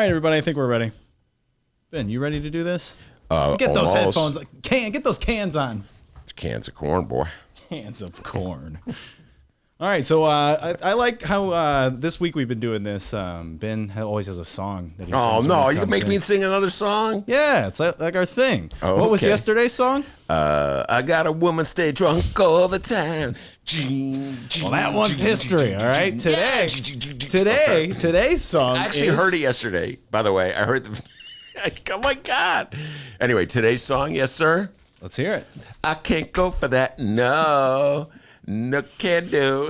right, everybody, I think we're ready. Ben, you ready to do this? Get those headphones. Get those cans on. Cans of corn, boy. Cans of corn. All right, so I like how this week we've been doing this. Ben always has a song that he sings. Oh, no, you make me sing another song? Yeah, it's like our thing. Oh, what was yesterday's song? I got a woman stay drunk all the time. Well, that one's history, all right? Today's song I actually heard it yesterday, by the way. I heard the... Oh, my God. Anyway, today's song, yes, sir? Let's hear it. I can't go for that, no. No can do.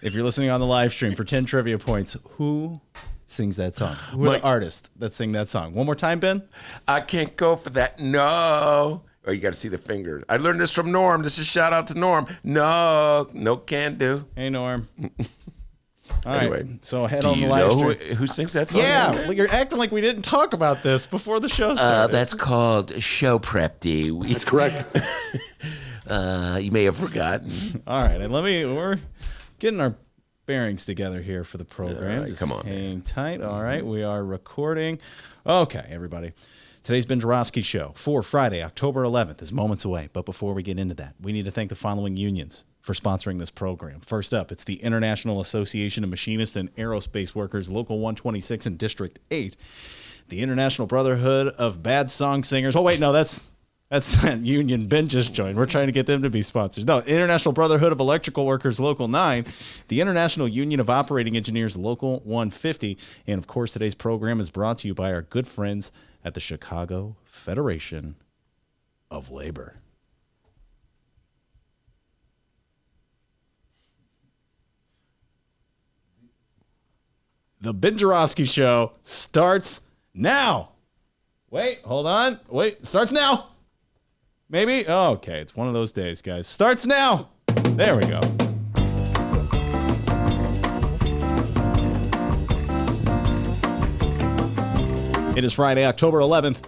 If you're listening on the live stream, for 10 trivia points, who sings that song? Who are the artists that sing that song? One more time, Ben. I can't go for that, no. Oh, you got to see the fingers. I learned this from Norm. This is a shout out to Norm. No can do. Hey, Norm. All anyway, right, so head on the live stream. Who sings that song? Yeah, you're acting like we didn't talk about this before the show started. That's called Show Prep Day. That's correct. You may have forgotten. All right, and we're getting our bearings together here for the program. Right, come on, hang tight. All right, we are recording. Okay, everybody. Today's Ben Joravsky Show for Friday, October 11th is moments away. But before we get into that, we need to thank the following unions for sponsoring this program. First up, it's the International Association of Machinists and Aerospace Workers, Local 126 in District 8. The International Brotherhood of Bad Song Singers. Oh, wait, no, that's that union Ben just joined. We're trying to get them to be sponsors. No, International Brotherhood of Electrical Workers, Local 9. The International Union of Operating Engineers, Local 150. And, of course, today's program is brought to you by our good friends at the Chicago Federation of Labor. The Ben Joravsky Show starts now. Wait, hold on. Wait, starts now. Maybe? Oh, okay, it's one of those days, guys. Starts now. There we go. It is Friday, October 11th,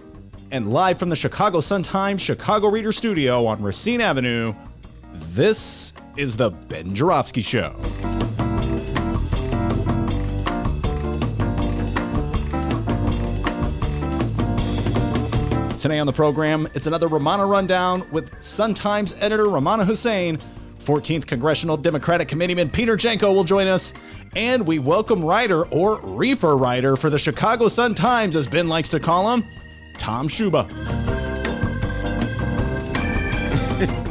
and live from the Chicago Sun-Times Chicago Reader Studio on Racine Avenue, this is the Ben Joravsky Show. Today on the program, it's another Rummana Rundown with Sun-Times editor Rummana Hussain. 14th Congressional Democratic Committeeman Peter Janko will join us. And we welcome writer, or reefer writer, for the Chicago Sun-Times, as Ben likes to call him, Tom Schuba.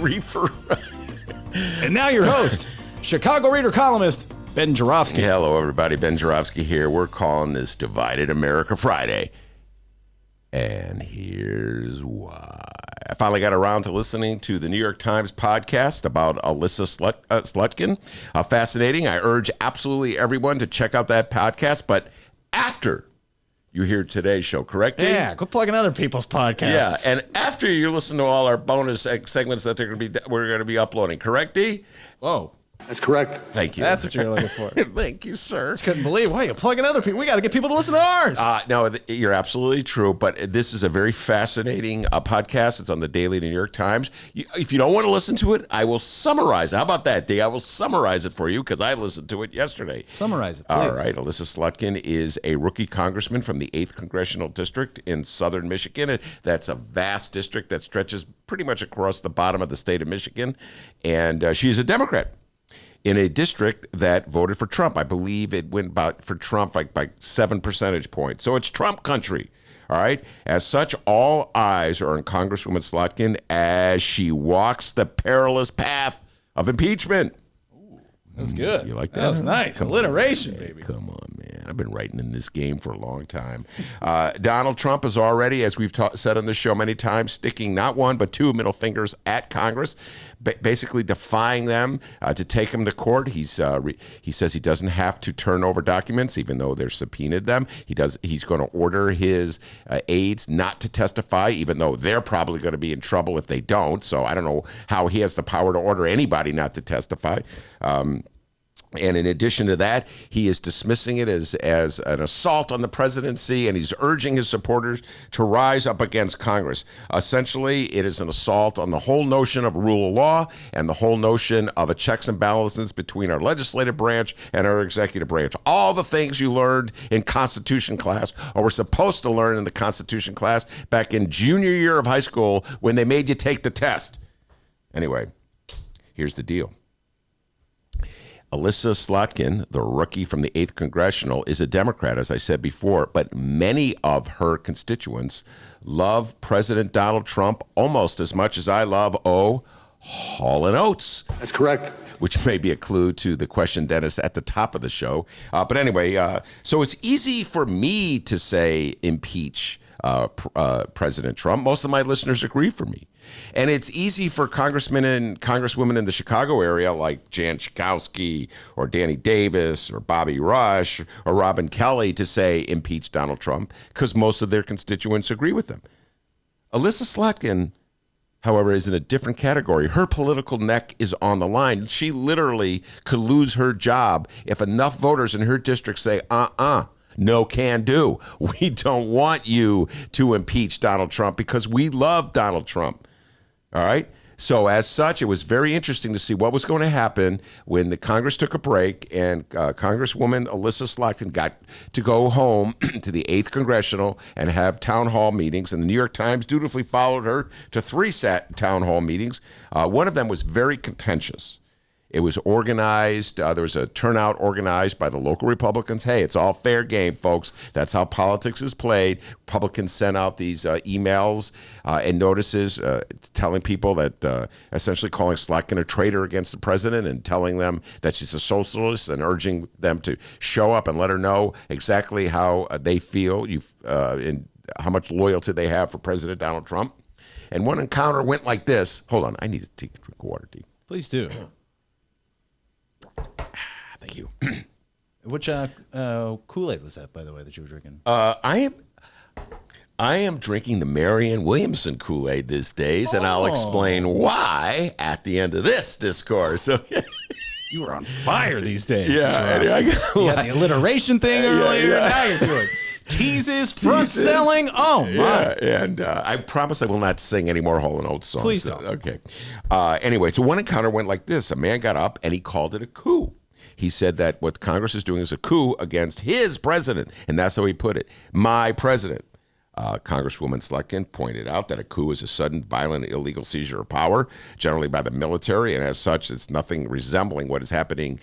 Reefer. And now your host, Chicago Reader columnist, Ben Joravsky. Hello, everybody. Ben Joravsky here. We're calling this Divided America Friday. And here's why. I finally got around to listening to the New York Times podcast about Alyssa Slutkin. Fascinating. I urge absolutely everyone to check out that podcast. But after you hear today's show, correct, Dave? Yeah, quit plugging other people's podcasts. Yeah, and after you listen to all our bonus segments that we're going to be uploading, correct, D? Whoa. That's correct. Thank you. That's what you're looking for. Thank you, sir. Just couldn't believe. Why are you plugging other people? We got to get people to listen to ours. No, you're absolutely true. But this is a very fascinating podcast. It's on the Daily New York Times. If you don't want to listen to it, I will summarize. How about that, D? I will summarize it for you because I listened to it yesterday. Summarize it, please. All right. Alyssa Slutkin is a rookie congressman from the 8th Congressional District in southern Michigan. That's a vast district that stretches pretty much across the bottom of the state of Michigan. And she's a Democrat in a district that voted for Trump. I believe it went for Trump by 7 percentage points. So it's Trump country, all right? As such, all eyes are on Congresswoman Slutkin as she walks the perilous path of impeachment. Ooh, that was good. You like that? That was nice. Alliteration, baby. Come on, man. I've been writing in this game for a long time. Donald Trump is already, as we've said on this show many times, sticking not one but two middle fingers at Congress, basically defying them to take him to court. He says he doesn't have to turn over documents, even though they're subpoenaed them. He's going to order his aides not to testify, even though they're probably going to be in trouble if they don't. So I don't know how he has the power to order anybody not to testify. And in addition to that, he is dismissing it as an assault on the presidency, and he's urging his supporters to rise up against Congress. Essentially, it is an assault on the whole notion of rule of law and the whole notion of a checks and balances between our legislative branch and our executive branch. All the things you learned in Constitution class, or were supposed to learn in the Constitution class back in junior year of high school when they made you take the test. Anyway, here's the deal. Alyssa Slotkin, the rookie from the 8th Congressional, is a Democrat, as I said before, but many of her constituents love President Donald Trump almost as much as I love, Hall & Oates. That's correct. Which may be a clue to the question, Dennis, at the top of the show. But anyway, so it's easy for me to say impeach President Trump. Most of my listeners agree for me. And it's easy for congressmen and congresswomen in the Chicago area like Jan Schakowsky or Danny Davis or Bobby Rush or Robin Kelly to say impeach Donald Trump because most of their constituents agree with them. Alyssa Slotkin, however, is in a different category. Her political neck is on the line. She literally could lose her job if enough voters in her district say, no can do. We don't want you to impeach Donald Trump because we love Donald Trump. All right. So as such, it was very interesting to see what was going to happen when the Congress took a break and Congresswoman Alyssa Slotkin got to go home to the 8th Congressional and have town hall meetings. And the New York Times dutifully followed her to 3 town hall meetings. One of them was very contentious. It was organized. There was a turnout organized by the local Republicans. Hey, it's all fair game, folks. That's how politics is played. Republicans sent out these emails and notices telling people that essentially calling Slotkin a traitor against the president and telling them that she's a socialist and urging them to show up and let her know exactly how they feel and how much loyalty they have for President Donald Trump. And one encounter went like this. Hold on. I need to take a drink of water, Dean. Please do. Thank you. Which Kool-Aid was that, by the way, that you were drinking? I am drinking the Marianne Williamson Kool-Aid these days, and I'll explain why at the end of this discourse. Okay. You were on fire these days. Yeah, you had the alliteration thing earlier. Yeah. Now you're doing teases, front selling. Oh my! Yeah, and I promise I will not sing any more Hall & Oates songs. Please don't. Okay. Anyway, so one encounter went like this: a man got up and he called it a coup. He said that what Congress is doing is a coup against his president, and that's how he put it: my president. Congresswoman Slotkin pointed out that a coup is a sudden, violent, illegal seizure of power, generally by the military, and as such, it's nothing resembling what is happening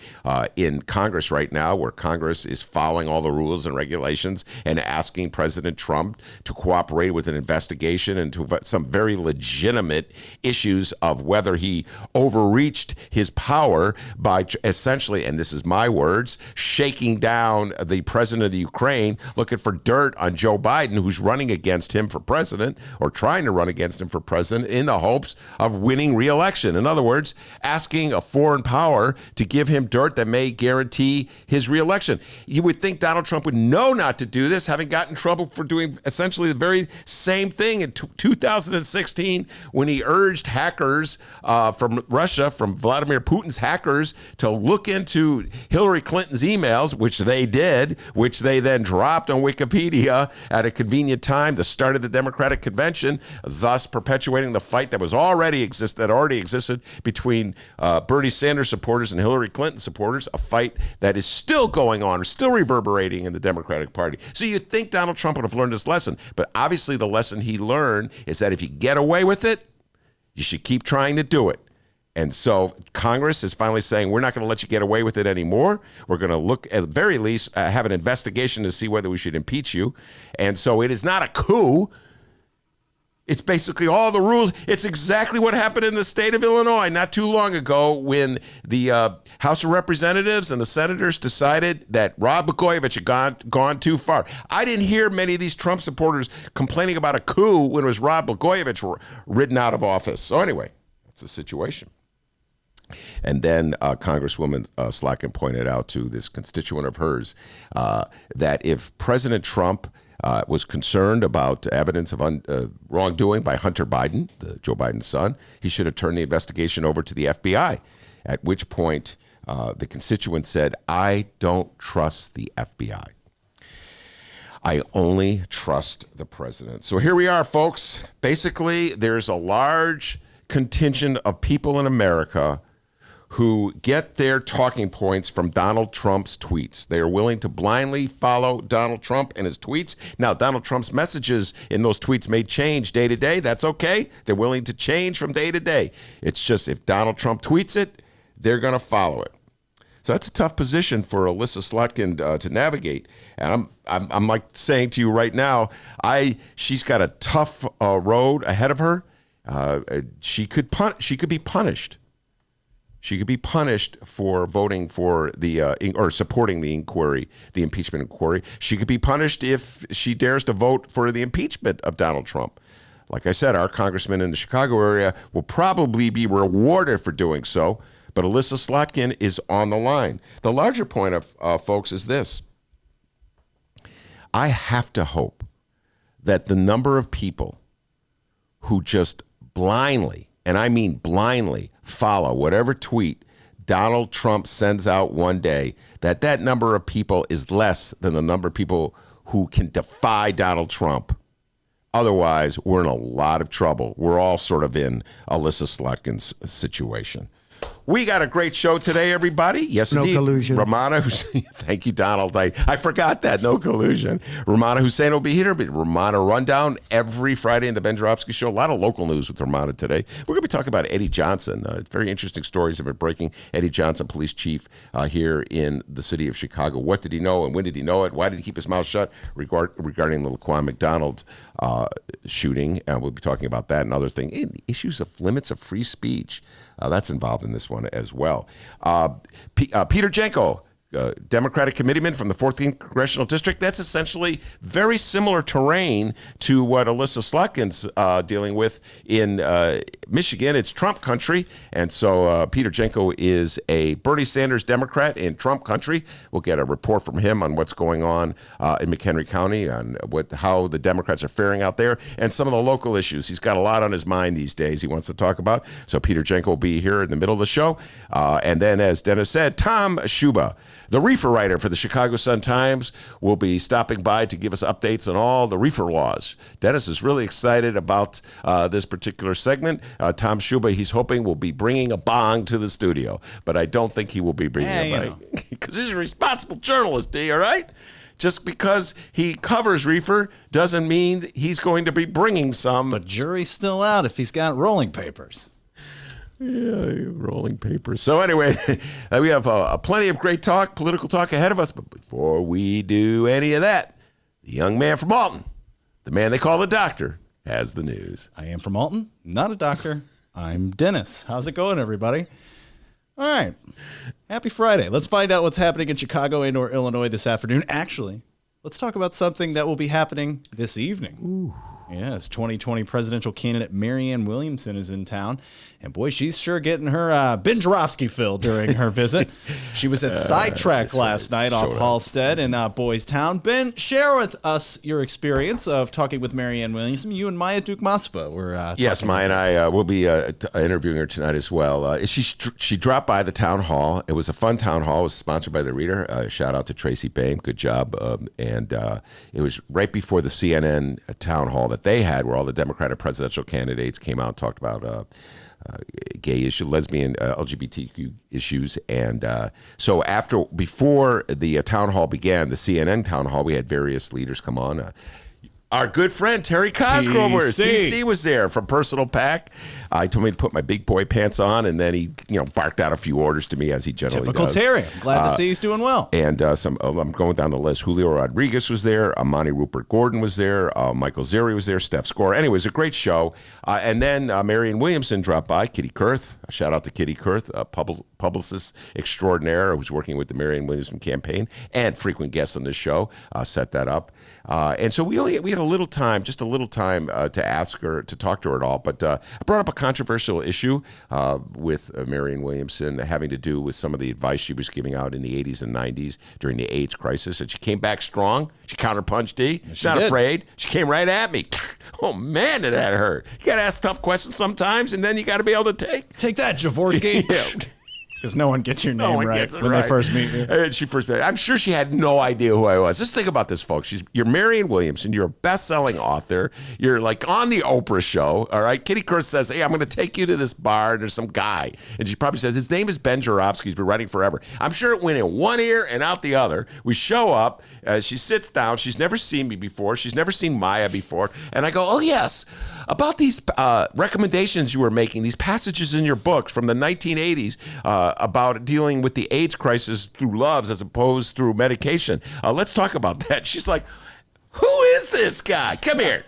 in Congress right now, where Congress is following all the rules and regulations and asking President Trump to cooperate with an investigation into some very legitimate issues of whether he overreached his power by essentially, and this is my words, shaking down the president of the Ukraine, looking for dirt on Joe Biden, who's running against him for president or trying to run against him for president in the hopes of winning re-election. In other words, asking a foreign power to give him dirt that may guarantee his re-election. You would think Donald Trump would know not to do this, having gotten in trouble for doing essentially the very same thing in 2016 when he urged hackers from Russia, from Vladimir Putin's hackers, to look into Hillary Clinton's emails, which they did, which they then dropped on Wikipedia at a convenient time, the start of the Democratic convention, thus perpetuating the fight that already existed between Bernie Sanders supporters and Hillary Clinton supporters, a fight that is still going on, still reverberating in the Democratic Party. So you'd think Donald Trump would have learned this lesson, but obviously the lesson he learned is that if you get away with it, you should keep trying to do it. And so Congress is finally saying, we're not going to let you get away with it anymore. We're going to look, at the very least, have an investigation to see whether we should impeach you. And so it is not a coup. It's basically all the rules. It's exactly what happened in the state of Illinois not too long ago when the House of Representatives and the senators decided that Rod Blagojevich had gone too far. I didn't hear many of these Trump supporters complaining about a coup when it was Rod Blagojevich ridden out of office. So anyway, that's the situation. And then Congresswoman Slotkin pointed out to this constituent of hers that if President Trump was concerned about evidence of wrongdoing by Hunter Biden, Joe Biden's son, he should have turned the investigation over to the FBI, at which point The constituent said, "I don't trust the FBI. I only trust the president." So here we are, folks. Basically, there's a large contingent of people in America who get their talking points from Donald Trump's tweets. They are willing to blindly follow Donald Trump and his tweets. Now, Donald Trump's messages in those tweets may change day to day. That's okay. They're willing to change from day to day. It's just if Donald Trump tweets it, they're going to follow it. So that's a tough position for Alyssa Slotkin to navigate. And I'm like saying to you right now, she's got a tough road ahead of her. She could be punished. She could be punished for voting for or supporting the inquiry, the impeachment inquiry. She could be punished if she dares to vote for the impeachment of Donald Trump. Like I said, our congressman in the Chicago area will probably be rewarded for doing so. But Alyssa Slotkin is on the line. The larger point of folks is this. I have to hope that the number of people who just blindly, and I mean blindly, follow whatever tweet Donald Trump sends out one day, that number of people is less than the number of people who can defy Donald Trump. Otherwise, we're in a lot of trouble. We're all sort of in Alyssa Slotkin's situation. We got a great show today, everybody. Yes, no indeed. Collusion. Rummana Hussain. Thank you, Donald. I forgot that. No collusion. Rummana Hussain will be here. But Rummana Rundown every Friday in the Ben Joravsky Show. A lot of local news with Rummana today. We're going to be talking about Eddie Johnson. Very interesting stories have been breaking. Eddie Johnson, police chief here in the city of Chicago. What did he know and when did he know it? Why did he keep his mouth shut regarding the Laquan McDonald shooting? We'll be talking about that and other things. Issues of limits of free speech. That's involved in this one as well. Peter Janko, Democratic committeeman from the 14th Congressional District. That's essentially very similar terrain to what Alyssa Slotkin's dealing with in Michigan. It's Trump country. And so Peter Janko is a Bernie Sanders Democrat in Trump country. We'll get a report from him on what's going on in McHenry County, on how the Democrats are faring out there, and some of the local issues. He's got a lot on his mind these days he wants to talk about. So Peter Janko will be here in the middle of the show. And then, as Dennis said, Tom Schuba, the reefer writer for the Chicago Sun-Times, will be stopping by to give us updates on all the reefer laws. Dennis is really excited about this particular segment. Tom Schuba, he's hoping, will be bringing a bong to the studio, but I don't think he will be bringing a bong. Because he's a responsible journalist, D, all right? Just because he covers reefer doesn't mean he's going to be bringing some. But jury's still out if he's got rolling papers. Yeah, rolling papers. So anyway, we have plenty of great political talk ahead of us. But before we do any of that, the young man from Alton, the man they call the doctor, has the news. I am from Alton, not a doctor. I'm Dennis. How's it going, everybody? All right. Happy Friday. Let's find out what's happening in Chicago and or Illinois this afternoon. Actually, let's talk about something that will be happening this evening. Ooh. Yes, 2020 presidential candidate Marianne Williamson is in town. And boy, she's sure getting her Ben Joravsky fill during her visit. She was at Sidetrack last night off Halstead in Boys Town. Ben, share with us your experience of talking with Marianne Williamson. You and Maya Duke-Maspa were yes, Maya and I will be interviewing her tonight as well. She dropped by the town hall. It was a fun town hall. It was sponsored by the Reader. Shout out to Tracy Bain. Good job. And it was right before the CNN town hall that they had, where all the Democratic presidential candidates came out and talked about gay issue, lesbian, LGBTQ issues. And so before the town hall began, the CNN town hall, we had various leaders come on. Our good friend Terry Cosgrove, TC was there from Personal Pack. He told me to put my big boy pants on, and then he, barked out a few orders to me as he generally does. Typical Terry. I'm glad to see he's doing well. And I'm going down the list. Julio Rodriguez was there. Amani Rupert Gordon was there. Michael Zeri was there. Steph Score. Anyways, a great show. And then Marianne Williamson dropped by. Kitty Kurth. Shout out to Kitty Kurth, a publicist extraordinaire who's working with the Marianne Williamson campaign and frequent guest on this show. Set that up. And so we had a little time, just a little time to ask her, to talk to her at all. But I brought up a controversial issue with Marianne Williamson having to do with some of the advice she was giving out in the 80s and 90s during the AIDS crisis. And she came back strong. She counterpunched D. She's not afraid. She came right at me. Oh, man, did that hurt. You got to ask tough questions sometimes, and then you got to be able to take that, Jaworski. Because no one gets your No name one right gets it when right. they first meet you. I'm sure she had no idea who I was. Just think about this, folks. You're Marianne Williamson. You're a best-selling author. You're like on the Oprah show, all right? Kitty Kurtz says, hey, I'm going to take you to this bar. And there's some guy. And she probably says, his name is Ben Joravsky. He's been writing forever. I'm sure it went in one ear and out the other. We show up. She sits down. She's never seen me before. She's never seen Maya before. And I go, oh, yes, about these recommendations you were making, these passages in your books from the 1980s about dealing with the AIDS crisis through loves as opposed through medication. Let's talk about that. She's like, who is this guy? Come here.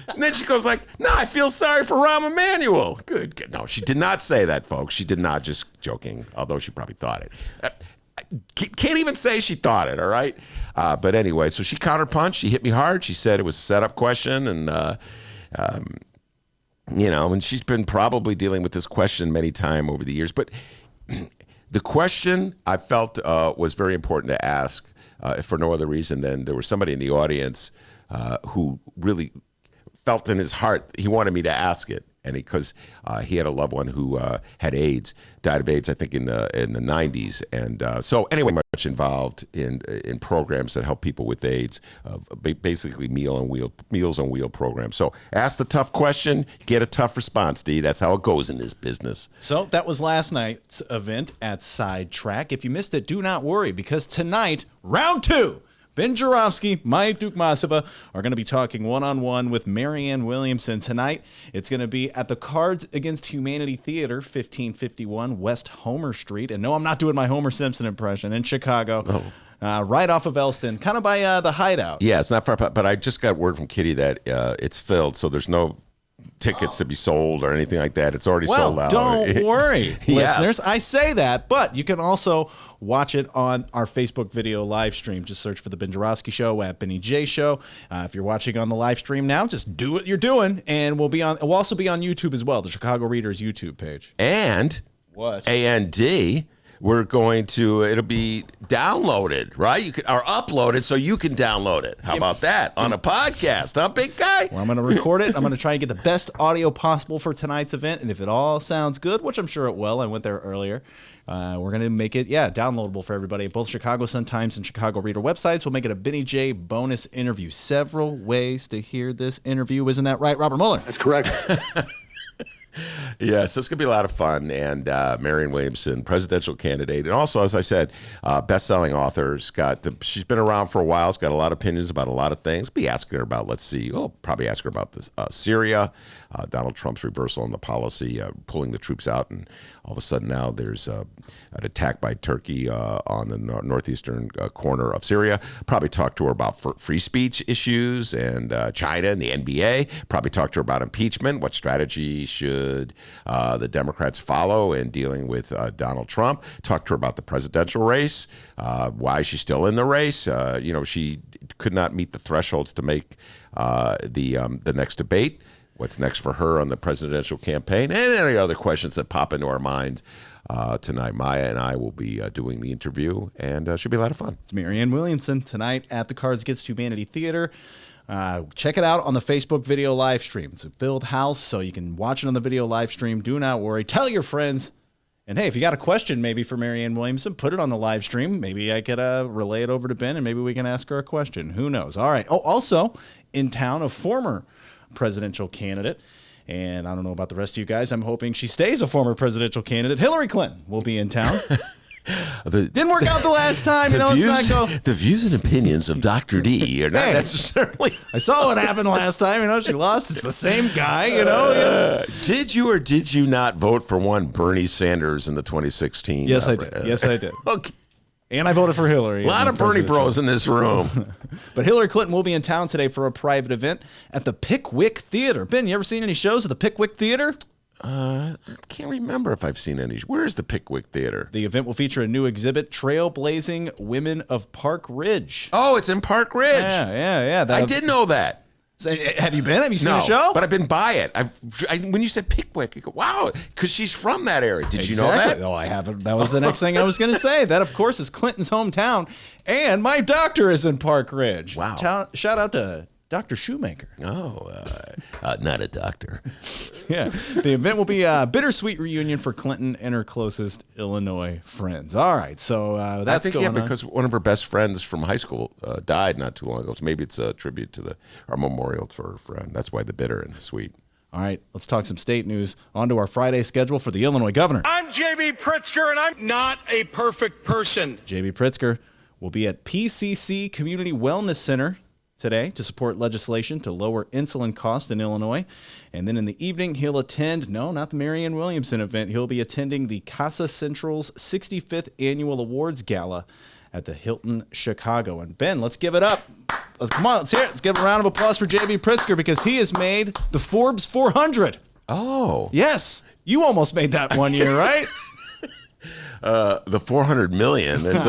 And then she goes like, no, I feel sorry for Rahm Emanuel. Good. No, she did not say that, folks. She did not, just joking, although she probably thought it. Can't even say she thought it, all right? But anyway, so she counterpunched. She hit me hard. She said it was a setup question, and and she's been probably dealing with this question many times over the years. But the question I felt was very important to ask for no other reason than there was somebody in the audience who really felt in his heart he wanted me to ask it. And because he had a loved one who had AIDS, died of AIDS, I think in the 90s, and so anyway, much involved in programs that help people with AIDS, basically Meals on Wheel programs. So ask the tough question, get a tough response, D. That's how it goes in this business. So that was last night's event at Sidetrack. If you missed it, do not worry, because tonight, round 2. Ben Joravsky, Maya Dukmasova are going to be talking one-on-one with Marianne Williamson tonight. It's going to be at the Cards Against Humanity Theater, 1551 West Homer Street. And no, I'm not doing my Homer Simpson impression, in Chicago. Right off of Elston, kind of by the Hideout. Yeah, it's not far, but I just got word from Kitty that it's filled, so there's no tickets to be sold or anything like that. It's already sold out. Don't worry, Yes. listeners. I say that, but you can also watch it on our Facebook video live stream. Just search for the Ben Joravsky Show at Benny J Show. If you're watching on the live stream now, just do what you're doing, and we'll also be on YouTube as well, the Chicago Readers YouTube page. And What? A&D, it'll be downloaded, right? Or uploaded so you can download it. How about that? On a podcast, huh, big guy? Well, I'm going to record it. I'm going to try and get the best audio possible for tonight's event. And if it all sounds good, which I'm sure it will, I went there earlier, we're going to make it, downloadable for everybody. Both Chicago Sun-Times and Chicago Reader websites will make it a Benny J bonus interview. Several ways to hear this interview. Isn't that right, Robert Mueller? That's correct. Yeah, so it's going to be a lot of fun. And Marianne Williamson, presidential candidate. And also, as I said, best-selling author. She's been around for a while. She's got a lot of opinions about a lot of things. Be asking her about, probably ask her about this, Syria, Donald Trump's reversal in the policy, pulling the troops out. And all of a sudden now there's an attack by Turkey on the northeastern corner of Syria. Probably talk to her about free speech issues and China and the NBA. Probably talk to her about impeachment. What strategy should the Democrats follow in dealing with Donald Trump? Talk to her about the presidential race, why she's still in the race. She could not meet the thresholds to make the next debate. What's next for her on the presidential campaign, and any other questions that pop into our minds tonight. Maya and I will be doing the interview, and it should be a lot of fun. It's Marianne Williamson tonight at the Cards Against Humanity Theater. Check it out on the Facebook video live stream. It's a filled house, so you can watch it on the video live stream. Do not worry. Tell your friends. And hey, if you got a question maybe for Marianne Williamson, put it on the live stream. Maybe I could relay it over to Ben, and maybe we can ask her a question. Who knows? All right. Oh, also in town, a former presidential candidate, and I don't know about the rest of you guys. I'm hoping she stays a former presidential candidate. Hillary Clinton will be in town. Didn't work out the last time. The views and opinions of Dr. D are not necessarily. I saw what happened last time. She lost. It's the same guy. Did you or did you not vote for one Bernie Sanders in the 2016? Yes, I did. Yes, I did. Okay. And I voted for Hillary. A lot of Bernie bros in this room. But Hillary Clinton will be in town today for a private event at the Pickwick Theater. Ben, you ever seen any shows at the Pickwick Theater? I can't remember if I've seen any. Where is the Pickwick Theater? The event will feature a new exhibit, Trailblazing Women of Park Ridge. Oh, it's in Park Ridge. Yeah. I did know that. So, have you been? Have you seen the show? But I've been by it. When you said Pickwick, I go, wow, because she's from that area. Did you know that? Oh, I haven't. That was the next thing I was going to say. That, of course, is Clinton's hometown, and my doctor is in Park Ridge. Wow. Shout out to Dr. Shoemaker. Oh, not a doctor. Yeah. The event will be a bittersweet reunion for Clinton and her closest Illinois friends. All right. So that's going on. Because one of her best friends from high school died not too long ago. So maybe it's a tribute to our memorial to her friend. That's why the bitter and sweet. All right, let's talk some state news. On to our Friday schedule for the Illinois governor. I'm J.B. Pritzker, and I'm not a perfect person. J.B. Pritzker will be at PCC Community Wellness Center today to support legislation to lower insulin costs in Illinois. And then in the evening, he'll attend, no, not the Marianne Williamson event. He'll be attending the Casa Central's 65th Annual Awards Gala at the Hilton Chicago. And Ben, let's give it up. Come on, let's hear it. Let's give a round of applause for J.B. Pritzker because he has made the Forbes 400. Oh. Yes. You almost made that one year, right? The 400 million is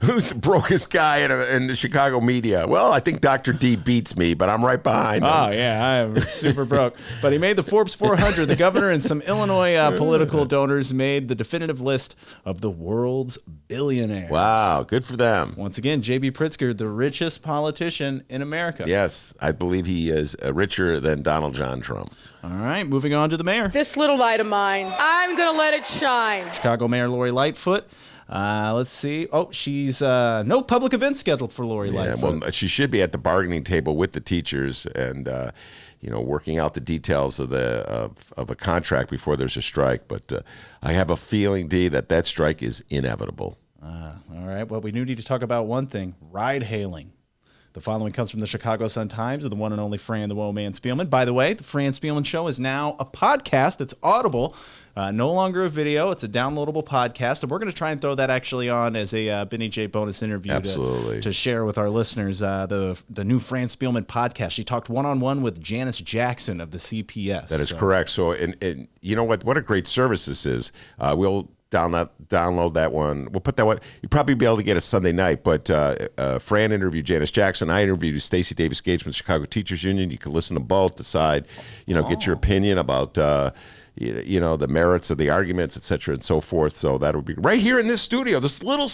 who's the brokest guy in the Chicago media? Well, I think Dr. D beats me, but I'm right behind him. Oh, yeah, I am super broke. But he made the Forbes 400. The governor and some Illinois political donors made the definitive list of the world's billionaires. Wow, good for them. Once again, J.B. Pritzker, the richest politician in America. Yes, I believe he is richer than Donald John Trump. All right, moving on to the mayor. This little light of mine, I'm going to let it shine. Chicago Mayor Lori Lightfoot. Let's see. Oh, she's no public events scheduled for Lori Lightfoot. Well, she should be at the bargaining table with the teachers and working out the details of a contract before there's a strike. But I have a feeling, D, that strike is inevitable. All right. Well, we do need to talk about one thing: ride hailing. The following comes from the Chicago Sun-Times of the one and only Fran the Woe Man Spielman. By the way, the Fran Spielman Show is now a podcast. It's audible, no longer a video. It's a downloadable podcast, and we're going to try and throw that actually on as a Benny J bonus interview to share with our listeners. The new Fran Spielman podcast. She talked one-on-one with Janice Jackson of the CPS. That is correct. So, and you know what a great service this is. We'll download that one. We'll put that one. You'll probably be able to get it Sunday night. But Fran interviewed Janice Jackson. I interviewed Stacey Davis Gates from the Chicago Teachers Union. You can listen to both, decide, get your opinion about the merits of the arguments, et cetera, and so forth. So that would be right here in this studio, this little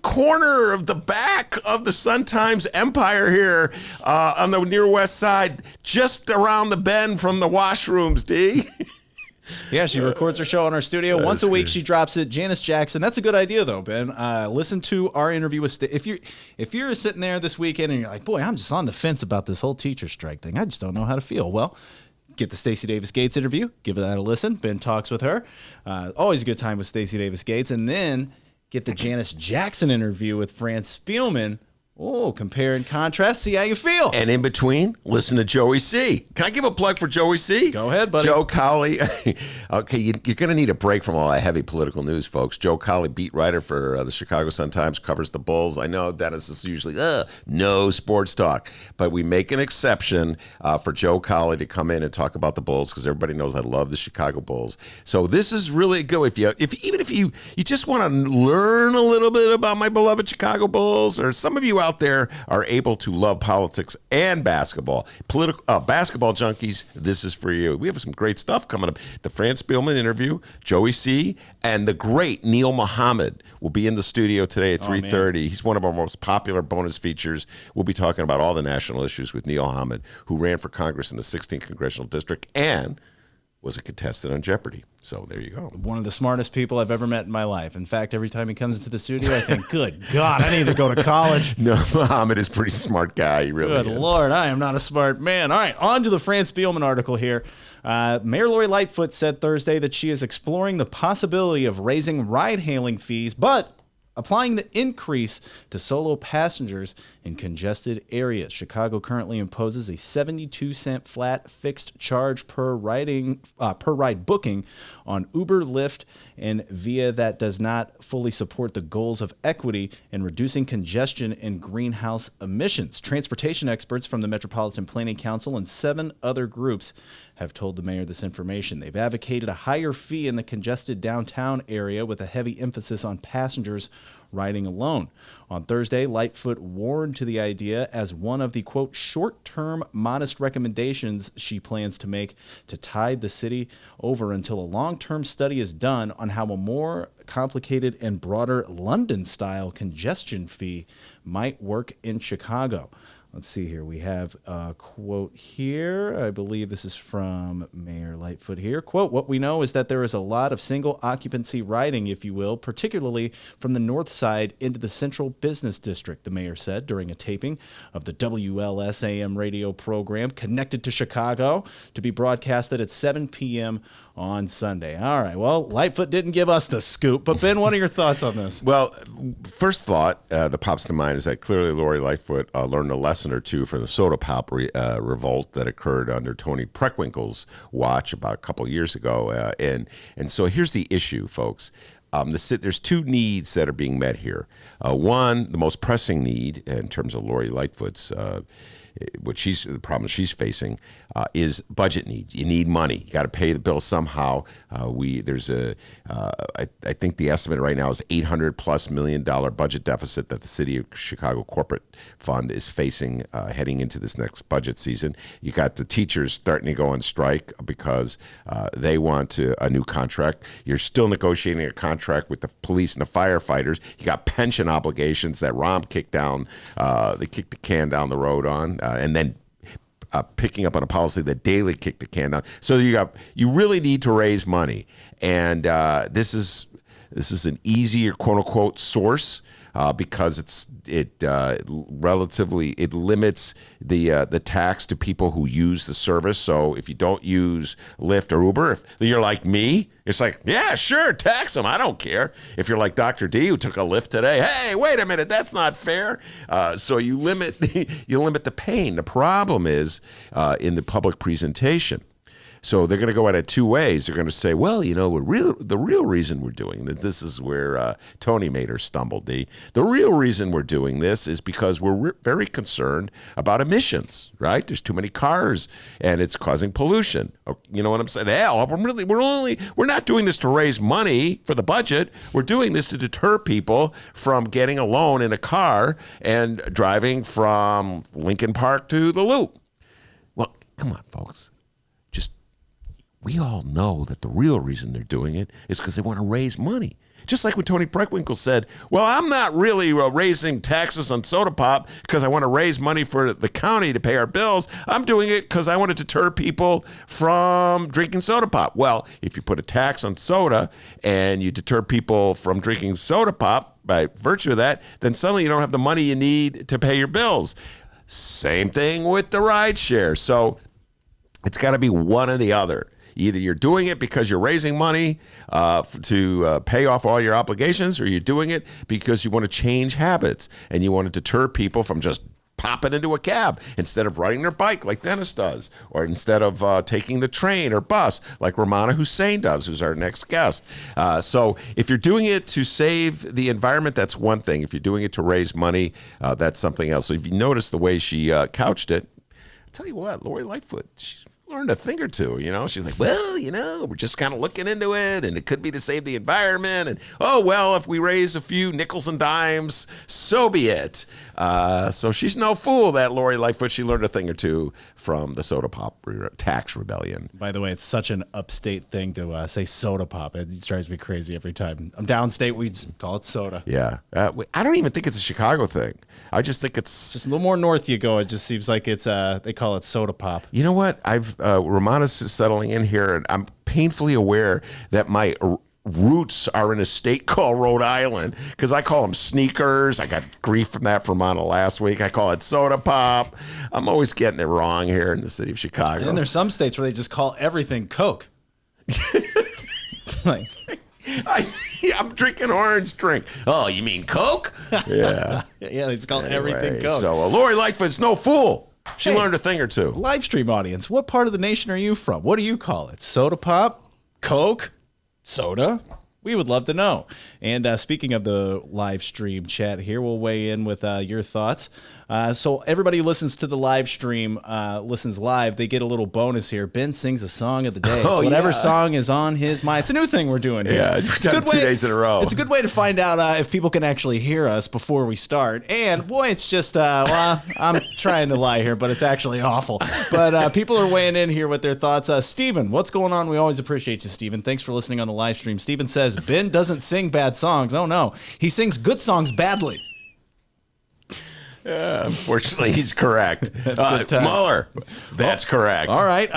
corner of the back of the Sun-Times empire here on the near west side, just around the bend from the washrooms, D. Yeah, she records her show in our studio once a week. She drops it. Janice Jackson. That's a good idea, though, Ben. Listen to our interview with if you're sitting there this weekend and you're like, boy, I'm just on the fence about this whole teacher strike thing. I just don't know how to feel. Well, get the Stacey Davis Gates interview. Give that a listen. Ben talks with her. Always a good time with Stacey Davis Gates. And then get the Janice Jackson interview with Fran Spielman. Oh, compare and contrast, see how you feel. And in between, listen to Joey C. Can I give a plug for Joey C? Go ahead, buddy. Joe Colley. Okay, you're going to need a break from all that heavy political news, folks. Joe Colley, beat writer for the Chicago Sun-Times, covers the Bulls. I know Dennis is usually, no sports talk. But we make an exception for Joe Colley to come in and talk about the Bulls because everybody knows I love the Chicago Bulls. So this is really good. If you just want to learn a little bit about my beloved Chicago Bulls, or some of you out there are able to love politics and basketball. Basketball junkies, this is for you. We have some great stuff coming up. The Fran Spielman interview, Joey C., and the great Neil Muhammad will be in the studio today at 3:30. He's one of our most popular bonus features. We'll be talking about all the national issues with Neil Muhammad, who ran for Congress in the 16th Congressional District and was a contestant on Jeopardy. So there you go. One of the smartest people I've ever met in my life. In fact, every time he comes into the studio, I think, good God, I need to go to college. No, Muhammad is a pretty smart guy. He really is. Good Lord, I am not a smart man. All right, on to the Fran Spielman article here. Mayor Lori Lightfoot said Thursday that she is exploring the possibility of raising ride-hailing fees, but applying the increase to solo passengers in congested areas. Chicago currently imposes a 72-cent flat fixed charge per ride booking on Uber, Lyft, and Via that does not fully support the goals of equity in reducing congestion and greenhouse emissions. Transportation experts from the Metropolitan Planning Council and 7 other groups have told the mayor this information. They've advocated a higher fee in the congested downtown area with a heavy emphasis on passengers riding alone. On Thursday, Lightfoot warned to the idea as one of the, quote, short-term modest recommendations she plans to make to tide the city over until a long-term study is done on how a more complicated and broader London-style congestion fee might work in Chicago. Let's see here. We have a quote here. I believe this is from Mayor Lightfoot here. Quote, what we know is that there is a lot of single occupancy riding, if you will, particularly from the north side into the central business district, the mayor said during a taping of the WLS-AM radio program Connected to Chicago to be broadcasted at 7 p.m. on Sunday. All right. Well, Lightfoot didn't give us the scoop, but Ben, what are your thoughts on this? Well, first thought that pops to mind is that clearly Lori Lightfoot learned a lesson or two from the soda pop revolt that occurred under Tony Preckwinkle's watch about a couple years ago. And so here's the issue, folks. There's two needs that are being met here. One, the most pressing need in terms of Lori Lightfoot's the problem she's facing is budget needs. You need money. You got to pay the bill somehow. I think the estimate right now is $800+ million budget deficit that the city of Chicago corporate fund is facing heading into this next budget season. You got the teachers starting to go on strike because they want a new contract. You're still negotiating a contract with the police and the firefighters. You got pension obligations that Rahm kicked down. They kicked the can down the road on. And then picking up on a policy that Daley kicked the can down. So you really need to raise money, and this is an easier quote unquote source because it limits the tax to people who use the service. So if you don't use Lyft or Uber, if you're like me, it's like, yeah, sure, tax them. I don't care. If you're like Dr. D, who took a Lyft today, hey, wait a minute, that's not fair. So you limit the pain. The problem is in the public presentation. So they're going to go at it two ways. They're going to say, well, the real reason we're doing this is where Tony made her stumble, D. The real reason we're doing this is because we're very concerned about emissions, right? There's too many cars and it's causing pollution. You know what I'm saying? Hell, we're not doing this to raise money for the budget. We're doing this to deter people from getting a loan in a car and driving from Lincoln Park to the Loop. Well, come on, folks. We all know that the real reason they're doing it is because they want to raise money. Just like when Tony Preckwinkle said, well, I'm not really raising taxes on soda pop because I want to raise money for the county to pay our bills. I'm doing it because I want to deter people from drinking soda pop. Well, if you put a tax on soda and you deter people from drinking soda pop by virtue of that, then suddenly you don't have the money you need to pay your bills. Same thing with the ride share. So it's got to be one or the other. Either you're doing it because you're raising money to pay off all your obligations, or you're doing it because you want to change habits and you want to deter people from just popping into a cab instead of riding their bike like Dennis does, or instead of taking the train or bus like Rummana Hussain does, who's our next guest. So if you're doing it to save the environment, that's one thing. If you're doing it to raise money, that's something else. So if you notice the way she couched it, I'll tell you what, Lori Lightfoot, she's learned a thing or two. She's like, well, we're just kind of looking into it, and it could be to save the environment, and if we raise a few nickels and dimes, so be it. So she's no fool, that Lori Lightfoot. She learned a thing or two from the soda pop tax rebellion. By the way, it's such an upstate thing to say soda pop. It drives me crazy every time. I'm downstate, we call it soda. Yeah. I don't even think it's a Chicago thing. I just think it's just a little more north you go. It just seems like it's they call it soda pop. You know what? Rummana's settling in here, and I'm painfully aware that my roots are in a state called Rhode Island, because I call them sneakers. I got grief from that from Rummana last week. I call it soda pop. I'm always getting it wrong here in the city of Chicago. And then there's some states where they just call everything Coke. Like, I'm drinking orange drink. Oh, you mean Coke? Yeah. Yeah, it's called everything Coke. So Lori Lightfoot's no fool. She learned a thing or two. Live stream audience, what part of the nation are you from? What do you call it? Soda pop? Coke? Soda? We would love to know. And speaking of the live stream chat here, we'll weigh in with your thoughts. So everybody who listens to the live stream, listens live, they get a little bonus here. Ben sings a song of the day. It's whatever song is on his mind. It's a new thing we're doing here. Yeah, it's done 2 days in a row. It's a good way to find out if people can actually hear us before we start. And boy, it's just, I'm trying to lie here, but it's actually awful. But people are weighing in here with their thoughts. Steven, what's going on? We always appreciate you, Steven. Thanks for listening on the live stream. Steven says, Ben doesn't sing bad songs. Oh, no. He sings good songs badly. Unfortunately, he's correct. good time. Mueller, that's correct. All right.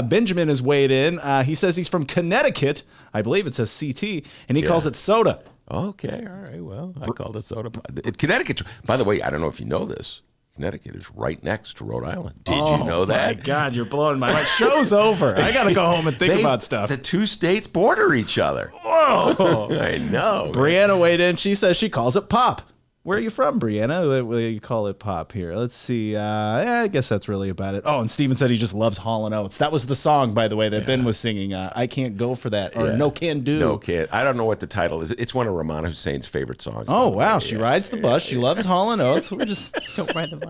Benjamin has weighed in. He says he's from Connecticut. I believe it says CT, and he calls it soda. Okay, all right. Well, I called it soda. Connecticut, by the way, I don't know if you know this. Connecticut is right next to Rhode Island. Did you know that? My God, you're blowing my mind. Show's over. I got to go home and think about stuff. The two states border each other. Whoa. I know. Brianna weighed in. She says she calls it pop. Where are you from, Brianna? What do you call it pop here? Let's see. I guess that's really about it. Oh, and Steven said he just loves Hall & Oates. That was the song, by the way, that Ben was singing. I Can't Go For That, or No Can Do. No Can. I don't know what the title is. It's one of Rummana Hussain's favorite songs. Oh, wow. She rides the bus. She loves Hall & Oates. We're just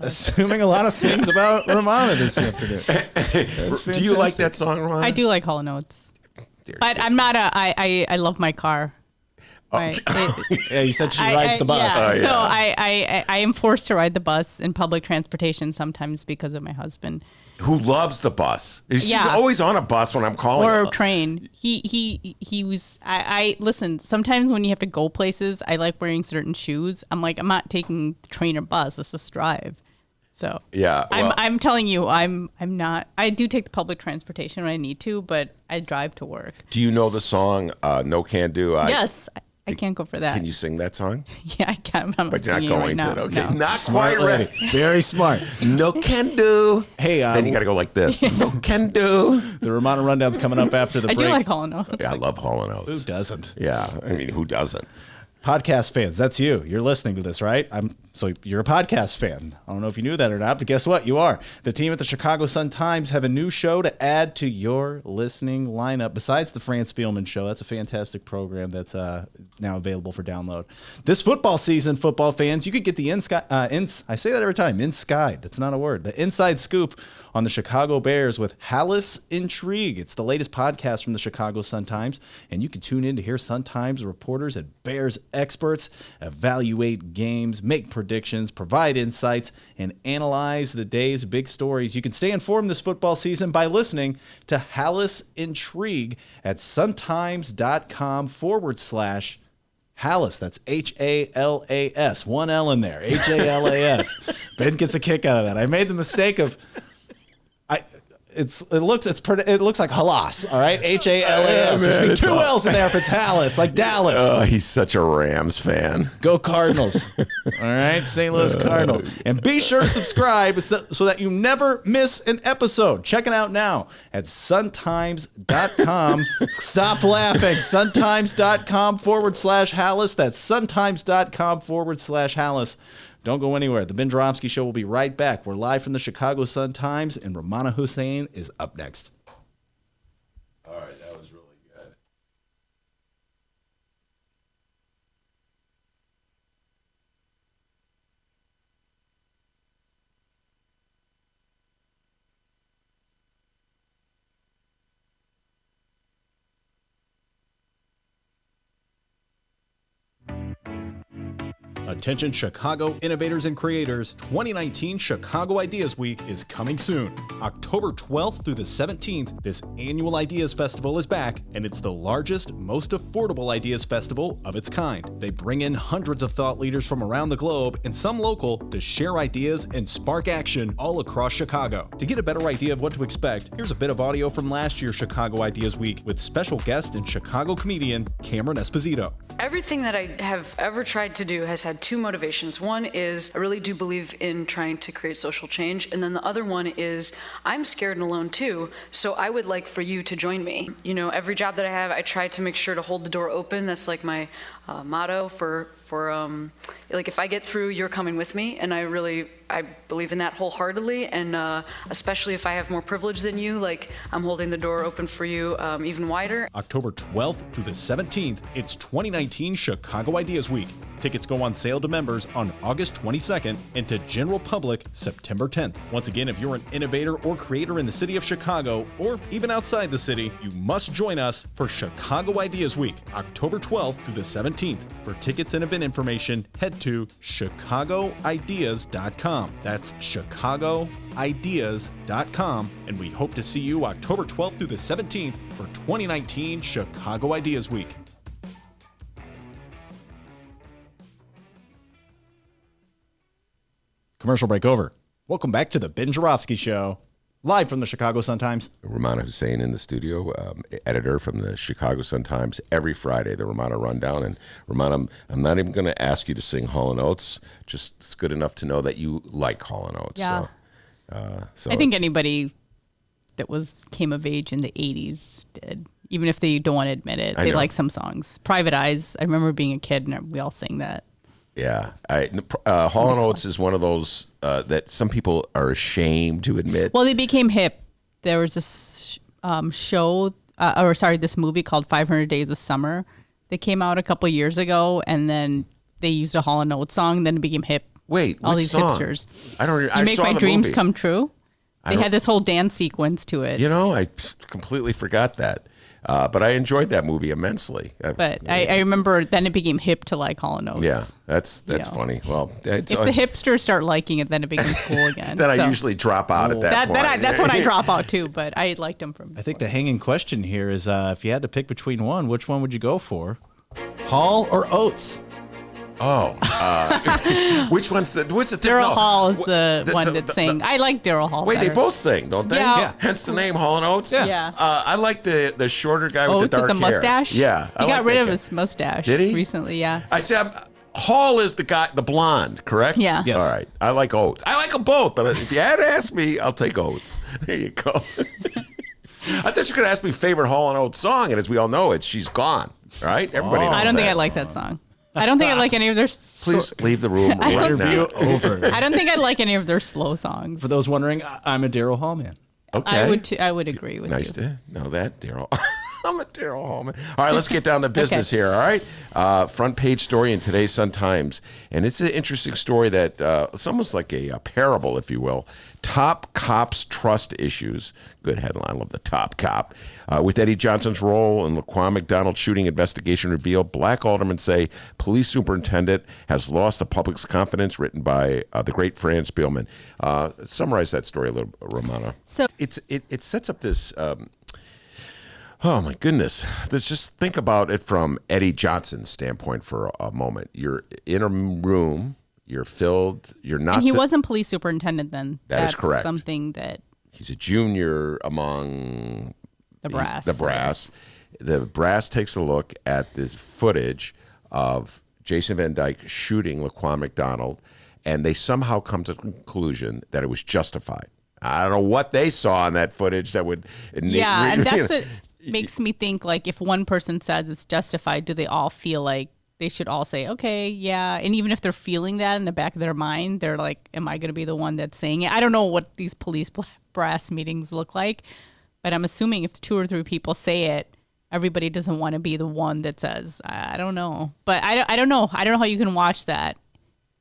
assuming a lot of things about Rummana this afternoon. Do you like that song, Rummana? I do like Hall & Oates. But I'm not I love my car. Yeah, you said she rides the bus. Yeah. So I am forced to ride the bus in public transportation sometimes because of my husband. Who loves the bus. She's always on a bus when I'm calling. Or a train. He was, I listen, sometimes when you have to go places, I like wearing certain shoes. I'm like, I'm not taking the train or bus, let's just drive. So yeah, well, I'm telling you, I'm not, I do take the public transportation when I need to, but I drive to work. Do you know the song No Can Do? Yes. I can't go for that. Can you sing that song? Yeah, I can. But you're not going to. Okay, no. not Smart quite ready. Very smart. No can do. Hey, then you got to go like this. No can do. The Rummana Rundown's coming up after the break. I do like Hall & Oates. Yeah, I love Hall & Oates. Who doesn't? Yeah, I mean, who doesn't? Podcast fans, that's you. You're listening to this, right? So you're a podcast fan. I don't know if you knew that or not, but guess what? You are. The team at the Chicago Sun-Times have a new show to add to your listening lineup. Besides the Franz Spielman Show, that's a fantastic program that's now available for download. This football season, football fans, you could get the I say that every time, inside. That's not a word. The inside scoop on the Chicago Bears with Hallis Intrigue. It's the latest podcast from the Chicago Sun-Times, and you can tune in to hear Sun-Times reporters and Bears experts evaluate games, make predictions, provide insights, and analyze the day's big stories. You can stay informed this football season by listening to Hallis Intrigue at suntimes.com/Hallis. That's Halas. One L in there. Halas. Ben gets a kick out of that. I made the mistake of... It looks like Halas, all right? Halas. There's two L's in there if it's Hallis, like Dallas. Oh, he's such a Rams fan. Go Cardinals. All right, St. Louis Cardinals. And be sure to subscribe so that you never miss an episode. Check it out now at suntimes.com. Stop laughing. Suntimes.com/Hallis. That's suntimes.com/Hallis. Don't go anywhere. The Ben Joravsky Show will be right back. We're live from the Chicago Sun-Times, and Rummana Hussain is up next. All right, that was really good. Attention Chicago innovators and creators, 2019 Chicago Ideas Week is coming soon. October 12th through the 17th, this annual Ideas Festival is back, and it's the largest, most affordable Ideas Festival of its kind. They bring in hundreds of thought leaders from around the globe and some local to share ideas and spark action all across Chicago. To get a better idea of what to expect, here's a bit of audio from last year's Chicago Ideas Week with special guest and Chicago comedian Cameron Esposito. Everything that I have ever tried to do has had two motivations. One is I really do believe in trying to create social change, and then the other one is I'm scared and alone too, so I would like for you to join me. You know, every job that I have, I try to make sure to hold the door open. That's like my motto for like if I get through, you're coming with me, and I believe in that wholeheartedly, and especially if I have more privilege than you, like I'm holding the door open for you even wider. October 12th through the 17th, it's 2019 Chicago Ideas Week. Tickets go on sale to members on August 22nd and to general public September 10th. Once again, if you're an innovator or creator in the city of Chicago or even outside the city, you must join us for Chicago Ideas Week, October 12th through the 17th. For tickets and event information, head to chicagoideas.com. That's chicagoideas.com, and we hope to see you October 12th through the 17th for 2019 Chicago Ideas Week. Commercial break over. Welcome back to the Ben Joravsky Show, live from the Chicago Sun-Times. Rummana Hussain in the studio, editor from the Chicago Sun-Times. Every Friday, the Rummana Rundown. And Rummana, I'm not even going to ask you to sing Hall & Oates. Just it's good enough to know that you like Hall & Oates. Yeah. So I think anybody that came of age in the 80s did. Even if they don't want to admit it, they like some songs. Private Eyes, I remember being a kid and we all sang that. Yeah. Hall & Oates is one of those that some people are ashamed to admit. Well, they became hip. There was this this movie called 500 Days of Summer that came out a couple years ago, and then they used a Hall & Oates song, then it became hip. Wait, all which these song? hipsters. I don't. You I Make saw My the Dreams movie. Come True. They had this whole dance sequence to it. You know, I completely forgot that. But I enjoyed that movie immensely. But I remember then it became hip to like Hall & Oates. Yeah, that's funny. Well, if the hipsters start liking it, then it becomes cool again. then I usually drop out at that point. That's when I drop out too, but I liked them from before. I think the hanging question here is if you had to pick between one, which one would you go for? Hall or Oates? Oh, which one's the? What's the? Daryl Hall is the one that's saying. I like Daryl Hall. Wait, better. they both sing, don't they? Yeah. Hence the name Hall & Oates. Yeah. I like the shorter guy with the Oates dark with the hair. mustache. Yeah, he got rid of his mustache. Did he? Recently? Yeah. I said Hall is the guy, the blonde, correct? Yeah. Yes. All right. I like Oates. I like them both, but if you had to ask me, I'll take Oates. There you go. I thought you could ask me favorite Hall & Oates song, and as we all know, it's "She's Gone." Right? Everybody knows I don't think that. I like that song. I don't think I like any of their. Please leave the room right now. Over. I don't think I like any of their slow songs. For those wondering, I'm a Daryl Hall man. Okay. I would agree with Nice you. to know that, Daryl. I'm a Daryl Hallman. All right, let's get down to business here, all right? Front page story in today's Sun-Times. And it's an interesting story that it's almost like a parable, if you will. Top cops trust issues. Good headline, love the top cop. With Eddie Johnson's role in Laquan McDonald shooting investigation revealed, black aldermen say police superintendent has lost the public's confidence, written by the great Fran Spielman. Summarize that story a little, Rummana. So It sets up this... oh my goodness! Let's just think about it from Eddie Johnson's standpoint for a moment. You're in a room. You're filled. You're not. And he wasn't police superintendent then. That is correct. Something that He's a junior among the brass. The brass. The brass takes a look at this footage of Jason Van Dyke shooting Laquan McDonald, and they somehow come to the conclusion that it was justified. I don't know what they saw in that footage that would. Yeah, and that's what makes me think, like, if one person says it's justified, do they all feel like they should all say, okay, yeah? And even if they're feeling that in the back of their mind, they're like, am I going to be the one that's saying it? I don't know what these police brass meetings look like, but I'm assuming if 2 or 3 people say it, everybody doesn't want to be the one that says, I don't know. But I don't know. I don't know how you can watch that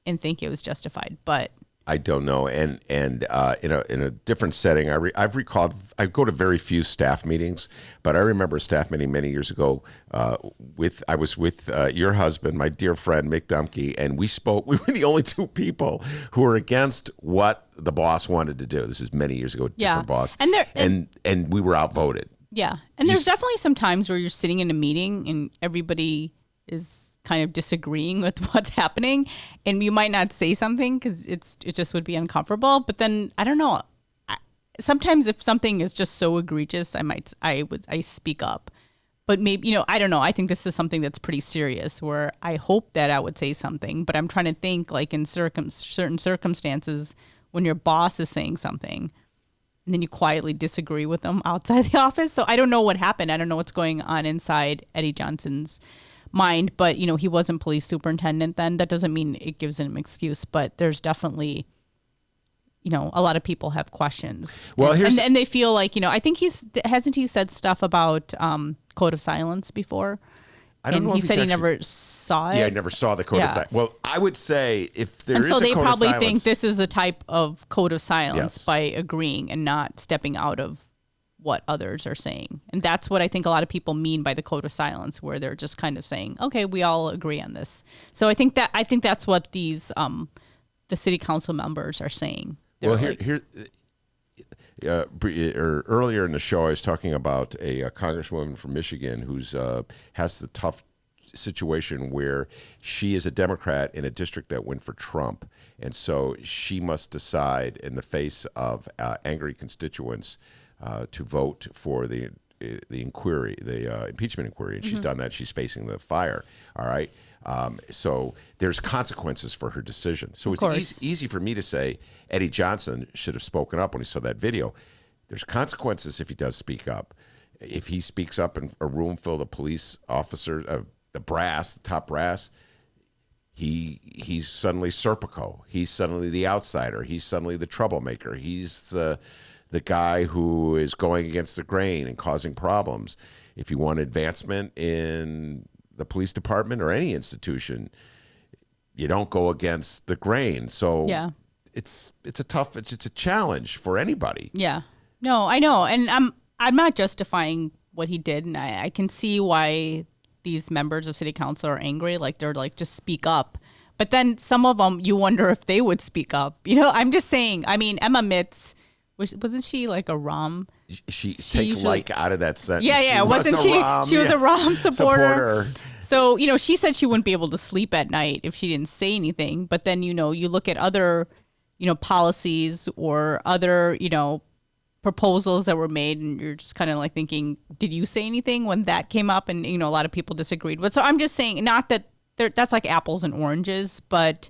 and think it was justified, but... I don't know, and in a different setting, I've recalled. I go to very few staff meetings, but I remember a staff meeting many years ago. I was with your husband, my dear friend Mick Dumke, and we spoke. We were the only 2 people who were against what the boss wanted to do. This is many years ago, different boss, and we were outvoted. Yeah, and there's definitely some times where you're sitting in a meeting and everybody is kind of disagreeing with what's happening, and you might not say something because it just would be uncomfortable. But then I don't know. Sometimes if something is just so egregious, I speak up. But maybe, I don't know. I think this is something that's pretty serious where I hope that I would say something, but I'm trying to think, like, in certain circumstances when your boss is saying something and then you quietly disagree with them outside the office. So I don't know what happened. I don't know what's going on inside Eddie Johnson's mind, but he wasn't police superintendent then. That doesn't mean it gives him an excuse, but there's definitely a lot of people have questions. Well, and they feel like I think hasn't he said stuff about code of silence before? I don't know. He if said he never saw it. Yeah, I never saw the code of silence. Well, I would say if there is a so code they of probably silence, think this is a type of code of silence Yes. by agreeing and not stepping out of what others are saying. And that's what I think a lot of people mean by the code of silence, where they're just kind of saying, okay, we all agree on this. So I think that's what these the city council members are saying. They're earlier in the show, I was talking about a congresswoman from Michigan who's has the tough situation where she is a Democrat in a district that went for Trump, and so she must decide in the face of angry constituents to vote for the inquiry, the impeachment inquiry, and she's done that. She's facing the fire. All right. So there's consequences for her decision. So it's easy for me to say Eddie Johnson should have spoken up when he saw that video. There's consequences if he does speak up. If he speaks up in a room full of police officers, the top brass, he's suddenly Serpico. He's suddenly the outsider. He's suddenly the troublemaker. He's the guy who is going against the grain and causing problems. If you want advancement in the police department or any institution, you don't go against the grain. So it's a challenge for anybody. Yeah. No, I know. And I'm not justifying what he did, and I can see why these members of city council are angry. Like, they're like, just speak up. But then some of them, you wonder if they would speak up. You know, I'm just saying. I mean, Emma Mitz, wasn't she like a Rom? She take usually, like out of that sentence. Yeah. Wasn't she? She was a Rom supporter. So, you know, she said she wouldn't be able to sleep at night if she didn't say anything. But then, you know, you look at other, you know, policies or other, you know, proposals that were made, and you're just kind of like thinking, did you say anything when that came up? And, you know, a lot of people disagreed. But so I'm just saying, not that that's like apples and oranges, but,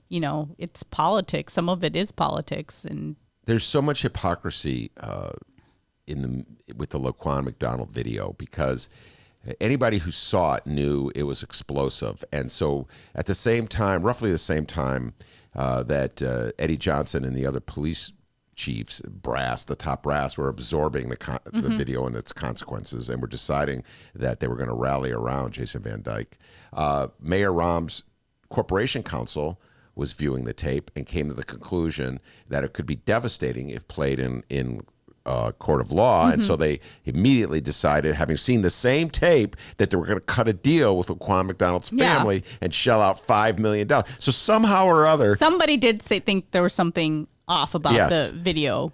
you know, it's politics. Some of it is politics. And there's so much hypocrisy with the Laquan McDonald video, because anybody who saw it knew it was explosive. And so at the same time, roughly the same time that Eddie Johnson and the other police chiefs, the top brass, were absorbing the video and its consequences, and were deciding that they were going to rally around Jason Van Dyke. Mayor Rahm's Corporation Council was viewing the tape and came to the conclusion that it could be devastating if played in court of law. And so they immediately decided, having seen the same tape, that they were going to cut a deal with Laquan McDonald's family and shell out $5 million. So somehow or other, somebody did think there was something off about the video.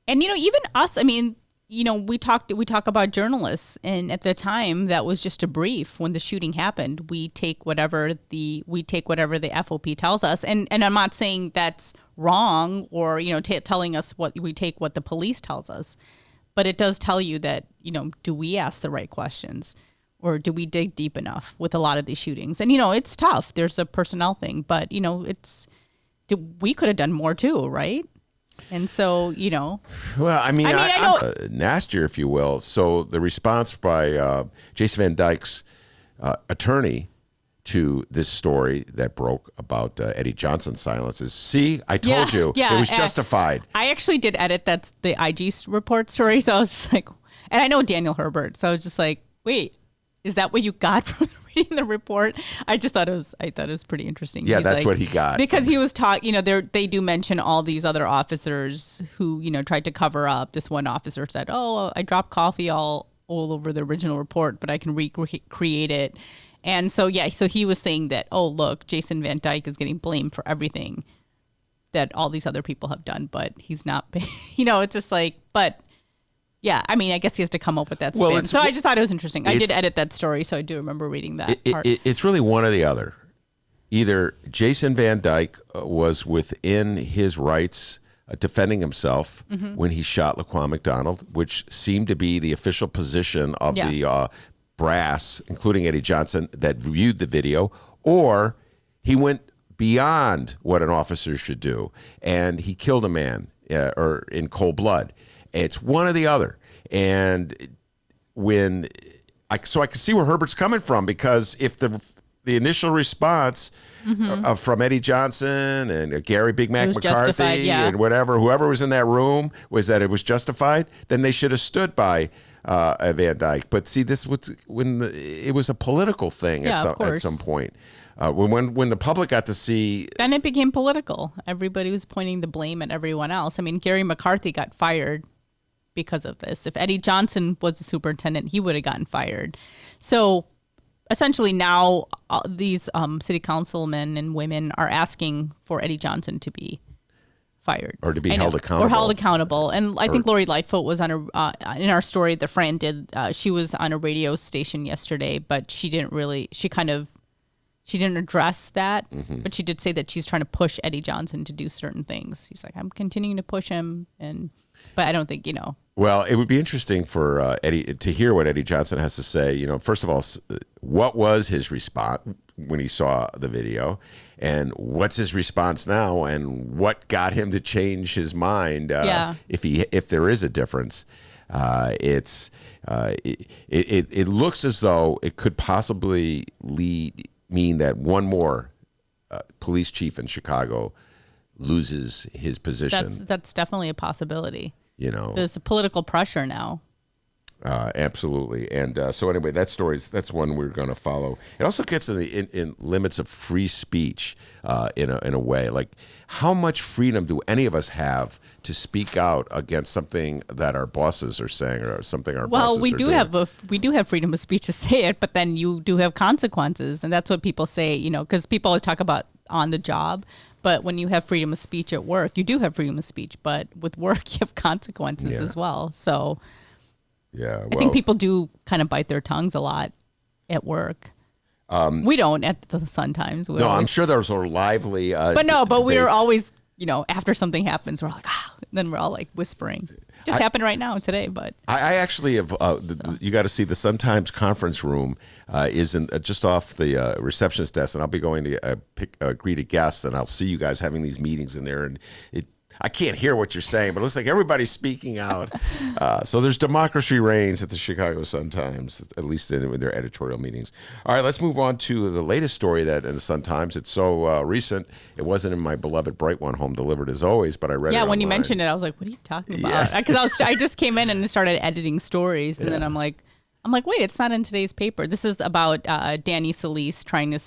And, you know, even us, I mean, you know, we talk about journalists, and at the time that was just a brief. When the shooting happened, we take whatever the FOP tells us. And I'm not saying that's wrong, or, you know, telling us what the police tells us, but it does tell you that, you know, do we ask the right questions, or do we dig deep enough with a lot of these shootings? And, you know, it's tough. There's a personnel thing, but, you know, we could have done more too, right? And so, you know. Well, I mean I'm nastier, if you will. So the response by Jason Van Dyke's attorney to this story that broke about Eddie Johnson's silence is, see, I told you, it was justified. I actually did edit the IG report story, so I was just like, and I know Daniel Herbert, so I was just like, wait, is that what you got from reading the report? I thought it was pretty interesting. Yeah, that's like, what he got. Because he was talking, you know, they do mention all these other officers who, you know, tried to cover up. This one officer said, oh, I dropped coffee all over the original report, but I can recreate it. And so, so he was saying that, oh, look, Jason Van Dyke is getting blamed for everything that all these other people have done, but he's not, you know, it's just like, but yeah, I mean, I guess he has to come up with that spin. Well, so I just thought it was interesting. I did edit that story, so I do remember reading that part. It's really one or the other. Either Jason Van Dyke was within his rights defending himself when he shot Laquan McDonald, which seemed to be the official position of the brass, including Eddie Johnson, that viewed the video, or he went beyond what an officer should do, and he killed a man or in cold blood. It's one or the other. And I can see where Herbert's coming from, because if the initial response from Eddie Johnson and Gary Big Mac McCarthy and whoever was in that room was that it was justified, then they should have stood by Van Dyke. But see, this was it was a political thing at some point. When the public got to see, then it became political. Everybody was pointing the blame at everyone else. I mean, Gary McCarthy got fired because of this. If Eddie Johnson was the superintendent, he would have gotten fired. So essentially now these city councilmen and women are asking for Eddie Johnson to be fired Or to be I know. held accountable. Or held accountable. And I think Lori Lightfoot was on in our story that Fran did. She was on a radio station yesterday, but she didn't address that. Mm-hmm. But she did say that she's trying to push Eddie Johnson to do certain things. She's like, I'm continuing to push him, but I don't think Well, it would be interesting for Eddie to hear what Eddie Johnson has to say. First of all, what was his response when he saw the video, and what's his response now, and what got him to change his mind? If there is a difference, it looks as though it could possibly mean that one more police chief in Chicago loses his position. That's definitely a possibility. There's a political pressure now. Absolutely. And so anyway, that's one we're going to follow. It also gets in limits of free speech in a way. Like, how much freedom do any of us have to speak out against something that our bosses are saying or something our bosses are doing? We do have freedom of speech to say it, but then you do have consequences, and that's what people say. Because people always talk about on the job. But when you have freedom of speech at work, you do have freedom of speech. But with work, you have consequences as well. So I think people do kind of bite their tongues a lot at work. We don't at the Sun-Times. I'm sure those are lively. But we're always, after something happens, we're like, then we're all like whispering. Just happened right now today, but I actually have. You got to see the Sun-Times conference room is just off the receptionist desk, and I'll be going to greet a guest, and I'll see you guys having these meetings in there, and I can't hear what you're saying, but it looks like everybody's speaking out. So there's democracy reigns at the Chicago Sun-Times, at least in their editorial meetings. All right, let's move on to the latest story that in the Sun-Times. It's so recent. It wasn't in my beloved Bright One, home delivered as always, but I read it online. When you mentioned it, I was like, what are you talking about? Because I just came in and started editing stories, and then I'm like, wait, it's not in today's paper. This is about Danny Solis trying to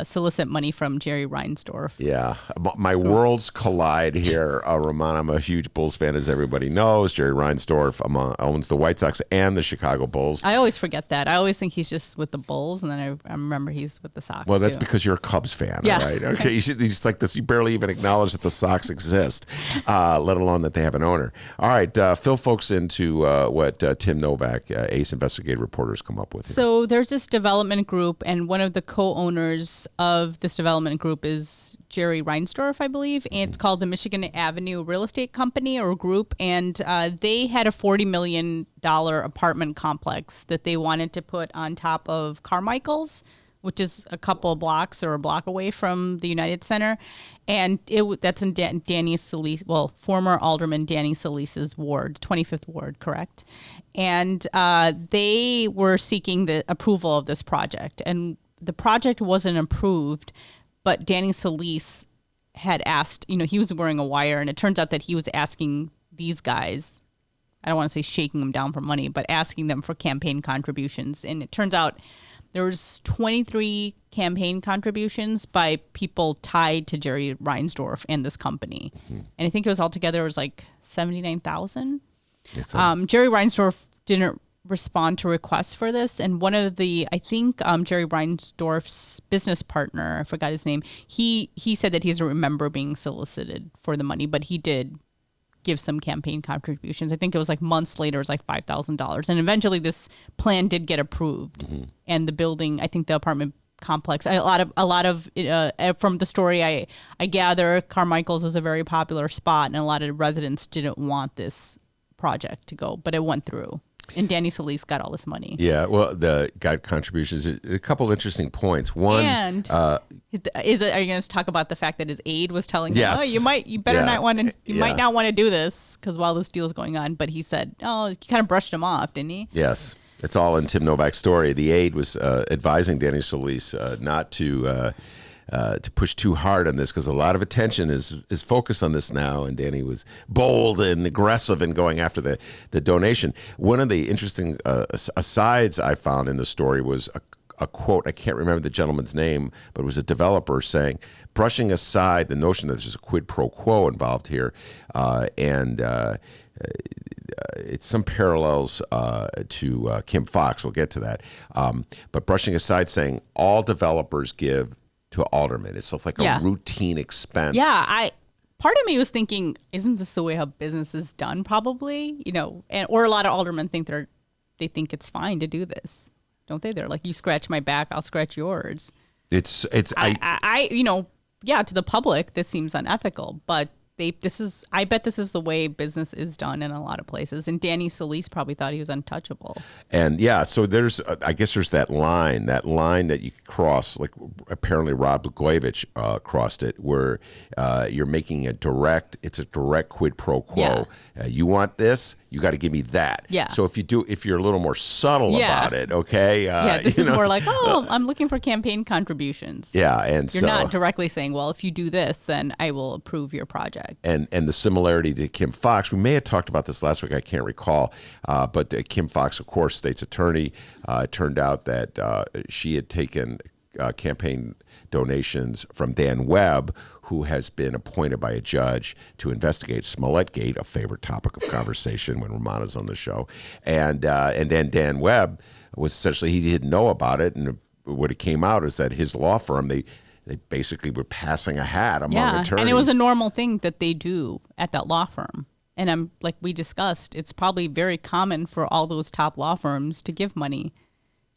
solicit money from Jerry Reinsdorf. Yeah. My worlds collide here. Rummana, I'm a huge Bulls fan, as everybody knows. Jerry Reinsdorf owns the White Sox and the Chicago Bulls. I always forget that. I always think he's just with the Bulls, and then I remember he's with the Sox, Well, that's because you're a Cubs fan, right? Okay, he's like this. You barely even acknowledge that the Sox exist, let alone that they have an owner. All right, fill folks into what Tim Novak, ace investigative reporters, come up with here. So there's this development group, and one of the co-owners of this development group is Jerry Reinsdorf, I believe, and it's called the Michigan Avenue Real Estate Company or Group, and they had a $40 million apartment complex that they wanted to put on top of Carmichael's, which is a couple of blocks or a block away from the United Center. And that's in Danny Solis, former Alderman Danny Solis's ward, 25th Ward, correct? And they were seeking the approval of this project. And the project wasn't approved, but Danny Solis had asked, he was wearing a wire, and it turns out that he was asking these guys, I don't want to say shaking them down for money, but asking them for campaign contributions. And it turns out there was 23 campaign contributions by people tied to Jerry Reinsdorf and this company. Mm-hmm. And I think it was altogether, it was like $79,000. Jerry Reinsdorf didn't respond to requests for this. And one of the, I think Jerry Reinsdorf's business partner, I forgot his name, he said that he doesn't remember being solicited for the money, but he did give some campaign contributions. I think it was like months later, it was like $5,000. And eventually this plan did get approved. Mm-hmm. And the building, I think the apartment complex, a lot of from the story I gather, Carmichael's was a very popular spot, and a lot of residents didn't want this project to go, but it went through. And Danny Solis got all this money. Yeah, well, the got contributions. A couple interesting points. One, and are you going to talk about the fact that his aide was telling him, you might not want to do this because while this deal is going on. But he said, he kind of brushed him off, didn't he? Yes, it's all in Tim Novak's story. The aide was advising Danny Solis not to push too hard on this because a lot of attention is focused on this now, and Danny was bold and aggressive in going after the donation. One of the interesting asides I found in the story was a quote. I can't remember the gentleman's name, but it was a developer saying, brushing aside the notion that there's a quid pro quo involved here, and it's some parallels to Kim Fox. We'll get to that. But brushing aside, saying all developers give to aldermen. It's like a routine expense. Yeah, part of me was thinking, isn't this the way how business is done? Probably, or a lot of aldermen think they think it's fine to do this, don't they? They're like, you scratch my back, I'll scratch yours. It's Yeah, to the public, this seems unethical, but I bet this is the way business is done in a lot of places. And Danny Solis probably thought he was untouchable. And so there's, I guess there's that line that you cross, like apparently Rod Blagojevich crossed it, where you're making it's a direct quid pro quo. Yeah. You want this, you got to give me that. Yeah. So if you're a little more subtle about it, okay. This is more like, I'm looking for campaign contributions. Yeah, and you're not directly saying, well, if you do this, then I will approve your project. And the similarity to Kim Foxx, we may have talked about this last week, I can't recall, but Kim Foxx, of course, state's attorney, it turned out that she had taken campaign donations from Dan Webb, who has been appointed by a judge to investigate Smollett Gate, a favorite topic of conversation when Rummana's on the show. And then Dan Webb was essentially, he didn't know about it, and what it came out is that his law firm, they basically were passing a hat among attorneys. And it was a normal thing that they do at that law firm. And I'm like we discussed, it's probably very common for all those top law firms to give money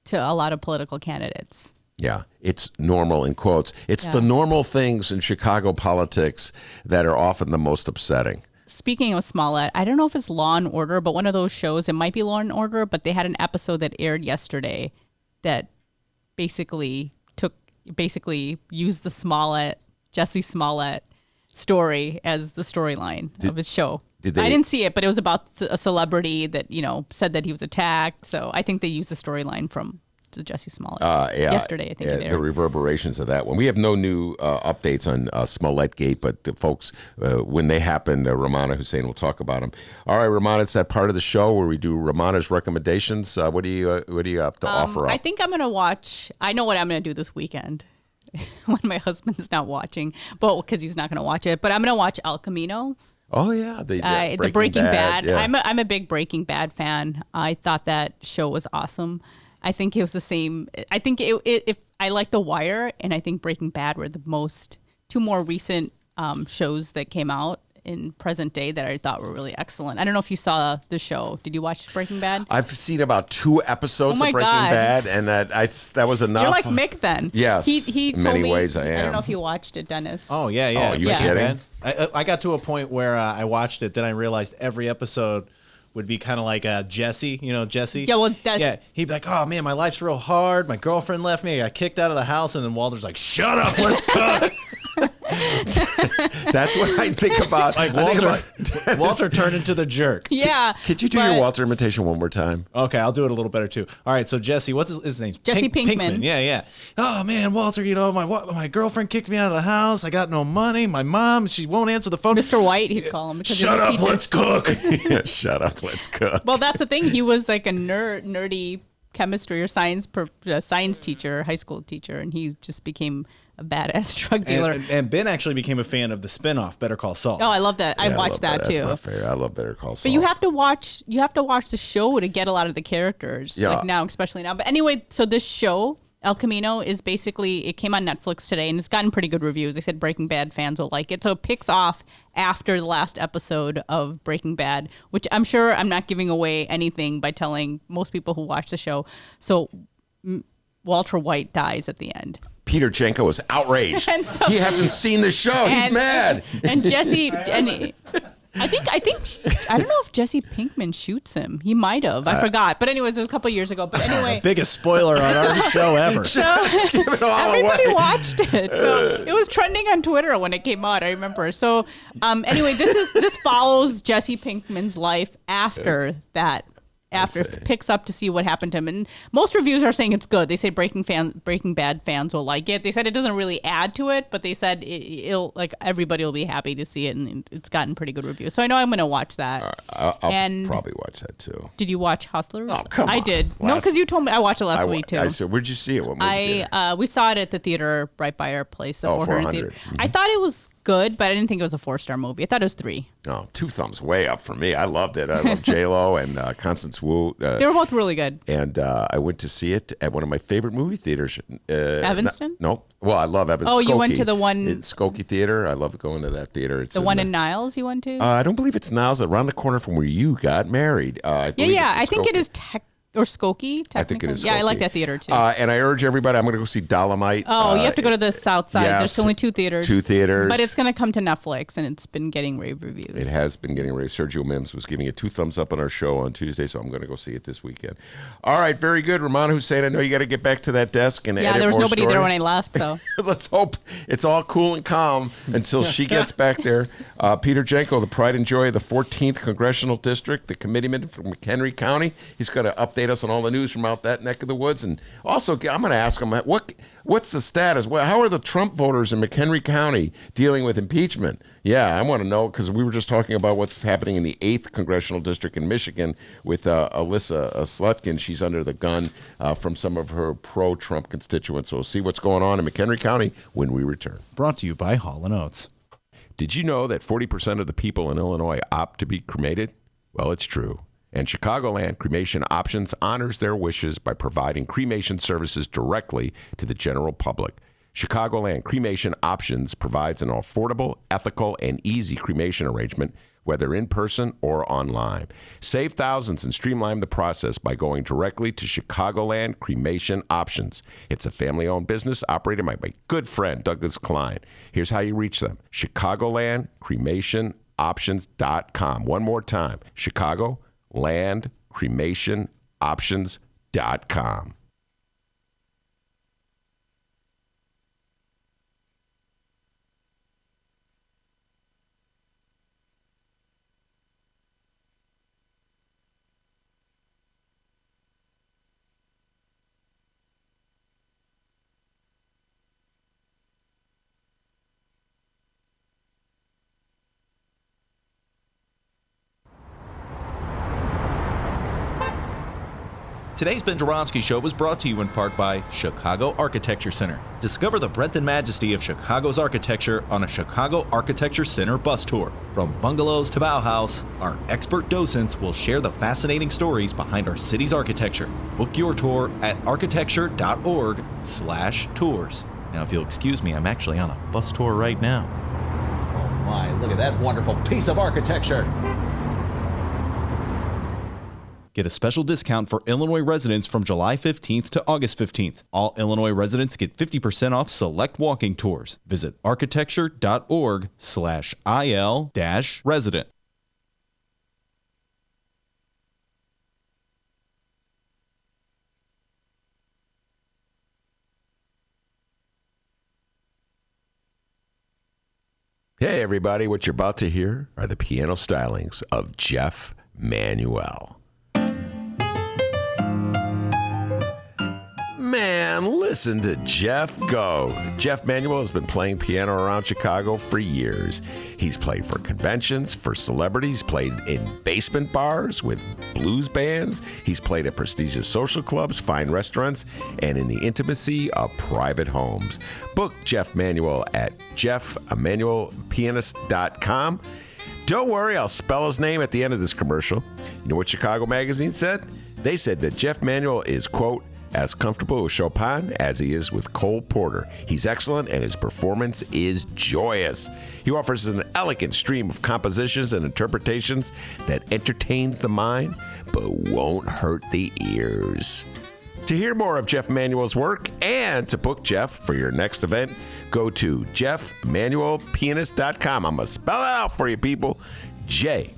to a lot of political candidates. Yeah, it's normal in quotes. It's the normal things in Chicago politics that are often the most upsetting. Speaking of Smollett, I don't know if it's Law and Order, but one of those shows, it might be Law and Order, but they had an episode that aired yesterday that basically used the Jesse Smollett story as the storyline of his show. I didn't see it, but it was about a celebrity that, said that he was attacked. So I think they used the storyline from Jesse Smollett yesterday, I think. The reverberations of that one. We have no new updates on Smollett Gate, but folks, when they happen, Rummana, Hussain will talk about them. All right, Rummana, it's that part of the show where we do Rummana's recommendations. What do you have to offer up? I think I'm going to watch. I know what I'm going to do this weekend when my husband's not watching, but because he's not going to watch it. But I'm going to watch El Camino. Oh yeah, the Breaking Bad. Yeah. I'm a big Breaking Bad fan. I thought that show was awesome. I think it was the same. I think if I like The Wire, and I think Breaking Bad were the two more recent shows that came out in present day that I thought were really excellent. I don't know if you saw the show. Did you watch Breaking Bad? I've seen about 2 episodes of Breaking Bad, and that was enough. You're like Mick then. Yes, he in told many me, ways I am. I don't know if you watched it, Dennis. Oh yeah. Oh, you kidding? I got to a point where I watched it, then I realized every episode would be kind of like Jesse, Jesse. Yeah, well, he'd be like, "Oh man, my life's real hard. My girlfriend left me. I got kicked out of the house," and then Walter's like, "Shut up, let's cook." That's what I think about. Like Walter turned into the jerk. Yeah. Could you do your Walter imitation one more time? Okay, I'll do it a little better too. All right, so Jesse, what's his name? Jesse Pinkman. Yeah. Oh man, Walter, my girlfriend kicked me out of the house. I got no money. My mom, she won't answer the phone. Mr. White, he'd call him. Shut up, let's cook. Yeah, shut up, let's cook. Well, that's the thing. He was like a nerdy chemistry or science teacher, high school teacher, and he just became a badass drug dealer. And Ben actually became a fan of the spinoff Better Call Saul. Oh, I love that. I watched that too. That's my favorite. I love Better Call Saul. But you have to watch the show to get a lot of the characters. Yeah. Like now, especially now. But anyway, so this show, El Camino, is basically, it came on Netflix today and it's gotten pretty good reviews. They said Breaking Bad fans will like it. So it picks off after the last episode of Breaking Bad, which I'm sure I'm not giving away anything by telling most people who watch the show. So Walter White dies at the end. Peter Janko is outraged. He hasn't seen the show. He's mad. And Jesse, I don't know if Jesse Pinkman shoots him. He might have. I forgot. But anyways, it was a couple years ago. But anyway, biggest spoiler on our show ever. So everybody watched it. So it was trending on Twitter when it came out. I remember. So anyway, this follows Jesse Pinkman's life after that. After it picks up to see what happened to him, and most reviews are saying it's good. They say Breaking Bad fans will like it. They said it doesn't really add to it, but they said it'll like everybody will be happy to see it, and it's gotten pretty good reviews. So I know I'm going to watch that. I'll probably watch that too. Did you watch Hustlers? Oh, come on. I did. No, because you told me I watched it last week too. I said, where'd you see it? What movie theater? We saw it at the theater right by our place, the 400 Theater. Mm-hmm. I thought it was good, but I didn't think it was a 4-star movie. I thought it was 3. Oh, 2 thumbs way up for me. I loved it. I love J-Lo and Constance Wu. They were both really good. And I went to see it at one of my favorite movie theaters. Evanston? No. Well, I love Evanston. Oh, you went to the one... It's Skokie Theater. I love going to that theater. It's the one in Niles you went to? I don't believe it's Niles. Around the corner from where you got married. I think it is or Skokie, technically. I think it is Skokie. Yeah, I like that theater, too. And I urge everybody, I'm going to go see Dolomite. Oh, you have to go to the south side. Yes, There's only 2 theaters. 2 theaters. But it's going to come to Netflix, and it's been getting rave reviews. It has been getting rave. Sergio Mims was giving it 2 thumbs up on our show on Tuesday, so I'm going to go see it this weekend. All right, very good. Rummana Hussain, I know you got to get back to that desk and edit there was more nobody story. there when I left, so. Let's hope it's all cool and calm until she gets back there. Peter Janko, the pride and joy of the 14th Congressional District, the committeeman from McHenry County. He's going to update us on all the news from out that neck of the woods. And also, I'm going to ask him, what's the status? How are the Trump voters in McHenry County dealing with impeachment? Yeah, I want to know, because we were just talking about what's happening in the 8th Congressional District in Michigan with Alyssa Slutkin. She's under the gun from some of her pro-Trump constituents. So we'll see what's going on in McHenry County when we return. Brought to you by Hall & Oates. Did you know that 40% of the people in Illinois opt to be cremated? Well, it's true. And Chicagoland Cremation Options honors their wishes by providing cremation services directly to the general public. Chicagoland Cremation Options provides an affordable, ethical, and easy cremation arrangement, whether in person or online. Save thousands and streamline the process by going directly to Chicagoland Cremation Options. It's a family-owned business operated by my good friend, Douglas Klein. Here's how you reach them. ChicagolandCremationOptions.com. One more time. ChicagolandCremationOptions.com. Today's Ben Joravsky Show was brought to you in part by Chicago Architecture Center. Discover the breadth and majesty of Chicago's architecture on a Chicago Architecture Center bus tour. From bungalows to Bauhaus, our expert docents will share the fascinating stories behind our city's architecture. Book your tour at architecture.org/tours. Now, if you'll excuse me, I'm actually on a bus tour right now. Oh my, look at that wonderful piece of architecture. Get a special discount for Illinois residents from July 15th to August 15th. All Illinois residents get 50% off select walking tours. Visit architecture.org/IL-resident. Hey, everybody, what you're about to hear are the piano stylings of Jeff Manuel. Man, listen to Jeff go. Jeff Manuel has been playing piano around Chicago for years. He's played for conventions, for celebrities, played in basement bars with blues bands. He's played at prestigious social clubs, fine restaurants, and in the intimacy of private homes. Book Jeff Manuel at jeffemanuelpianist.com. Don't worry, I'll spell his name at the end of this commercial. You know what Chicago Magazine said? They said that Jeff Manuel is, quote, as comfortable with Chopin as he is with Cole Porter. He's excellent and his performance is joyous. He offers an elegant stream of compositions and interpretations that entertains the mind but won't hurt the ears. To hear more of Jeff Manuel's work and to book Jeff for your next event, go to jeffmanuelpianist.com. I'm going to spell it out for you, people. J-E-F-F.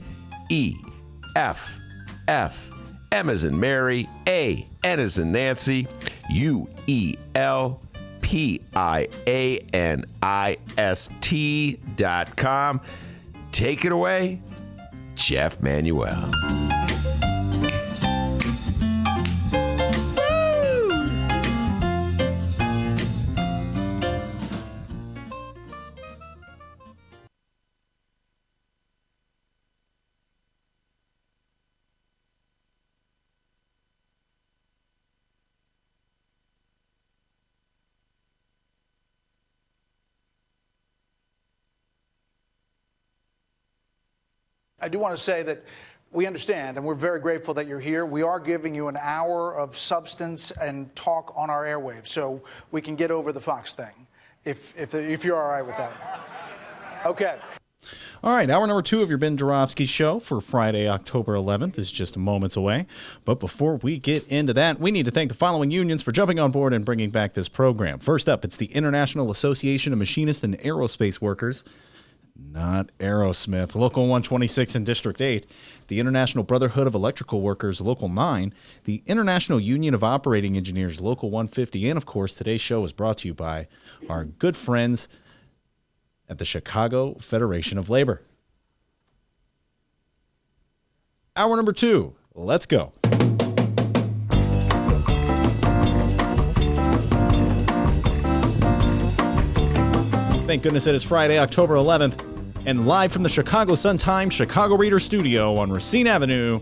M as in Mary, A, N as in Nancy, UELPIANIST.com. Take it away, Jeff Manuel. I do want to say that we understand, and we're very grateful that you're here. We are giving you an hour of substance and talk on our airwaves, so we can get over the Fox thing, if you're all right with that. Okay. All right, hour number 2 of your Ben Joravsky Show for Friday, October 11th is just moments away. But before we get into that, we need to thank the following unions for jumping on board and bringing back this program. First up, it's the International Association of Machinists and Aerospace Workers. Not Aerosmith. Local 126 in District 8, the International Brotherhood of Electrical Workers, Local 9, the International Union of Operating Engineers, Local 150, and of course, today's show is brought to you by our good friends at the Chicago Federation of Labor. Hour number 2, let's go. Thank goodness it is Friday, October 11th. And live from the Chicago Sun-Times Chicago Reader Studio on Racine Avenue,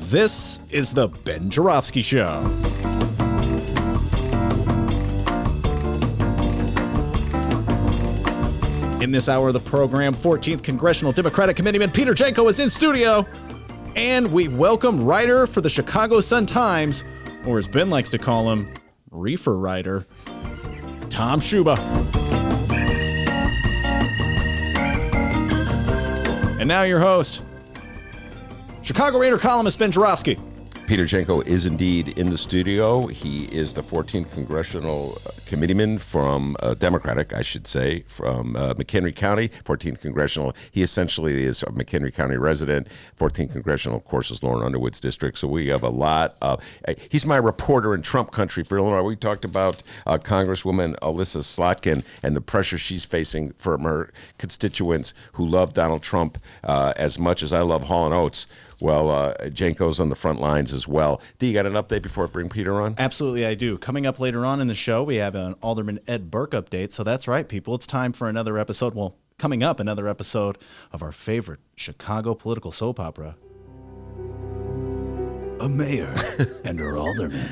this is the Ben Joravsky Show. In this hour of the program, 14th Congressional Democratic Committeeman Peter Janko is in studio, and we welcome writer for the Chicago Sun-Times, or as Ben likes to call him, reefer writer, Tom Schuba. And now your host, Chicago Reader columnist Ben Joravsky. Peter Janko is indeed in the studio. He is the 14th Congressional Committeeman from Democratic, I should say, from McHenry County, 14th Congressional. He essentially is a McHenry County resident. 14th Congressional, of course, is Lauren Underwood's district. So we have a lot of... he's my reporter in Trump country for Illinois. We talked about Congresswoman Alyssa Slotkin and the pressure she's facing from her constituents who love Donald Trump as much as I love Hall & Oates. Well, Janko's on the front lines as well. D, you got an update before I bring Peter on? Absolutely, I do. Coming up later on in the show, we have an Alderman Ed Burke update. So that's right, people. It's time for another episode. Well, coming up, another episode of our favorite Chicago political soap opera. A mayor and her alderman.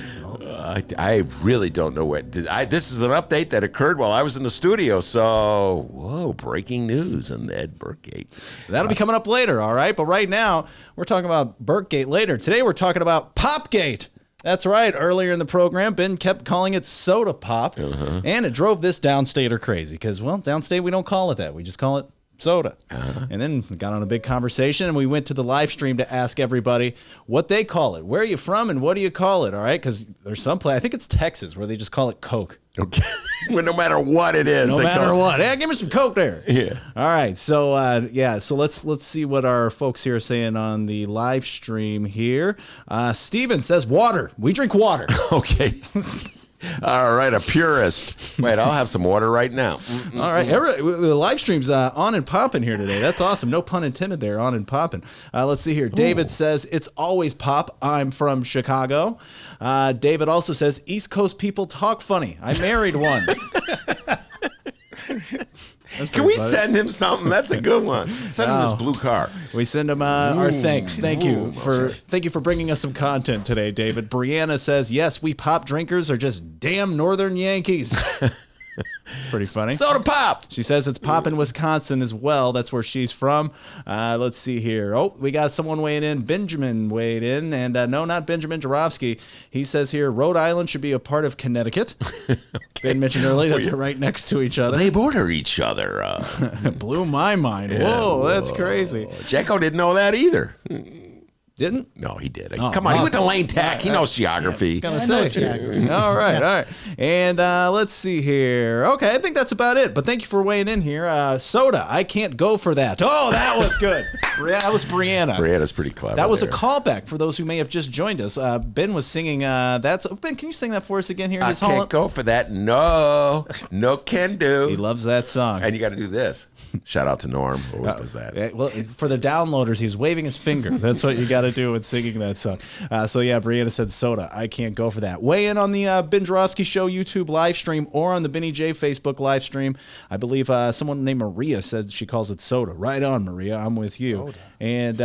I really don't know what. This is an update that occurred while I was in the studio. So, whoa, breaking news on the Ed Burkegate. That'll be coming up later, all right? But right now, we're talking about Burkegate later. Today, we're talking about Popgate. That's right. Earlier in the program, Ben kept calling it soda pop, and it drove this downstater crazy because, well, downstate, we don't call it that. We just call it soda. And then we got on a big conversation, and we went to the live stream to ask everybody what they call it. Where are you from, and what do you call it? All right, because there's some place, I think it's Texas, where they just call it Coke. Okay. Well, no matter what it is. No matter what. Hey, give me some Coke there. Yeah. All right. So, so let's see what our folks here are saying on the live stream here. Steven says water. We drink water. Okay. All right, a purist. Wait, I'll have some water right now. All right, the live stream's on and popping here today. That's awesome. No pun intended there, on and popping. Let's see here. David says, it's always pop. I'm from Chicago. David also says, East Coast people talk funny. I married one. Can we send him something? That's a good one. Send him this blue car. We send him our thanks. Thank you for bringing us some content today, David. Brianna says, yes, we pop drinkers are just damn Northern Yankees. Pretty funny. Soda pop. She says it's pop in Wisconsin as well. That's where she's from. Let's see here. Oh, we got someone weighing in. Benjamin weighed in. And no, not Benjamin Joravsky. He says here, Rhode Island should be a part of Connecticut. Okay. Ben mentioned earlier that they're right next to each other. They border each other. Blew my mind. Yeah, whoa, that's crazy. Janko didn't know that either. Didn't? No, he did. Come on, he went to Lane Tech. He knows geography. I was gonna say geography. All right. And let's see here. Okay, I think that's about it. But thank you for weighing in here. Soda, I can't go for that. Oh, that was good. That was Brianna. Brianna's pretty clever. That was a callback for those who may have just joined us. Ben was singing. Ben, can you sing that for us again here? I can't go for that. No can do. He loves that song. And you got to do this. Shout out to Norm, who always does that. Well, for the downloaders, he's waving his finger. That's what you got to do with singing that song. So yeah, Brianna said soda. I can't go for that. Weigh in on the Ben Joravsky Show YouTube live stream or on the Benny J Facebook live stream. I believe someone named Maria said she calls it soda. Right on, Maria. I'm with you. Soda. And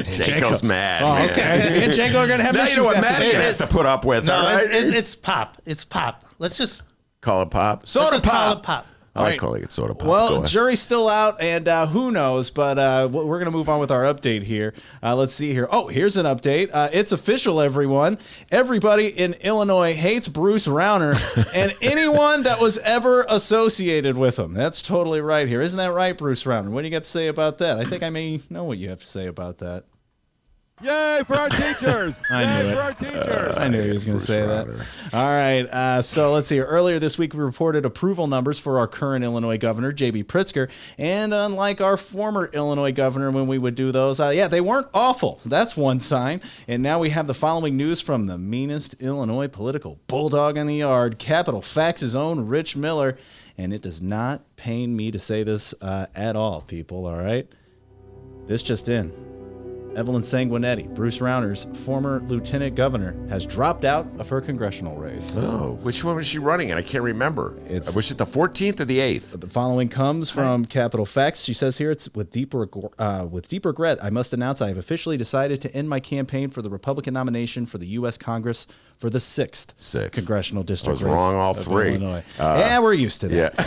Janko's mad. Oh, okay. Me and Janko are gonna have now issues. You know what Maddie has to put up with. No, right? it's pop. It's pop. Let's just call it pop. Soda pop. Call it pop. I like calling it soda pop. Well, jury's still out, and who knows? But we're going to move on with our update here. Let's see here. Oh, here's an update. It's official, everyone. Everybody in Illinois hates Bruce Rauner and anyone that was ever associated with him. That's totally right here. Isn't that right, Bruce Rauner? What do you got to say about that? I think I may know what you have to say about that. Yay for our teachers! Yay for our teachers! I knew he was going to say that. All right, so let's see. Earlier this week, we reported approval numbers for our current Illinois governor, J.B. Pritzker. And unlike our former Illinois governor, when we would do those, they weren't awful. That's one sign. And now we have the following news from the meanest Illinois political bulldog in the yard, Capital Facts' own Rich Miller. And it does not pain me to say this at all, people, all right? This just in. Evelyn Sanguinetti, Bruce Rauner's former lieutenant governor, has dropped out of her congressional race. Oh, which one was she running in? I can't remember. Was it the 14th or the 8th? The following comes from Capital Facts. She says here, it's with deep regret, I must announce I have officially decided to end my campaign for the Republican nomination for the U.S. Congress for the 6th congressional district. I was wrong all three. Illinois. Yeah, we're used to that. Yeah.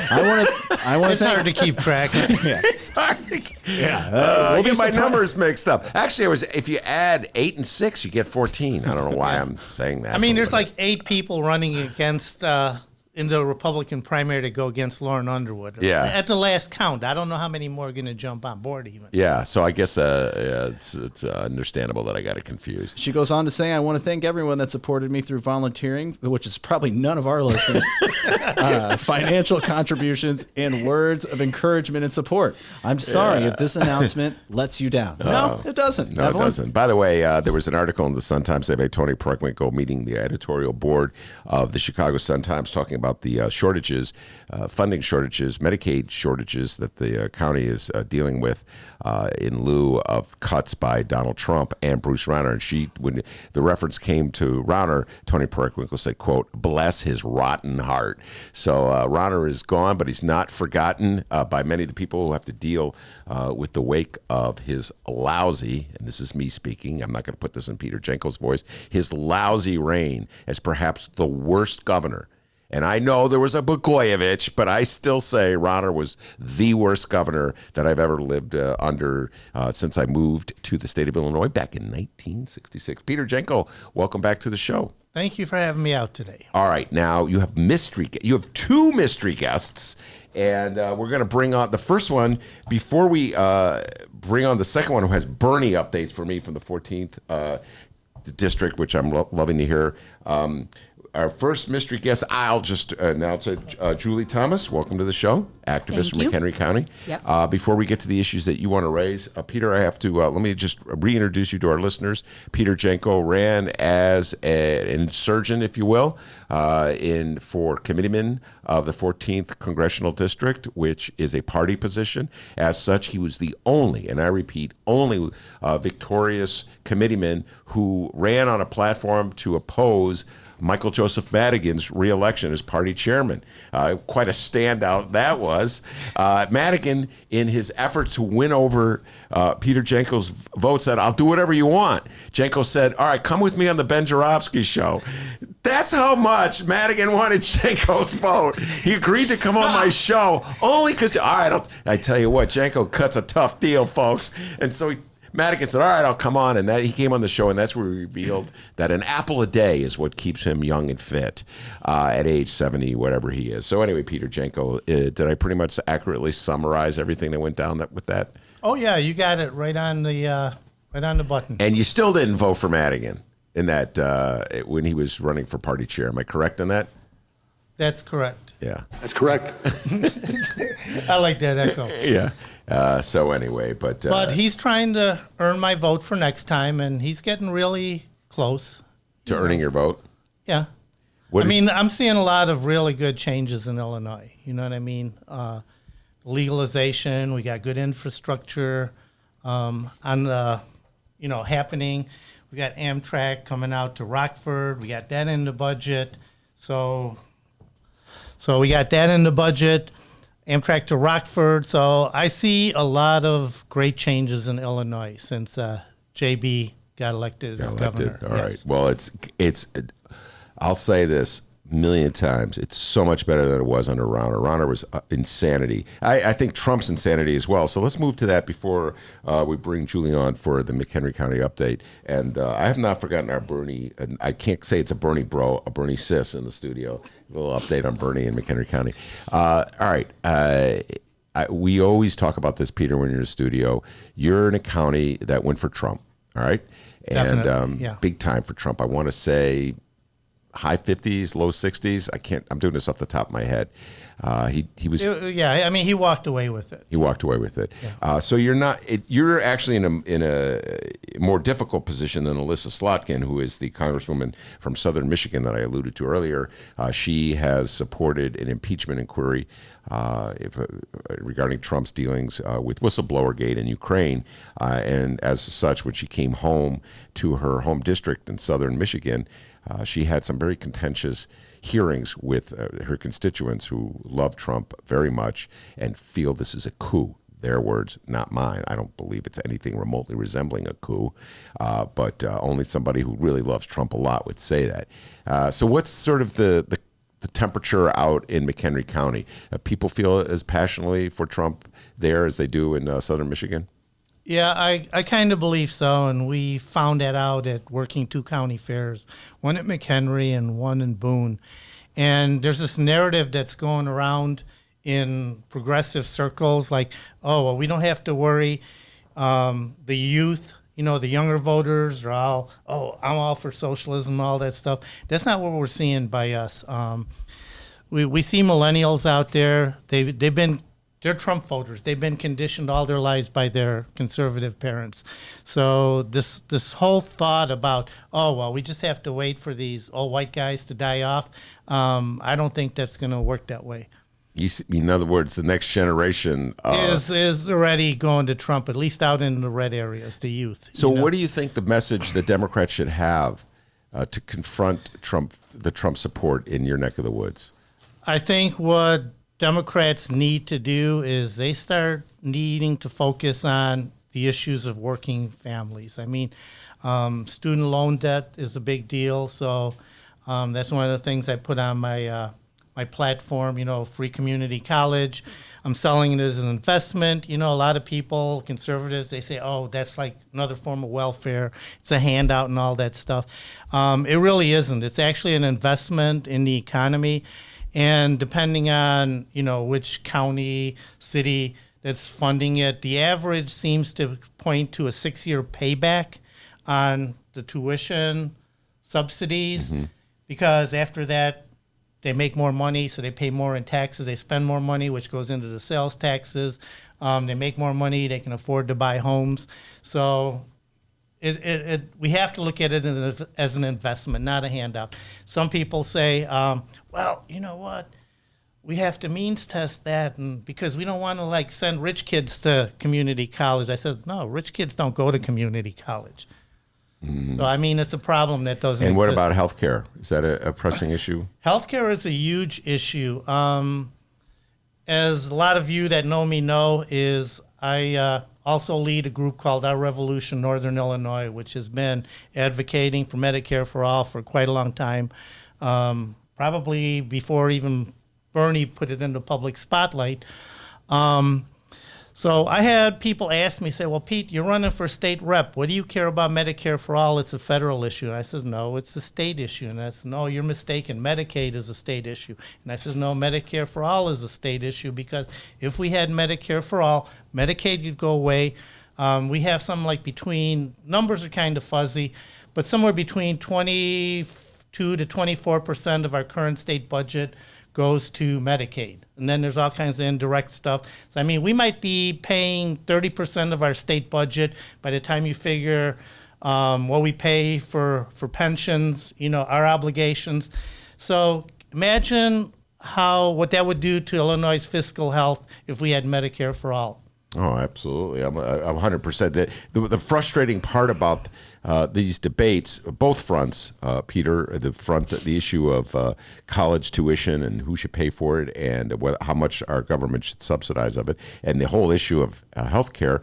I want It's hard to keep track. It's hard to I get my numbers mixed up. Actually, if you add 8 and 6, you get 14. I don't know why I'm saying that. I mean, there's like 8 people running against in the Republican primary to go against Lauren Underwood. Yeah. At the last count, I don't know how many more are going to jump on board even. Yeah, so I guess it's understandable that I got it confused. She goes on to say, I want to thank everyone that supported me through volunteering, which is probably none of our listeners, financial contributions, and words of encouragement and support. I'm sorry if this announcement lets you down. No, it doesn't. No, Evelyn? it doesn't. By the way, there was an article in the Sun-Times by Tony Preckwinkle meeting the editorial board of the Chicago Sun-Times talking about the shortages, funding shortages, Medicaid shortages that the county is dealing with in lieu of cuts by Donald Trump and Bruce Rauner. And when the reference came to Rauner, Tony Preckwinkle said, quote, bless his rotten heart. So Rauner is gone, but he's not forgotten by many of the people who have to deal with the wake of his lousy, and this is me speaking, I'm not going to put this in Peter Janko's voice, his lousy reign as perhaps the worst governor. And I know there was a Blagojevich, but I still say Rauner was the worst governor that I've ever lived under since I moved to the state of Illinois back in 1966. Peter Janko, welcome back to the show. Thank you for having me out today. All right, now you have two mystery guests, and we're going to bring on the first one before we bring on the second one, who has Bernie updates for me from the 14th district, which I'm loving to hear. Our first mystery guest, I'll just announce it, Julie Thomas. Welcome to the show, activist from McHenry County. Yep. Before we get to the issues that you want to raise, Peter, I have to let me just reintroduce you to our listeners. Peter Janko ran as an insurgent, if you will, for committeeman of the 14th Congressional District, which is a party position. As such, he was the only, and I repeat, only victorious committeeman who ran on a platform to oppose Michael Joseph Madigan's reelection as party chairman. Quite a standout that was. Madigan, in his effort to win over Peter Janko's vote, said, I'll do whatever you want. Janko said, all right, come with me on the Ben Joravsky show. That's how much Madigan wanted Janko's vote. He agreed to come on my show only because, all right, I tell you what, Janko cuts a tough deal, folks. And so Madigan said, all right, I'll come on. And he came on the show, and that's where we revealed that an apple a day is what keeps him young and fit at age 70, whatever he is. So anyway, Peter Janko, did I pretty much accurately summarize everything that went down with that? Oh, yeah, you got it right on the button. And you still didn't vote for Madigan in that when he was running for party chair. Am I correct on that? That's correct. Yeah. That's correct. I like that echo. Yeah. So anyway, but he's trying to earn my vote for next time, and he's getting really close to earning your vote. Yeah, I'm seeing a lot of really good changes in Illinois. You know what I mean? Legalization. We got good infrastructure happening. We got Amtrak coming out to Rockford. We got that in the budget. So we got that in the budget. Amtrak to Rockford. So I see a lot of great changes in Illinois since JB got elected as governor. All right. Well, it's. I'll say this. million times. It's so much better than it was under Rauner. Rauner was insanity. I think Trump's insanity as well. So let's move to that before we bring Julie on for the McHenry County update. And I have not forgotten our Bernie. And I can't say it's a Bernie bro, a Bernie sis in the studio. A little update on Bernie in McHenry County. All right. We always talk about this, Peter, when you're in the studio. You're in a county that went for Trump. All right. And big time for Trump. I want to say high 50s, low 60s. I'm doing this off the top of my head. He was. Yeah, I mean, he walked away with it. He walked away with it. Yeah. So you're actually in a more difficult position than Alyssa Slotkin, who is the congresswoman from Southern Michigan that I alluded to earlier. She has supported an impeachment inquiry regarding Trump's dealings with whistleblowergate in Ukraine. And as such, when she came home to her home district in Southern Michigan, she had some very contentious hearings with her constituents who love Trump very much and feel this is a coup. Their words, not mine. I don't believe it's anything remotely resembling a coup, but only somebody who really loves Trump a lot would say that. So what's sort of the temperature out in McHenry County? People feel as passionately for Trump there as they do in Southern Michigan? Yeah, I kind of believe so, and we found that out at working 2 county fairs, one at McHenry and one in Boone. And there's this narrative that's going around in progressive circles like, oh, well, we don't have to worry. The youth, the younger voters are all, oh, I'm all for socialism and all that stuff. That's not what we're seeing by us. We see millennials out there. They're Trump voters. They've been conditioned all their lives by their conservative parents. So this whole thought about, oh, well, we just have to wait for these old white guys to die off, I don't think that's going to work that way. In other words, the next generation is already going to Trump, at least out in the red areas, the youth. So what do you think the message that Democrats should have to confront the Trump support in your neck of the woods? I think what Democrats need to do is they start needing to focus on the issues of working families. I mean, student loan debt is a big deal, so that's one of the things I put on my platform, free community college. I'm selling it as an investment. A lot of people, conservatives, they say, oh, that's like another form of welfare. It's a handout and all that stuff. It really isn't. It's actually an investment in the economy. And depending on, which county, city that's funding it, the average seems to point to a 6-year payback on the tuition subsidies, because after that, they make more money, so they pay more in taxes. They spend more money, which goes into the sales taxes. They make more money. They can afford to buy homes. So we have to look at it as an investment, not a handout. Some people say, well, you know what? We have to means test that, and because we don't want to send rich kids to community college. I said, no, rich kids don't go to community college. So, I mean, it's a problem that doesn't And what exist. about health care? Is that a pressing issue? Healthcare is a huge issue. As a lot of you that know me know, is I also lead a group called Our Revolution Northern Illinois, which has been advocating for Medicare for all for quite a long time, probably before even Bernie put it in the public spotlight. So I had people ask me, say, well, Pete, you're running for state rep. What do you care about Medicare for all? It's a federal issue. And I says, no, it's a state issue. And I said, no, you're mistaken. Medicaid is a state issue. And I says, no, Medicare for all is a state issue, because if we had Medicare for all, Medicaid could go away. We have something numbers are kind of fuzzy, but somewhere between 22 to 24% of our current state budget goes to Medicaid. And then there's all kinds of indirect stuff. So, I mean, we might be paying 30% of our state budget by the time you figure what we pay for pensions, our obligations. So imagine what that would do to Illinois' fiscal health if we had Medicare for all. Oh, absolutely. I'm 100%. The frustrating part about these debates, both fronts, Peter, the issue of college tuition and who should pay for it, and how much our government should subsidize of it, and the whole issue of health care.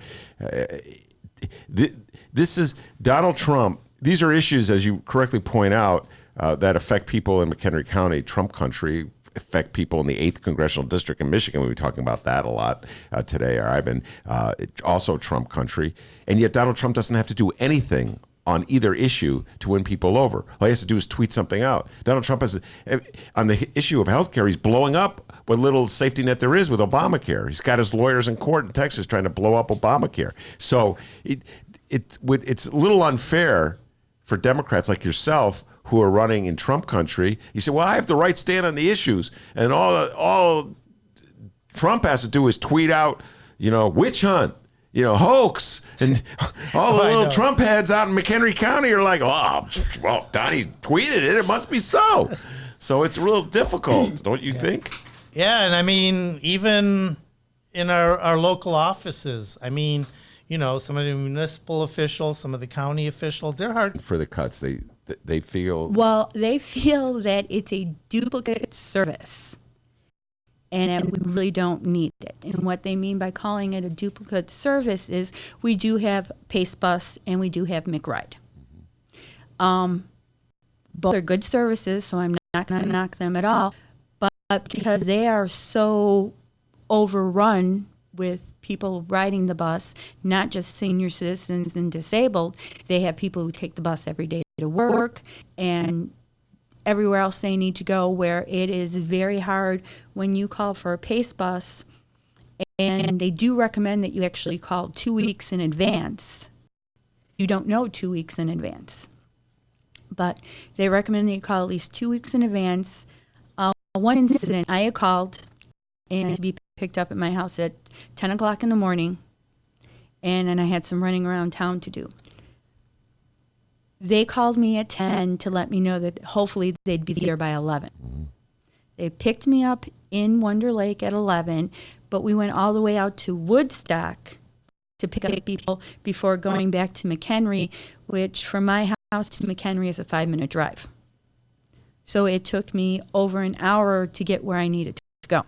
This is Donald Trump. These are issues, as you correctly point out, that affect people in McHenry County, Trump country, affect people in the 8th Congressional District in Michigan. We'll be talking about that a lot today, or I've been, also Trump country. And yet Donald Trump doesn't have to do anything on either issue to win people over. All he has to do is tweet something out. Donald Trump has, on the issue of health care, he's blowing up what little safety net there is with Obamacare. He's got his lawyers in court in Texas trying to blow up Obamacare. So it's a little unfair for Democrats like yourself who are running in Trump country. You say, well, I have the right stand on the issues, and all Trump has to do is tweet out, witch hunt, hoax, and all the little Trump heads out in McHenry County are like, oh, well, if Donnie tweeted it, it must be so. So it's real difficult, don't you think? Yeah, and I mean, even in our local offices, I mean, some of the municipal officials, some of the county officials, they're hard for the cuts. They feel they feel that it's a duplicate service, and we really don't need it. And what they mean by calling it a duplicate service is we do have Pace Bus and we do have McRide. Both are good services, so I'm not going to knock them at all. But because they are so overrun with people riding the bus, not just senior citizens and disabled, they have people who take the bus every day to work and everywhere else they need to go, where it is very hard when you call for a Pace Bus, and they do recommend that you actually call 2 weeks in advance. You don't know 2 weeks in advance, but they recommend that you call at least 2 weeks in advance. One incident, I had called and to be picked up at my house at 10 o'clock in the morning, and then I had some running around town to do. They called me at 10 to let me know that hopefully they'd be there by 11. They picked me up in Wonder Lake at 11, but we went all the way out to Woodstock to pick up people before going back to McHenry, which from my house to McHenry is a 5-minute drive. So it took me over an hour to get where I needed to go.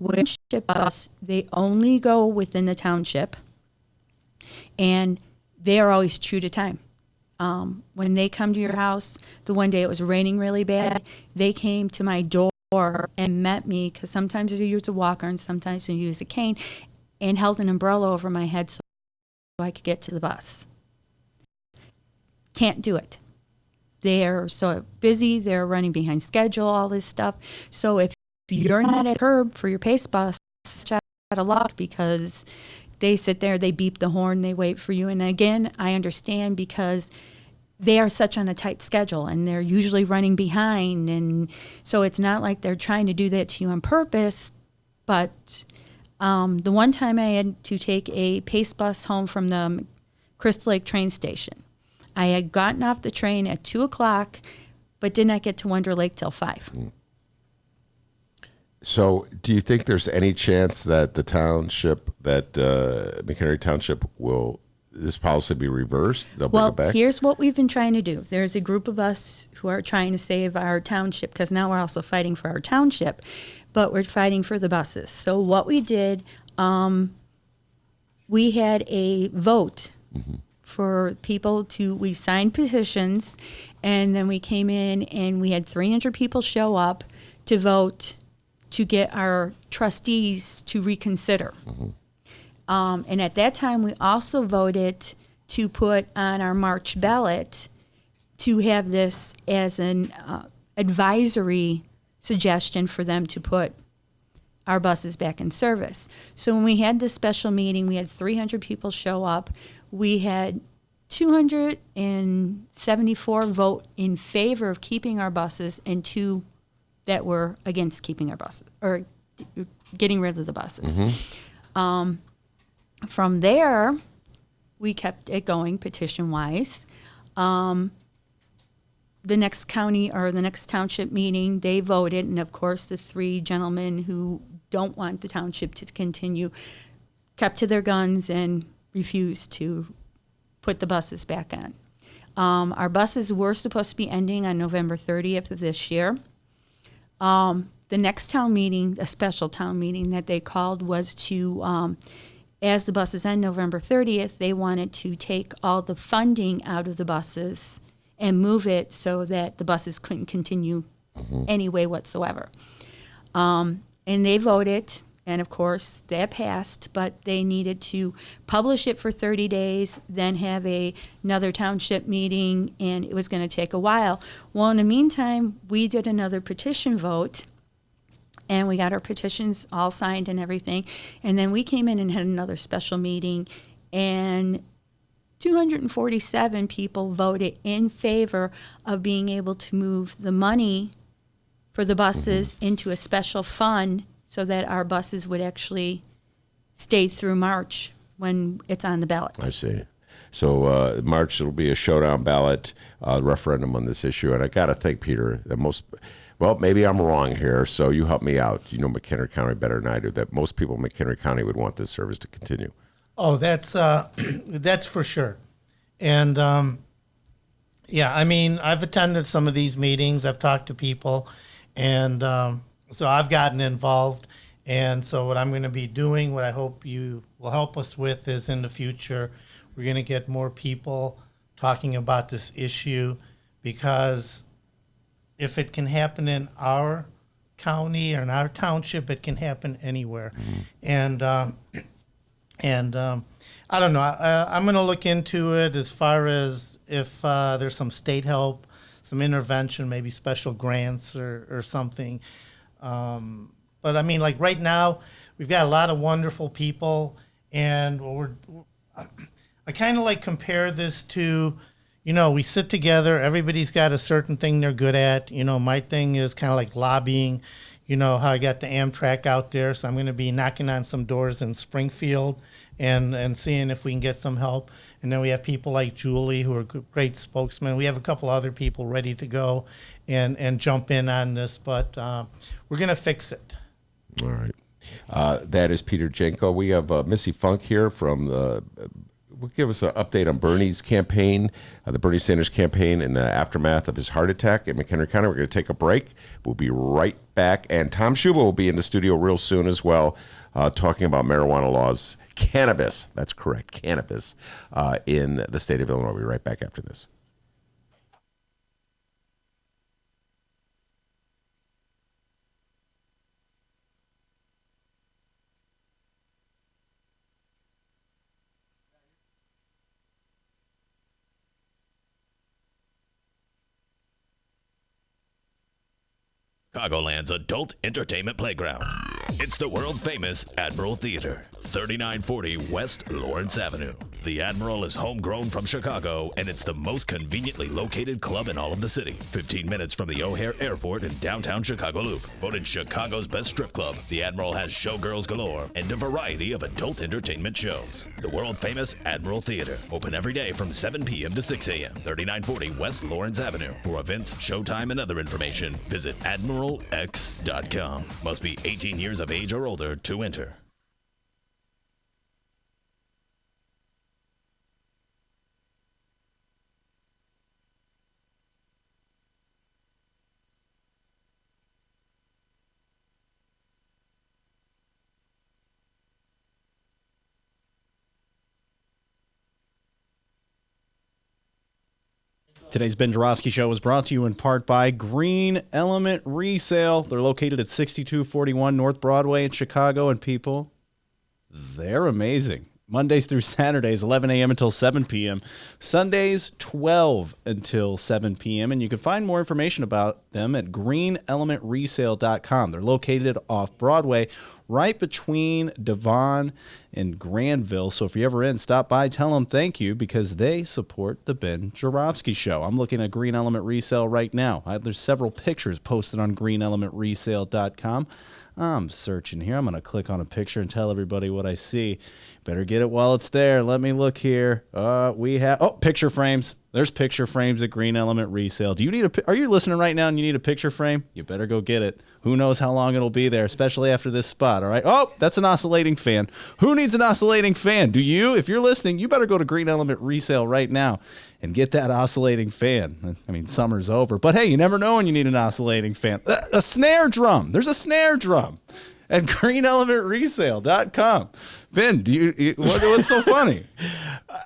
Township bus, they only go within the township, and they are always true to time. When they come to your house, the one day it was raining really bad, they came to my door and met me, because sometimes they use a walker and sometimes they use a cane, and held an umbrella over my head so I could get to the bus. Can't do it. They're so busy, they're running behind schedule, all this stuff. So if you're not at curb for your Pace Bus, out of luck, because they sit there, they beep the horn, they wait for you. And again, I understand, because they are such on a tight schedule and they're usually running behind. And so it's not like they're trying to do that to you on purpose. But the one time I had to take a Pace Bus home from the Crystal Lake train station, I had gotten off the train at 2 o'clock, but did not get to Wonder Lake till 5. So do you think there's any chance that the township, that McHenry Township, will this policy be reversed? They'll bring it back? Here's what we've been trying to do. There's a group of us who are trying to save our township, because now we're also fighting for our township, but we're fighting for the buses. So what we did, we had a vote for people we signed petitions, and then we came in and we had 300 people show up to vote to get our trustees to reconsider. And at that time, we also voted to put on our March ballot to have this as an advisory suggestion for them to put our buses back in service. So when we had this special meeting, we had 300 people show up. We had 274 vote in favor of keeping our buses and 2 that were against keeping our buses, or getting rid of the buses. From there, we kept it going petition-wise. The next county, or the next township meeting, they voted, and of course the 3 gentlemen who don't want the township to continue kept to their guns and refused to put the buses back on. Our buses were supposed to be ending on November 30th of this year. The next town meeting, a special town meeting that they called, was to, as the buses end November 30th, they wanted to take all the funding out of the buses and move it so that the buses couldn't continue any way whatsoever. And they voted, and of course that passed, but they needed to publish it for 30 days, then have another township meeting, and it was going to take a while. Well, in the meantime, we did another petition vote, and we got our petitions all signed and everything, and then we came in and had another special meeting, and 247 people voted in favor of being able to move the money for the buses into a special fund so that our buses would actually stay through March when it's on the ballot. I see. So March, it'll be a showdown ballot referendum on this issue. And I got to think, Peter, that well, maybe I'm wrong here, so you help me out. You know McHenry County better than I do, that most people in McHenry County would want this service to continue. Oh, that's for sure. And yeah, I mean, I've attended some of these meetings. I've talked to people, and so I've gotten involved. And so what I'm going to be doing, what I hope you will help us with, is in the future, we're going to get more people talking about this issue, because if it can happen in our county or in our township, it can happen anywhere. And I don't know. I'm going to look into it as far as if there's some state help, some intervention, maybe special grants or something. But I mean, like right now, we've got a lot of wonderful people, and I kind of like compare this to, we sit together, everybody's got a certain thing they're good at. My thing is kind of like lobbying. How I got the Amtrak out there, so I'm going to be knocking on some doors in Springfield and seeing if we can get some help. And then we have people like Julie, who are great spokesmen. We have a couple other people ready to go and jump in on this, but we're going to fix it. All right. That is Peter Janko. We have Missy Funk here from will give us an update on Bernie's campaign, the Bernie Sanders campaign, in the aftermath of his heart attack in McHenry County. We're going to take a break. We'll be right back. And Tom Schuba will be in the studio real soon as well, talking about marijuana laws, cannabis, that's correct, cannabis, in the state of Illinois. We'll be right back after this. Chicagoland's adult entertainment playground. It's the world-famous Admiral Theater, 3940 West Lawrence Avenue. The Admiral is homegrown from Chicago, and it's the most conveniently located club in all of the city. 15 minutes from the O'Hare Airport in downtown Chicago Loop. Voted Chicago's best strip club, the Admiral has showgirls galore and a variety of adult entertainment shows. The world-famous Admiral Theater, open every day from 7 p.m. to 6 a.m. 3940 West Lawrence Avenue. For events, showtime, and other information, visit AdmiralX.com. Must be 18 years of age or older to enter. Today's Ben Joravsky Show was brought to you in part by Green Element Resale. They're located at 6241 North Broadway in Chicago, and people, they're amazing. Mondays through Saturdays, 11 a.m. until 7 p.m. Sundays, 12 until 7 p.m. And you can find more information about them at greenelementresale.com. They're located off Broadway, right between Devon and Granville. So if you're ever in, stop by, tell them thank you, because they support the Ben Joravsky Show. I'm looking at Green Element Resale right now. There's several pictures posted on greenelementresale.com. I'm searching here. I'm going to click on a picture and tell everybody what I see. Better get it while it's there. Let me look here. We have picture frames. There's picture frames at Green Element Resale. Do you need are you listening right now and you need a picture frame? You better go get it. Who knows how long it'll be there, especially after this spot, all right? Oh, that's an oscillating fan. Who needs an oscillating fan? Do you? If you're listening, you better go to Green Element Resale right now and get that oscillating fan. I mean, summer's over, but hey, you never know when you need an oscillating fan. A snare drum. There's a snare drum. at greenelementresale.com. Ben, what's so funny?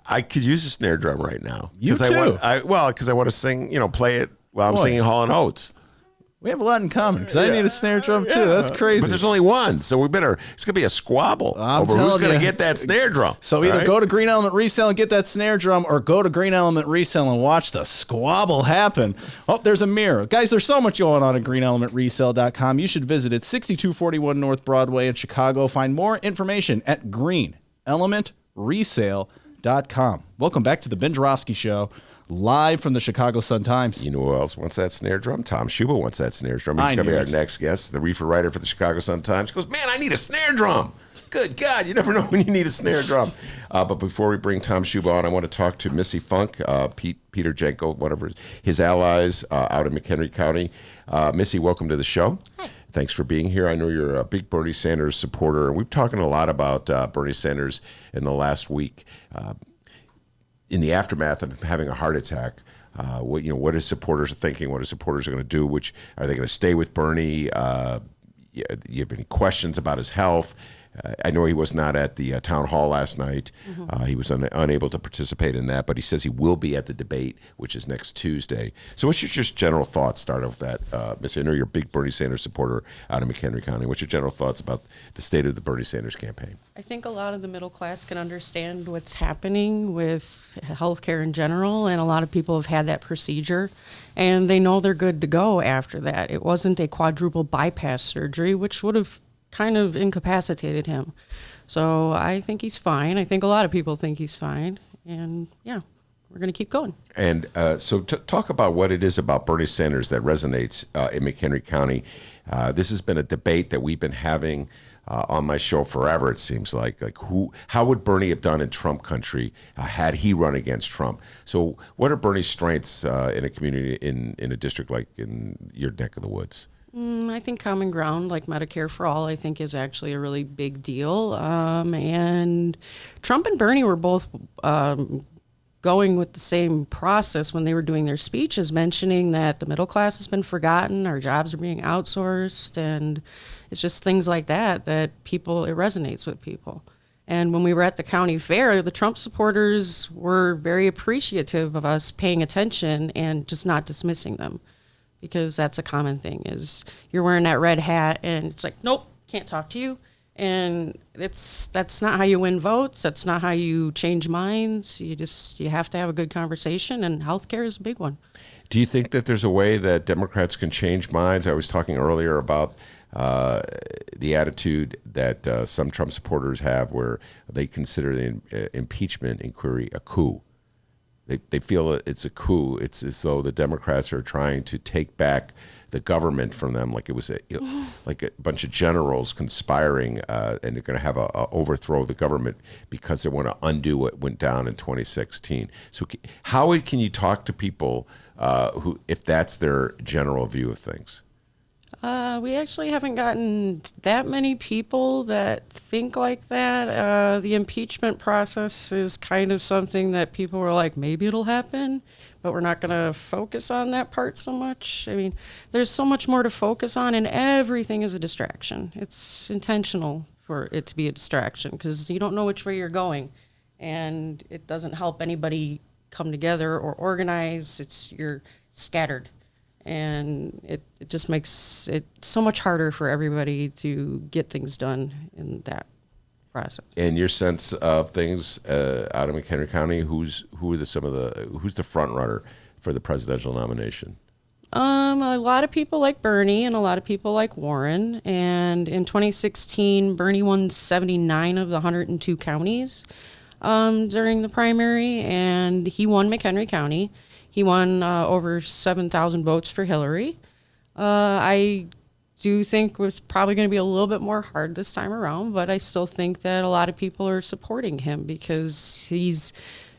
I could use a snare drum right now. You too. Because I want to sing, play it while I'm singing Hall & Oates. We have a lot in common because I need a snare drum too. That's crazy. But there's only one, so it's going to be a squabble over who's going to get that snare drum. So either go to Green Element Resale and get that snare drum, or go to Green Element Resale and watch the squabble happen. Oh, there's a mirror. Guys, there's so much going on at greenelementresale.com. You should visit it, 6241 North Broadway in Chicago. Find more information at greenelementresale.com. Welcome back to the Ben Joravsky Show. Live from the Chicago Sun-Times. You know who else wants that snare drum? Tom Schuba wants that snare drum. He's going to be our next guest, the reefer writer for the Chicago Sun-Times. He goes, man, I need a snare drum. Good God, you never know when you need a snare drum. But before we bring Tom Schuba on, I want to talk to Missy Funk, Peter Janko, one of his allies out in McHenry County. Missy, welcome to the show. Hi. Thanks for being here. I know you're a big Bernie Sanders supporter, and we've talking a lot about Bernie Sanders in the last week. In the aftermath of having a heart attack, what his supporters are thinking, what his supporters are going to do, which are they going to stay with Bernie? You have any questions about his health? I know he was not at the town hall last night. Mm-hmm. He was unable to participate in that, but he says he will be at the debate, which is next Tuesday. So what's your just general thoughts, start off that, Mr. I know you're a big Bernie Sanders supporter out of McHenry County. What's your general thoughts about the state of the Bernie Sanders campaign? I think a lot of the middle class can understand what's happening with healthcare in general, and a lot of people have had that procedure, and they know they're good to go after that. It wasn't a quadruple bypass surgery, which would have kind of incapacitated him. So I think he's fine. I think a lot of people think he's fine. And yeah, we're going to keep going. And so talk about what it is about Bernie Sanders that resonates in McHenry County. This has been a debate that we've been having on my show forever, it seems like. How would Bernie have done in Trump country had he run against Trump? So what are Bernie's strengths in a community, in a district like in your neck of the woods? I think common ground, like Medicare for all, I think is actually a really big deal. And Trump and Bernie were both going with the same process when they were doing their speeches, mentioning that the middle class has been forgotten, our jobs are being outsourced, and it's just things like that it resonates with people. And when we were at the county fair, the Trump supporters were very appreciative of us paying attention and just not dismissing them. Because that's a common thing, is you're wearing that red hat and it's like, nope, can't talk to you. And that's not how you win votes. That's not how you change minds. You have to have a good conversation, and healthcare is a big one. Do you think that there's a way that Democrats can change minds? I was talking earlier about the attitude that some Trump supporters have where they consider the impeachment inquiry a coup. They feel it's a coup. It's as though the Democrats are trying to take back the government from them, like it was like a bunch of generals conspiring, and they're going to have a overthrow of the government because they want to undo what went down in 2016. So how can you talk to people who, if that's their general view of things? We actually haven't gotten that many people that think like that. The impeachment process is kind of something that people were like, maybe it'll happen, but we're not going to focus on that part so much. I mean, there's so much more to focus on, and everything is a distraction. It's intentional for it to be a distraction because you don't know which way you're going, and it doesn't help anybody come together or organize. You're scattered. And it just makes it so much harder for everybody to get things done in that process. And your sense of things out of McHenry County, who's the front runner for the presidential nomination? A lot of people like Bernie and a lot of people like Warren. And in 2016, Bernie won 79 of the 102 counties during the primary, and he won McHenry County. He won over 7,000 votes for Hillary. I do think it was probably going to be a little bit more hard this time around, but I still think that a lot of people are supporting him because he's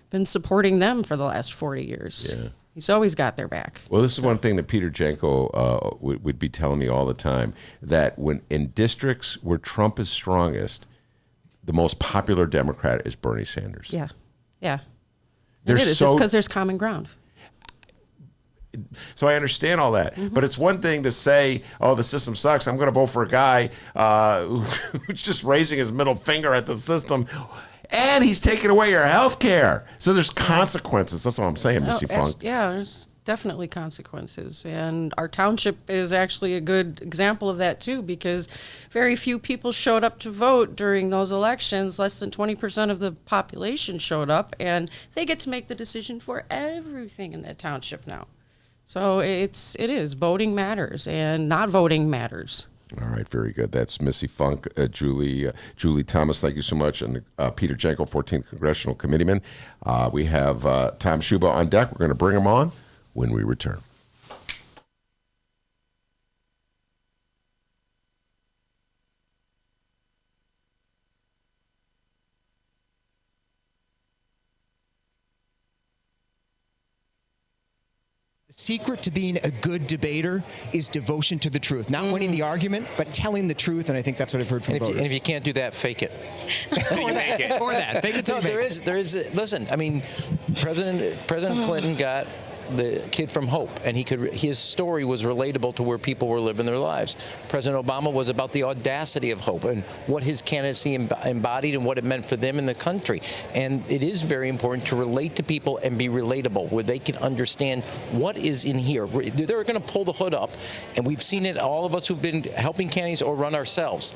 been supporting them for the last 40 years. Yeah. He's always got their back. Well, this is one thing that Peter Janko would be telling me all the time, that when in districts where Trump is strongest, the most popular Democrat is Bernie Sanders. Yeah, yeah. It's because there's common ground. So I understand all that. But it's one thing to say, oh, the system sucks. I'm going to vote for a guy who's just raising his middle finger at the system. And he's taking away your health care. So there's consequences. That's what I'm saying, Missy Funk. Yeah, there's definitely consequences. And our township is actually a good example of that, too, because very few people showed up to vote during those elections. Less than 20% of the population showed up, and they get to make the decision for everything in that township now. So it is. Voting matters, and not voting matters. All right, very good. That's Missy Funk, Julie Thomas, thank you so much, and Peter Janko, 14th Congressional Committeeman. We have Tom Schuba on deck. We're going to bring him on when we return. The secret to being a good debater is devotion to the truth. Not winning the argument, but telling the truth, and I think that's what I've heard from voters. And if you can't do that, fake it. Or that. Fake it till you make it. There is. Listen, I mean, President Clinton got the kid from Hope, and his story was relatable to where people were living their lives. President Obama was about the audacity of hope and what his candidacy embodied and what it meant for them in the country. And it is very important to relate to people and be relatable, where they can understand what is in here. They're going to pull the hood up, and we've seen it, all of us who've been helping candidates or run ourselves.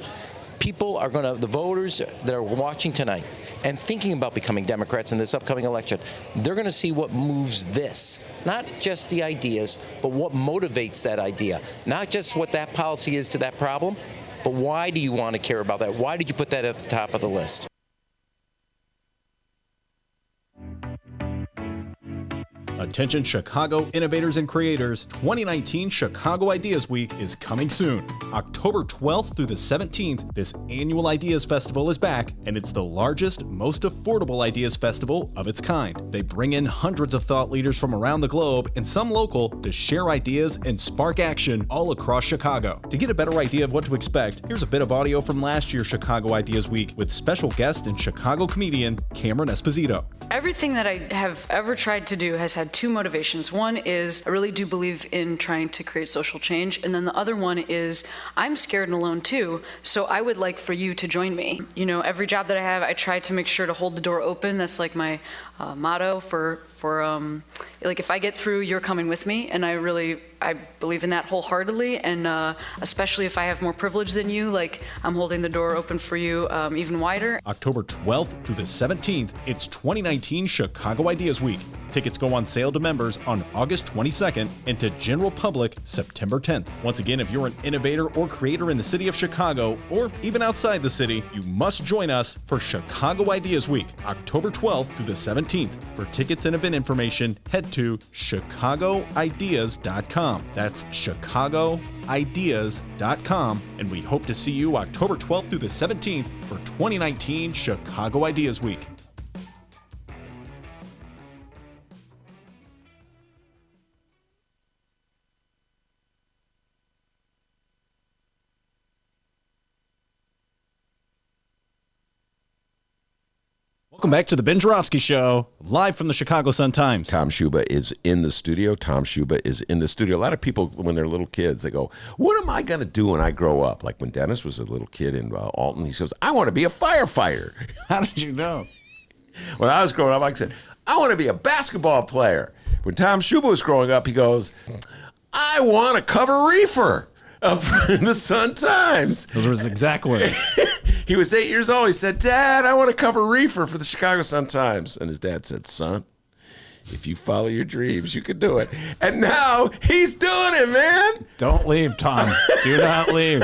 People are going to, the voters that are watching tonight and thinking about becoming Democrats in this upcoming election, they're going to see what moves this. Not just the ideas, but what motivates that idea. Not just what that policy is to that problem, but why do you want to care about that? Why did you put that at the top of the list? Attention Chicago innovators and creators, 2019 Chicago Ideas Week is coming soon. October 12th through the 17th, this annual Ideas Festival is back, and it's the largest, most affordable Ideas Festival of its kind. They bring in hundreds of thought leaders from around the globe and some local to share ideas and spark action all across Chicago. To get a better idea of what to expect, here's a bit of audio from last year's Chicago Ideas Week with special guest and Chicago comedian Cameron Esposito. Everything that I have ever tried to do has had two motivations. One is I really do believe in trying to create social change, and then the other one is I'm scared and alone too, so I would like for you to join me. You know, every job that I have, I try to make sure to hold the door open. That's like my motto for like if I get through, you're coming with me, and I believe in that wholeheartedly, and especially if I have more privilege than you, like I'm holding the door open for you even wider. October 12th through the 17th, it's 2019 Chicago Ideas Week. Tickets go on sale to members on August 22nd and to general public September 10th. Once again, if you're an innovator or creator in the city of Chicago or even outside the city, you must join us for Chicago Ideas Week, October 12th through the 17th. For tickets and event information, head to chicagoideas.com. That's chicagoideas.com, and we hope to see you October 12th through the 17th for 2019 Chicago Ideas Week. Welcome back to the Ben Joravsky Show, live from the Chicago Sun-Times. Tom Schuba is in the studio. Tom Schuba is in the studio. A lot of people, when they're little kids, they go, what am I going to do when I grow up? Like when Dennis was a little kid in Alton, he says, I want to be a firefighter. How did you know? When I was growing up, I said, I want to be a basketball player. When Tom Schuba was growing up, he goes, I want to cover reefer of the Sun-Times. Those were his exact words. He was 8 years old. He said, Dad, I want to cover reefer for the Chicago Sun-Times. And his dad said, son, if you follow your dreams, you can do it. And now he's doing it, man. Don't leave, Tom. Do not leave.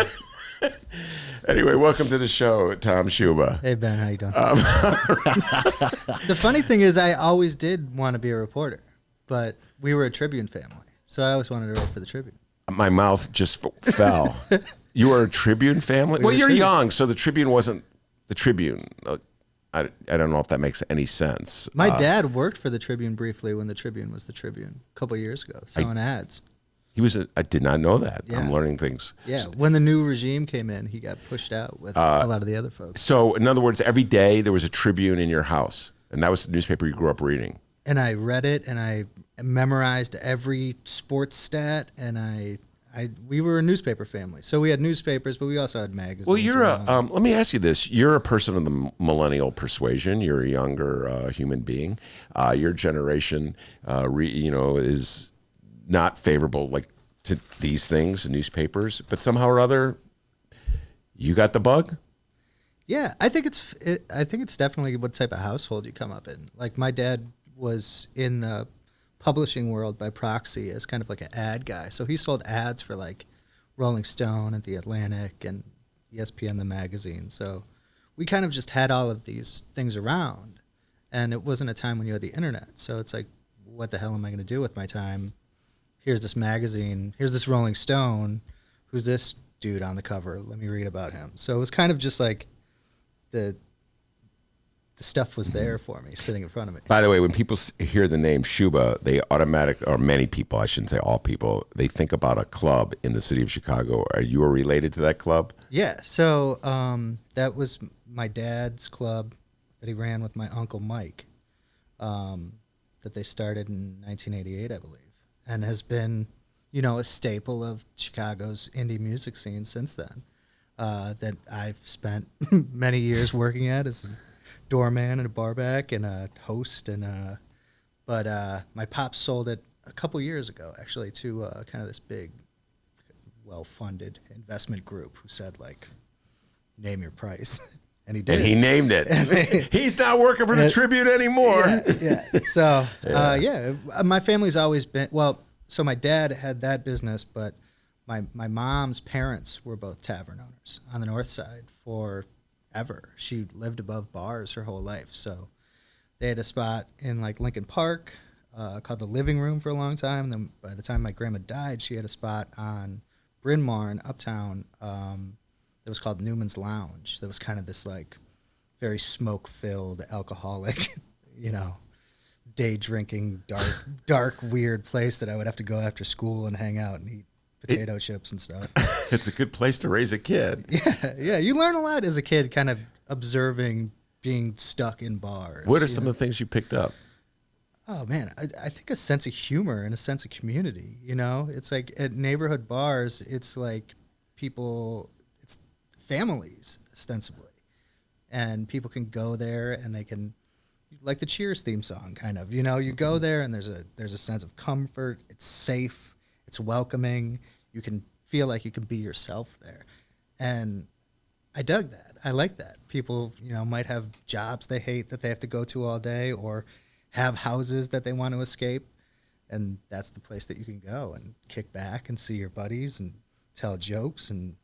Anyway, welcome to the show, Tom Schuba. Hey, Ben, how you doing? The funny thing is I always did want to be a reporter, but we were a Tribune family, so I always wanted to write for the Tribune. My mouth just fell. You were a Tribune family? Well, you're young, so the Tribune wasn't the Tribune. I don't know if that makes any sense. My dad worked for the Tribune briefly when the Tribune was the Tribune a couple of years ago, selling ads. I did not know that. Yeah. I'm learning things. Yeah, when the new regime came in, he got pushed out with a lot of the other folks. So, in other words, every day there was a Tribune in your house, and that was the newspaper you grew up reading. And I read it, and memorized every sports stat, and we were a newspaper family, so we had newspapers, but we also had magazines. Well, you're let me ask you this: you're a person of the millennial persuasion. You're a younger human being. Your generation, is not favorable to these things, newspapers, but somehow or other, you got the bug. Yeah, I think it's definitely what type of household you come up in. Like my dad was in the publishing world by proxy as kind of like an ad guy. So he sold ads for like Rolling Stone and The Atlantic and ESPN, the magazine. So we kind of just had all of these things around, and it wasn't a time when you had the internet. So it's like, what the hell am I going to do with my time? Here's this magazine. Here's this Rolling Stone. Who's this dude on the cover? Let me read about him. So it was kind of just like the stuff was there for me, sitting in front of me. By the way, when people hear the name Schuba, they or many people, I shouldn't say all people, they think about a club in the city of Chicago. Are you related to that club? Yeah, so that was my dad's club that he ran with my uncle Mike, that they started in 1988, I believe, and has been, a staple of Chicago's indie music scene since then, that I've spent many years working at as a doorman and a barback and a host, but my pops sold it a couple years ago, actually, to kind of this big, well-funded investment group who said, like, name your price. And he did. And he named it. He's not working for the Tribune anymore. Yeah. So, my family's always been, so my dad had that business, but my mom's parents were both tavern owners on the north side forever. She lived above bars her whole life. So they had a spot in like Lincoln Park called the Living Room for a long time. And then by the time my grandma died, she had a spot on Bryn Mawr in Uptown that was called Newman's Lounge. That was kind of this like very smoke-filled, alcoholic, day drinking, dark, weird place that I would have to go after school and hang out and eat potato chips and stuff. It's a good place to raise a kid. Yeah. You learn a lot as a kid, kind of observing being stuck in bars. What are some of the things you picked up? Oh man, I think a sense of humor and a sense of community. It's like at neighborhood bars, it's like it's families ostensibly, and people can go there and they can, like the Cheers theme song, kind of. You go there and there's a sense of comfort. It's safe. It's welcoming. You can feel like you can be yourself there. And I dug that. I like that. People, might have jobs they hate that they have to go to all day, or have houses that they want to escape. And that's the place that you can go and kick back and see your buddies and tell jokes and,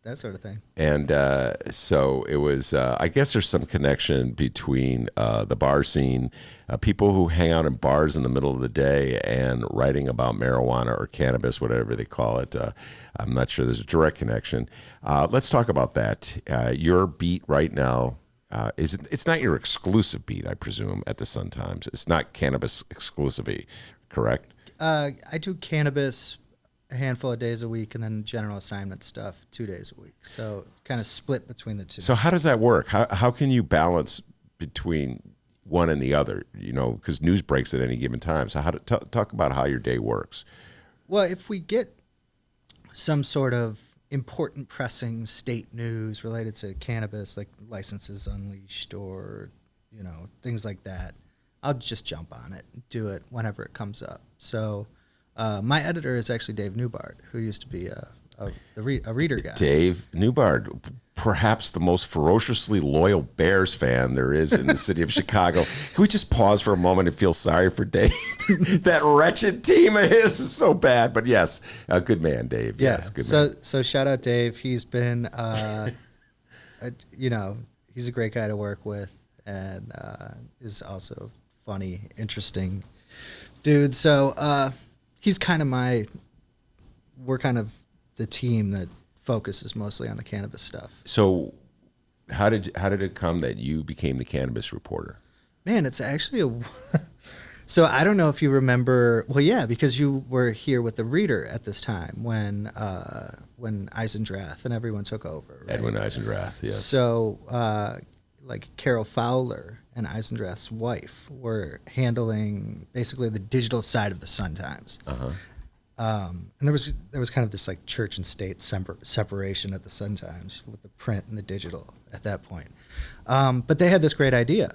that sort of thing. And so it was, I guess there's some connection between the bar scene, people who hang out in bars in the middle of the day and writing about marijuana or cannabis, whatever they call it. I'm not sure there's a direct connection. Let's talk about that. Your beat right now, it's not your exclusive beat, I presume, at the Sun-Times. It's not cannabis exclusively, correct? I do cannabis a handful of days a week, and then general assignment stuff 2 days a week. So kind of split between the two. So how does that work? How can you balance between one and the other? Because news breaks at any given time. So talk about how your day works. Well, if we get some sort of important pressing state news related to cannabis, like licenses unleashed or, things like that, I'll just jump on it and do it whenever it comes up. So my editor is actually Dave Newbart, who used to be a reader guy. Dave Newbart, perhaps the most ferociously loyal Bears fan there is in the city of Chicago. Can we just pause for a moment and feel sorry for Dave? That wretched team of his is so bad. But yes, a good man, Dave. Yeah. Yes, good man. So shout out Dave. He's been, he's a great guy to work with, and is also funny, interesting dude. So he's kind of we're kind of the team that focuses mostly on the cannabis stuff. So how did it come that you became the cannabis reporter? Man, it's actually so I don't know if you remember. Well, yeah, because you were here with the Reader at this time when Eisendrath and everyone took over. Right? Edwin Eisendrath, yes. So like Carol Fowler and Eisendrath's wife were handling basically the digital side of the Sun-Times. And there was kind of this like church and state separation at the Sun-Times with the print and the digital at that point. But they had this great idea,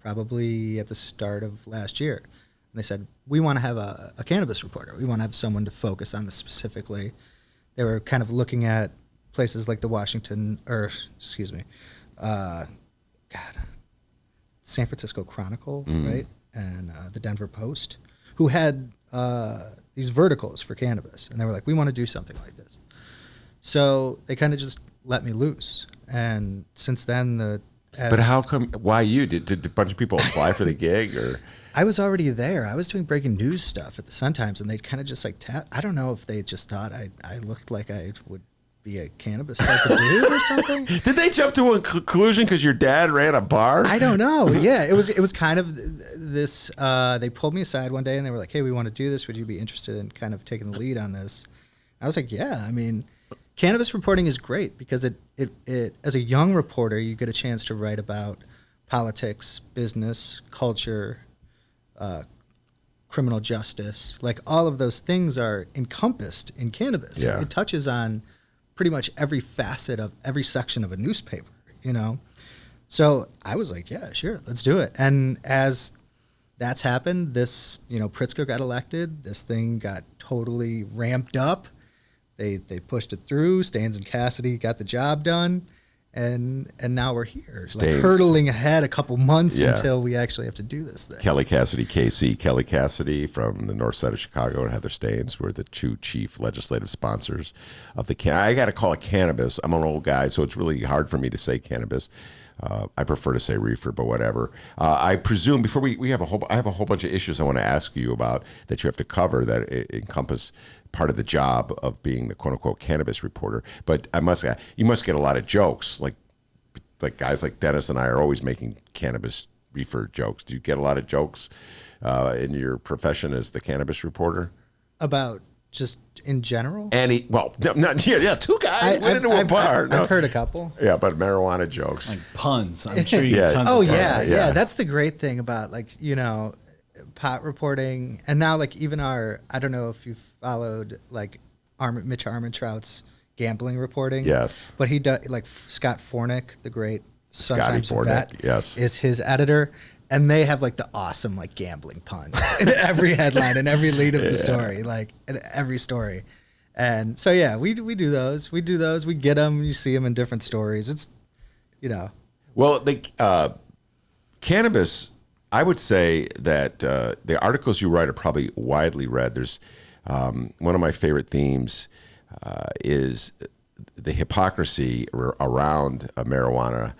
probably at the start of last year. And they said, we want to have a cannabis reporter. We want to have someone to focus on this specifically. They were kind of looking at places like the San Francisco Chronicle, right? And the Denver Post, who had these verticals for cannabis. And they were like, we want to do something like this. So they kind of just let me loose. And since then, but how come, why you? Did a bunch of people apply for the gig? Or I was already there. I was doing breaking news stuff at the Sun-Times, and they kind of just like I don't know if they just thought I looked like I would be a cannabis type of dude or something. Did they jump to a conclusion because your dad ran a bar? I don't know. Yeah, it was kind of this. They pulled me aside one day and they were like, "Hey, we want to do this. Would you be interested in kind of taking the lead on this?" I was like, "Yeah." I mean, cannabis reporting is great because it as a young reporter, you get a chance to write about politics, business, culture, criminal justice. Like all of those things are encompassed in cannabis. Yeah. It touches on pretty much every facet of every section of a newspaper, you know? So I was like, yeah, sure, let's do it. And as that's happened, this, Pritzker got elected. This thing got totally ramped up. They pushed it through. Staines and Cassidy got the job done. And now we're here, like hurtling ahead a couple months until we actually have to do this thing. Kelly Cassidy, KC, Kelly Cassidy from the north side of Chicago, and Heather Staines were the two chief legislative sponsors of the I got to call it cannabis. I'm an old guy, so it's really hard for me to say cannabis. I prefer to say reefer, but whatever. I presume before I have a whole bunch of issues I want to ask you about that you have to cover that encompass part of the job of being the quote unquote cannabis reporter. But you must get a lot of jokes, like guys like Dennis and I are always making cannabis reefer jokes. Do you get a lot of jokes in your profession as the cannabis reporter? About just in general? Two guys went into a bar. I've heard a couple. Yeah, but marijuana jokes. Like puns. I'm sure you get tons of puns. Yeah. That's the great thing about pot reporting. And now even I don't know if you've followed Mitch Armentrout's gambling reporting. Yes. But he does, Scott Fornick, the great Sun-Times vet, yes, is his editor. And they have the awesome gambling puns in every headline and every lead of the story, in every story. And so we do those. We get them. You see them in different stories. It's Well, cannabis. I would say that the articles you write are probably widely read. There's one of my favorite themes is the hypocrisy around marijuana,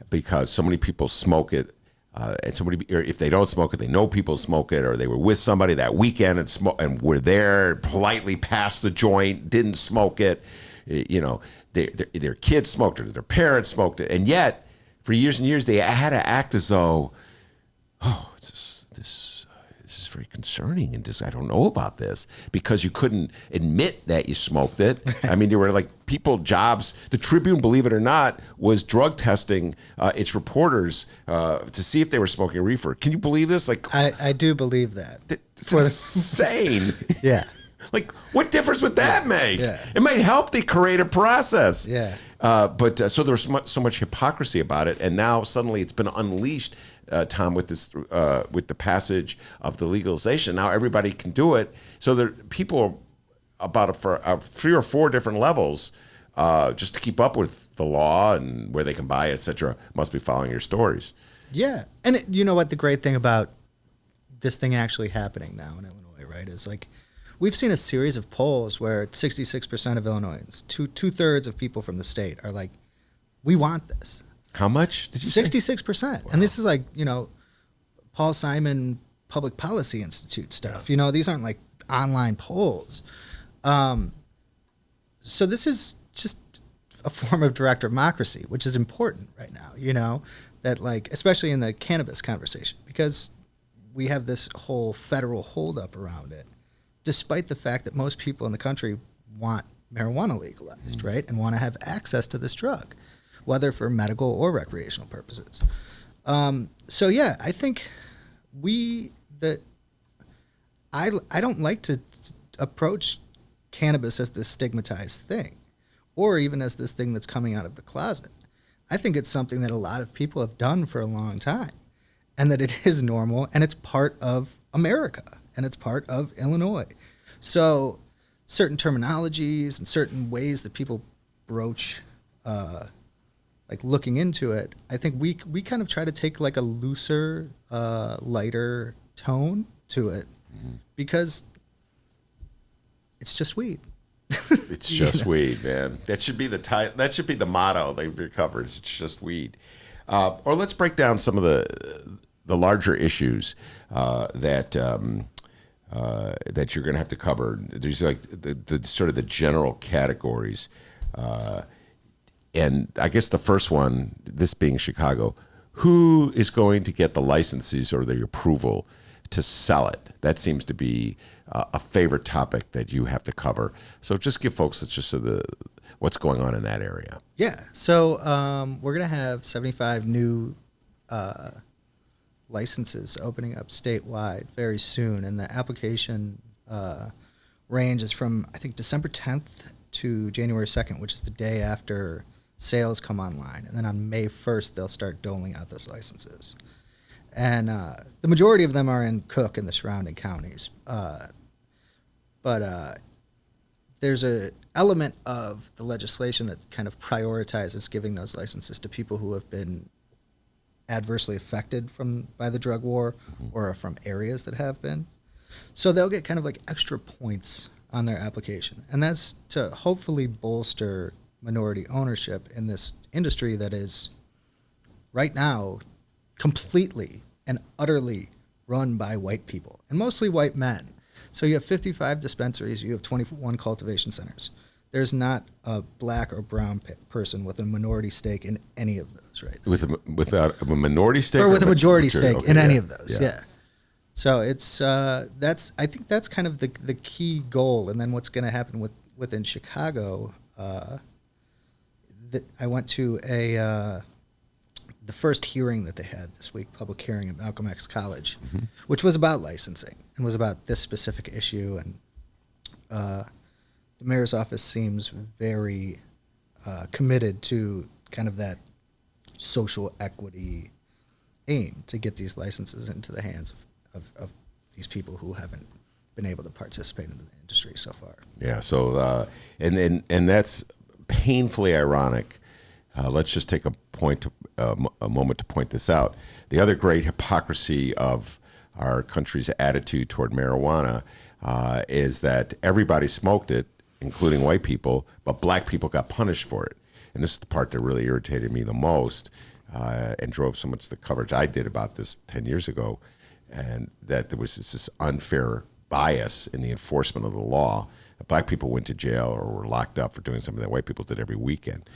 because so many people smoke it. And somebody, or if they don't smoke it, they know people smoke it, or they were with somebody that weekend and were there, politely passed the joint, didn't smoke it. Their kids smoked it, their parents smoked it, and yet for years and years they had to act as though, this is very concerning, and I don't know about this, because you couldn't admit that you smoked it. I mean, there were jobs. The Tribune, believe it or not, was drug testing its reporters to see if they were smoking reefer. Can you believe this? I do believe that. It's insane. Yeah. What difference would that make? Yeah. It might help the creative process. Yeah. But so there's so much hypocrisy about it, and now suddenly it's been unleashed, Tom, with the passage of the legalization. Now everybody can do it. So there people about 3 or 4 different levels, just to keep up with the law and where they can buy it, etc. Must be following your stories. Yeah, and you know what the great thing about this thing actually happening now in Illinois, right, is we've seen a series of polls where 66% of Illinoisans, two-thirds of people from the state are we want this. How much did you say? 66%. Wow. And this is Paul Simon Public Policy Institute stuff. Yeah. These aren't online polls. So this is just a form of direct democracy, which is important right now, that especially in the cannabis conversation, because we have this whole federal holdup around it, despite the fact that most people in the country want marijuana legalized, right, and want to have access to this drug. whether for medical or recreational purposes. So yeah, I think I don't like to approach cannabis as this stigmatized thing, or even as this thing that's coming out of the closet. I think it's something that a lot of people have done for a long time, and that it is normal, and it's part of America, and it's part of Illinois. So certain terminologies and certain ways that people broach like looking into it, I think we kind of try to take like a looser, lighter tone to it, because it's just weed. It's just weed, man. That should be that should be the motto they've recovered. It's just weed. Or let's break down some of the larger issues that you're going to have to cover. There's like the sort of the general categories. And I guess the first one, this being Chicago, who is going to get the licenses or the approval to sell it? That seems to be a favorite topic that you have to cover. So just give folks just what's going on in that area. Yeah. So we're going to have 75 new licenses opening up statewide very soon. And the application range is from, I think, December 10th to January 2nd, which is the day after sales come online. And then on May 1st, they'll start doling out those licenses. And the majority of them are in Cook and the surrounding counties. But there's a element of the legislation that kind of prioritizes giving those licenses to people who have been adversely affected by the drug war, or from areas that have been. So they'll get kind of like extra points on their application. And that's to hopefully bolster minority ownership in this industry that is right now completely and utterly run by white people, and mostly white men. So you have 55 dispensaries, you have 21 cultivation centers. There's not a black or brown person with a minority stake in any of those, right? Without a minority stake? Or with a majority stake okay, in any of those, yeah. So it's I think that's kind of the key goal. And then what's going to happen within Chicago, I went to the first hearing that they had this week, public hearing at Malcolm X College, which was about licensing and was about this specific issue. And the mayor's office seems very committed to kind of that social equity aim to get these licenses into the hands of these people who haven't been able to participate in the industry so far. Yeah. So and that's painfully ironic. Let's just take a moment to point this out. The other great hypocrisy of our country's attitude toward marijuana is that everybody smoked it, including white people, but black people got punished for it. And this is the part that really irritated me the most and drove so much the coverage I did about this 10 years ago, and that there was this unfair bias in the enforcement of the law. Black people went to jail or were locked up for doing something that white people did every weekend.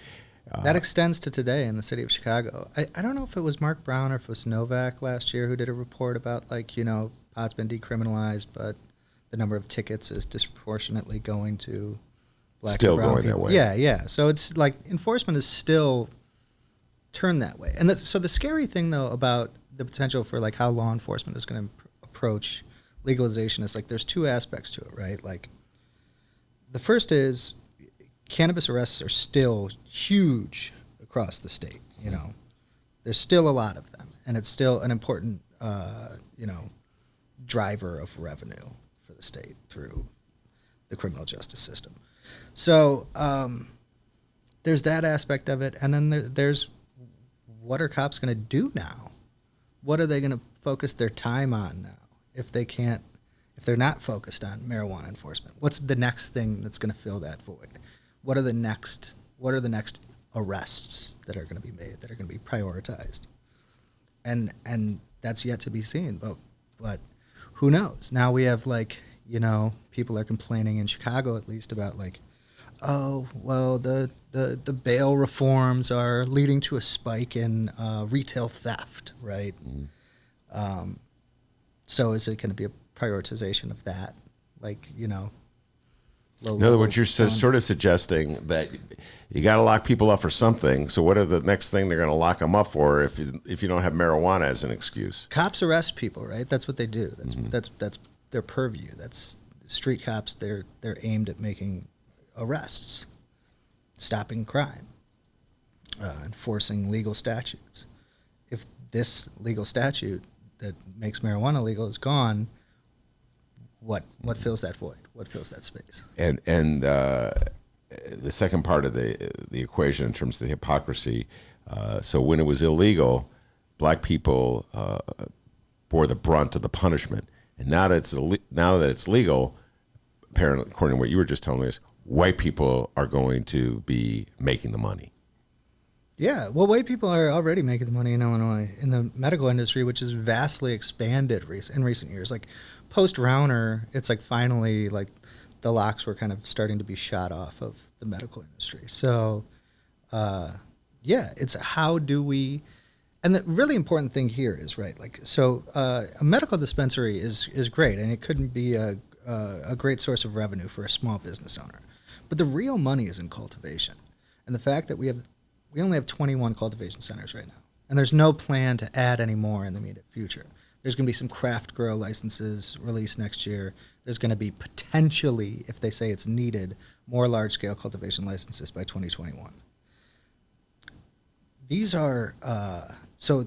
That extends to today in the city of Chicago. I don't know if it was Mark Brown or if it was Novak last year who did a report about, like, pot's been decriminalized, but the number of tickets is disproportionately going to black still and brown going people. that way. Yeah. So it's like enforcement is still turned that way. And so the scary thing, though, about the potential for like how law enforcement is going to approach legalization is like there's two aspects to it, right? Like the first is cannabis arrests are still huge across the state. There's still a lot of them, and it's still an important driver of revenue for the state through the criminal justice system. So there's that aspect of it, and then there's what are cops going to do now? What are they going to focus their time on now if they're not focused on marijuana enforcement? What's the next thing that's going to fill that void? What are the next arrests that are going to be made, that are going to be prioritized? And that's yet to be seen, but who knows? Now we have people are complaining in Chicago at least about oh, well, the bail reforms are leading to a spike in retail theft, right? So is it going to be a prioritization of that? low In other level words, you're sort of suggesting that you got to lock people up for something. So what are the next thing they're going to lock them up for if you don't have marijuana as an excuse? Cops arrest people, right? That's what they do. That's their purview. That's street cops. They're aimed at making arrests, stopping crime, enforcing legal statutes. If this legal statute that makes marijuana legal is gone, what fills that void? What fills that space? And the second part of the equation in terms of the hypocrisy. So when it was illegal, black people bore the brunt of the punishment, and now that it's legal, apparently, according to what you were just telling us, white people are going to be making the money. Yeah, well, white people are already making the money in Illinois in the medical industry, which has vastly expanded in recent years. Like post Rauner, it's like finally like the locks were kind of starting to be shot off of the medical industry. So, yeah, it's how do we, and the really important thing here is right. Like so, a medical dispensary is great, and it couldn't be a great source of revenue for a small business owner, but the real money is in cultivation, and the fact that we only have 21 cultivation centers right now, and there's no plan to add any more in the immediate future. There's going to be some craft grow licenses released next year. There's going to be potentially, if they say it's needed, more large-scale cultivation licenses by 2021. These are, so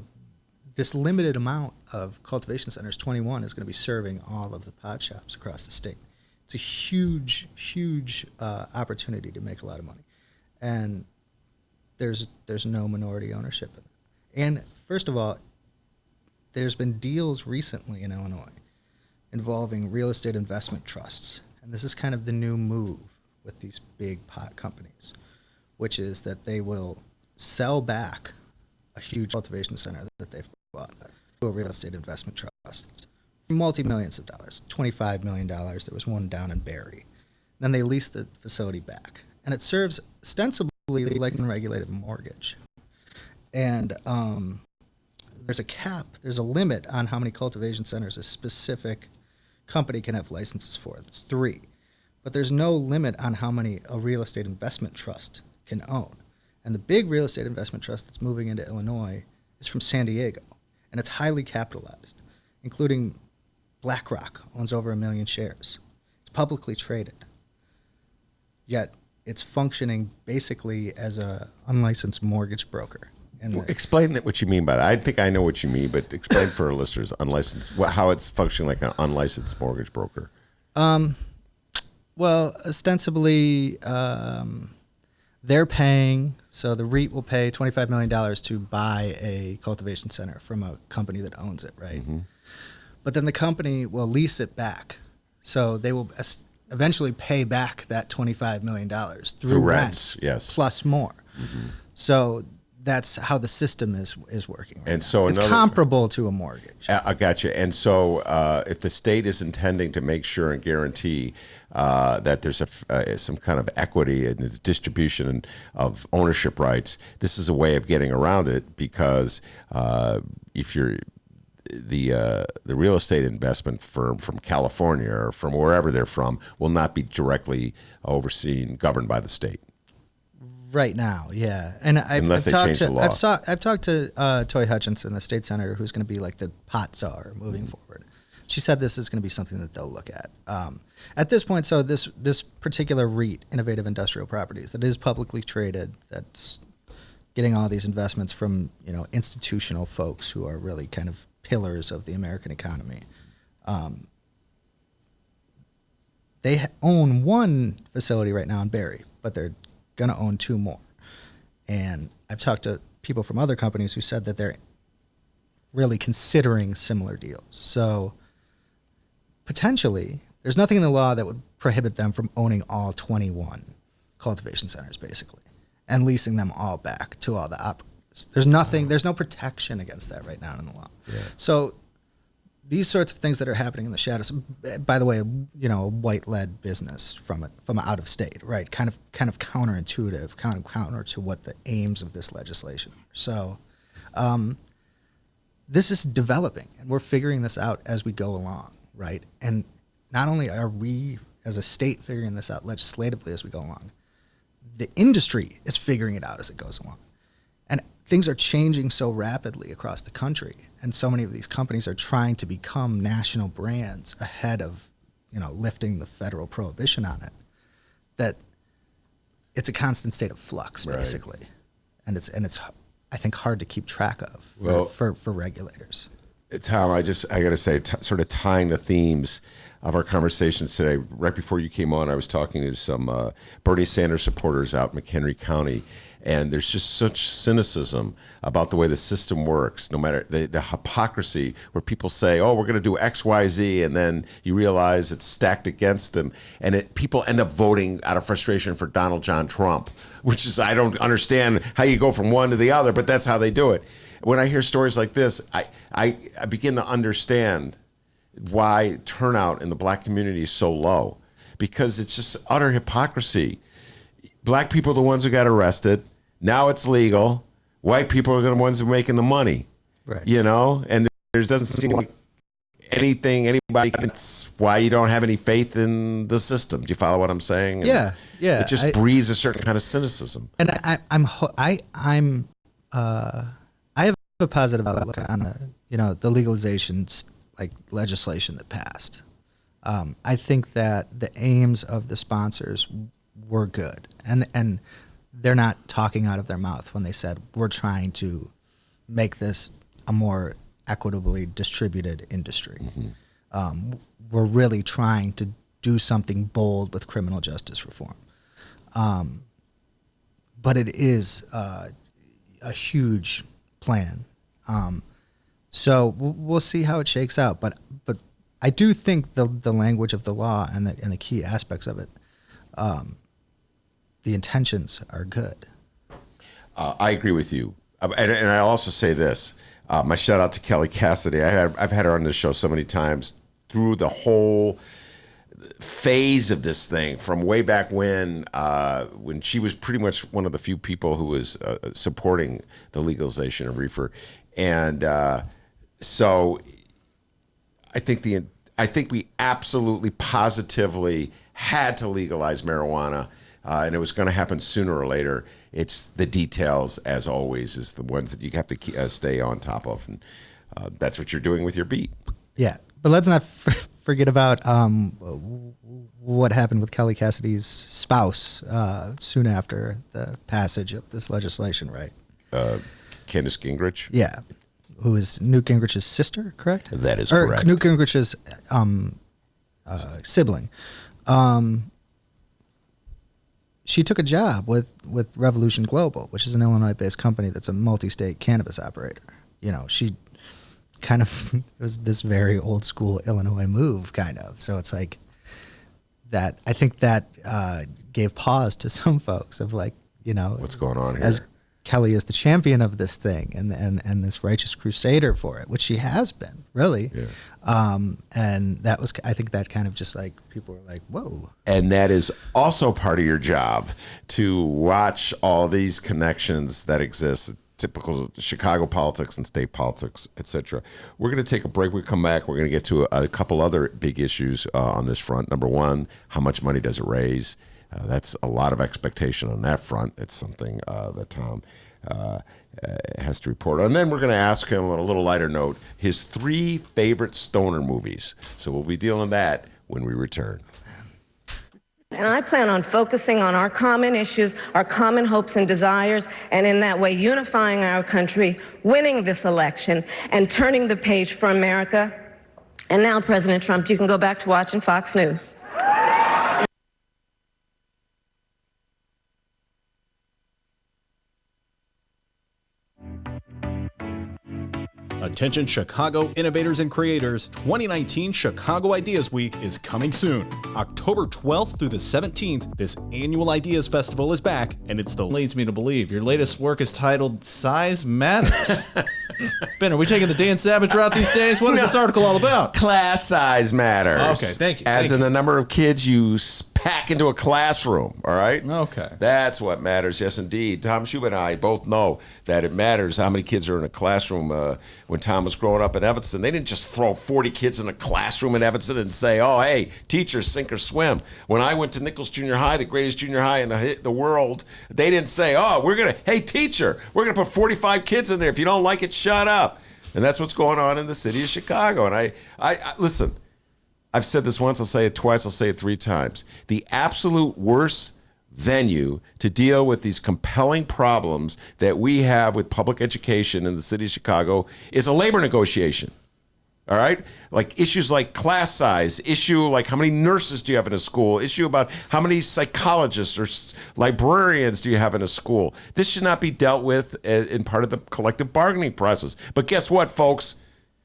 this limited amount of cultivation centers, 21, is going to be serving all of the pot shops across the state. It's a huge, huge opportunity to make a lot of money. And there's no minority ownership in it. And first of all, there's been deals recently in Illinois involving real estate investment trusts. And this is kind of the new move with these big pot companies, which is that they will sell back a huge cultivation center that they've bought to a real estate investment trust for multi-millions of dollars, $25 million. There was one down in Barry. Then they lease the facility back. And it serves ostensibly like an unregulated mortgage. And there's a cap, there's a limit on how many cultivation centers a specific company can have licenses for. It's 3. But there's no limit on how many a real estate investment trust can own. And the big real estate investment trust that's moving into Illinois is from San Diego. And it's highly capitalized, including BlackRock owns over 1 million shares. It's publicly traded. Yet it's functioning basically as a unlicensed mortgage broker. And Explain what you mean by that. I think I know what you mean, but explain for our listeners, unlicensed, how it's functioning like an unlicensed mortgage broker. Well, ostensibly, they're paying, so the REIT will pay $25 million to buy a cultivation center from a company that owns it, right? Mm-hmm. But then the company will lease it back. So they will eventually pay back that $25 million through rents, yes, plus more. Mm-hmm. So that's how the system is working. Right and now. so it's comparable to a mortgage. I got you. And so if the state is intending to make sure and guarantee that there's some kind of equity in the distribution of ownership rights, this is a way of getting around it, because if you're the real estate investment firm from California or from wherever they're from will not be directly overseen, governed by the state. Right now, yeah. And Unless they change the law. I've talked to Toy Hutchinson, the state senator, who's going to be like the pot czar moving forward. She said this is going to be something that they'll look at. At this point, so this particular REIT, Innovative Industrial Properties, that is publicly traded, that's getting all these investments from institutional folks who are really kind of pillars of the American economy. They own one facility right now in Barry, but they're going to own 2 more. And I've talked to people from other companies who said that they're really considering similar deals. So potentially, there's nothing in the law that would prohibit them from owning all 21 cultivation centers, basically, and leasing them all back to all the operators. There's no protection against that right now in the law. Yeah. So these sorts of things that are happening in the shadows, by the way, a white-led business from out of state, right? Kind of counterintuitive, counter to what the aims of this legislation are. So this is developing, and we're figuring this out as we go along, right? And not only are we as a state figuring this out legislatively as we go along. The industry is figuring it out as it goes along. And things are changing so rapidly across the country. And so many of these companies are trying to become national brands ahead of, lifting the federal prohibition on it, that it's a constant state of flux, basically. And it's I think hard to keep track of for regulators. Tom, I got to say, sort of tying the themes of our conversations today. Right before you came on, I was talking to some Bernie Sanders supporters out in McHenry County, and there's just such cynicism about the way the system works, no matter the hypocrisy where people say, oh, we're going to do X, Y, Z, and then you realize it's stacked against them, and people end up voting out of frustration for Donald John Trump, which is, I don't understand how you go from one to the other, but that's how they do it. When I hear stories like this, I begin to understand why turnout in the black community is so low, because it's just utter hypocrisy. Black people are the ones who got arrested. Now it's legal. White people are the ones who are making the money. Right. And there doesn't seem like anybody that's why you don't have any faith in the system. Do you follow what I'm saying? Yeah. It just breeds a certain kind of cynicism. And I have a positive outlook on the legalizations, like legislation that passed. I think that the aims of the sponsors were good, and they're not talking out of their mouth when they said we're trying to make this a more equitably distributed industry. Mm-hmm. We're really trying to do something bold with criminal justice reform. But it is a huge plan. So we'll see how it shakes out. But I do think the language of the law and the key aspects of it, the intentions are good. I agree with you. And I also say this. My shout out to Kelly Cassidy. I've had her on this show so many times through the whole phase of this thing from way back when she was pretty much one of the few people who was supporting the legalization of reefer. And so I think we absolutely positively had to legalize marijuana, and it was going to happen sooner or later. It's the details, as always, is the ones that you have to stay on top of, and that's what you're doing with your beat. Yeah, but let's not forget about what happened with Kelly Cassidy's spouse soon after the passage of this legislation, right? Candace Gingrich? Yeah, who is Newt Gingrich's sister, correct? That is correct. Newt Gingrich's sibling. She took a job with Revolution Global, which is an Illinois-based company that's a multi-state cannabis operator. She kind of it was this very old school Illinois move, kind of. So it's like that. I think that gave pause to some folks of like, what's going on here? As Kelly is the champion of this thing and this righteous crusader for it, which she has been, really. Yeah. And that was, I think that kind of just like, people were like, whoa. And that is also part of your job, to watch all these connections that exist, typical Chicago politics and state politics, etc. We're going to take a break. We come back. We're going to get to a couple other big issues on this front. Number one, how much money does it raise? That's a lot of expectation on that front. It's something that Tom has to report on. And then we're going to ask him, on a little lighter note, his 3 favorite stoner movies. So we'll be dealing with that when we return. And I plan on focusing on our common issues, our common hopes and desires, and in that way unifying our country, winning this election, and turning the page for America. And now, President Trump, you can go back to watching Fox News. Attention Chicago innovators and creators, 2019 Chicago Ideas Week is coming soon. October 12th through the 17th, this annual Ideas Festival is back, and it's the leads me to believe. Your latest work is titled Size Matters. Ben, are we taking the Dan Savage route these days? What is this article all about? Class size matters. Okay, thank you. As in the number of kids you pack into a classroom, all right? Okay. That's what matters, yes, indeed. Tom Schuba and I both know that it matters how many kids are in a classroom. When Tom was growing up in Evanston, they didn't just throw 40 kids in a classroom in Evanston and say, oh, hey, teachers, sink or swim. When I went to Nichols Junior High, the greatest junior high in the world, they didn't say, oh, hey, teacher, we're going to put 45 kids in there. If you don't like it, shut up. And that's what's going on in the city of Chicago. And I listen, I've said this once, I'll say it twice, I'll say it 3 times. The absolute worst venue to deal with these compelling problems that we have with public education in the city of Chicago is a labor negotiation. All right? Like issues like class size, issue like how many nurses do you have in a school, issue about how many psychologists or librarians do you have in a school. This should not be dealt with in part of the collective bargaining process. But guess what, folks?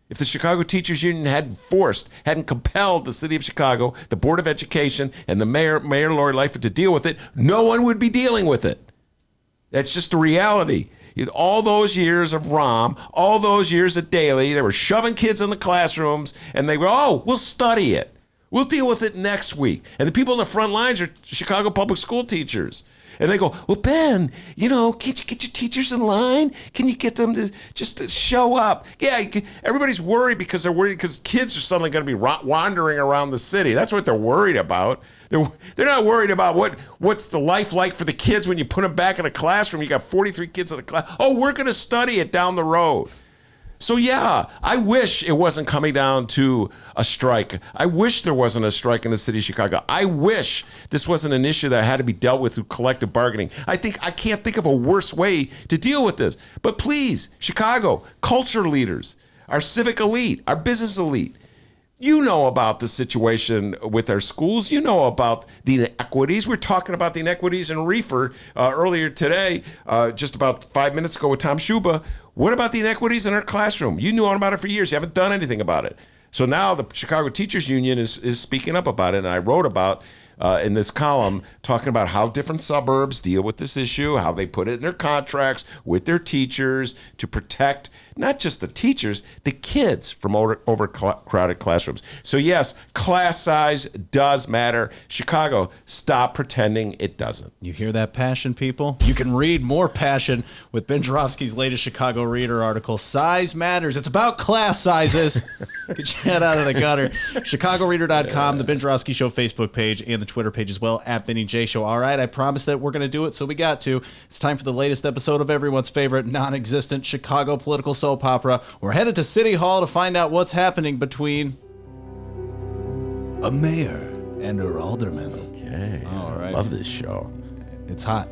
If the Chicago Teachers Union hadn't compelled the city of Chicago, the Board of Education, and the Mayor Lori Lightfoot to deal with it, no one would be dealing with it. That's just the reality. All those years of ROM, all those years at Daley, they were shoving kids in the classrooms, and they go, oh, we'll study it. We'll deal with it next week. And the people in the front lines are Chicago public school teachers. And they go, well, Ben, can't you get your teachers in line? Can you get them to just show up? Yeah, everybody's worried because they're worried because kids are suddenly going to be wandering around the city. That's what they're worried about. They're not worried about what's the life like for the kids when you put them back in a classroom. You got 43 kids in a class. Oh, we're going to study it down the road. So, yeah, I wish it wasn't coming down to a strike. I wish there wasn't a strike in the city of Chicago. I wish this wasn't an issue that had to be dealt with through collective bargaining. I can't think of a worse way to deal with this. But please, Chicago, culture leaders, our civic elite, our business elite, you know about the situation with our schools. You know about the inequities. We're talking about the inequities in reefer earlier today, just about 5 minutes ago with Tom Schuba. What about the inequities in our classroom? You knew all about it for years. You haven't done anything about it. So now the Chicago Teachers Union is speaking up about it, and I wrote about in this column talking about how different suburbs deal with this issue, how they put it in their contracts with their teachers to protect not just the teachers, the kids from overcrowded classrooms. So yes, class size does matter. Chicago, stop pretending it doesn't. You hear that passion, people? You can read more passion with Ben Joravsky's latest Chicago Reader article, Size Matters. It's about class sizes. Get your head out of the gutter. ChicagoReader.com, the Ben Joravsky Show Facebook page, and the Twitter page as well, at Benny J Show. All right, I promised that we're going to do it, so we got to. It's time for the latest episode of everyone's favorite non-existent Chicago political soap opera. We're headed to City Hall to find out what's happening between a mayor and her alderman. Okay. All right. Love this show. It's hot.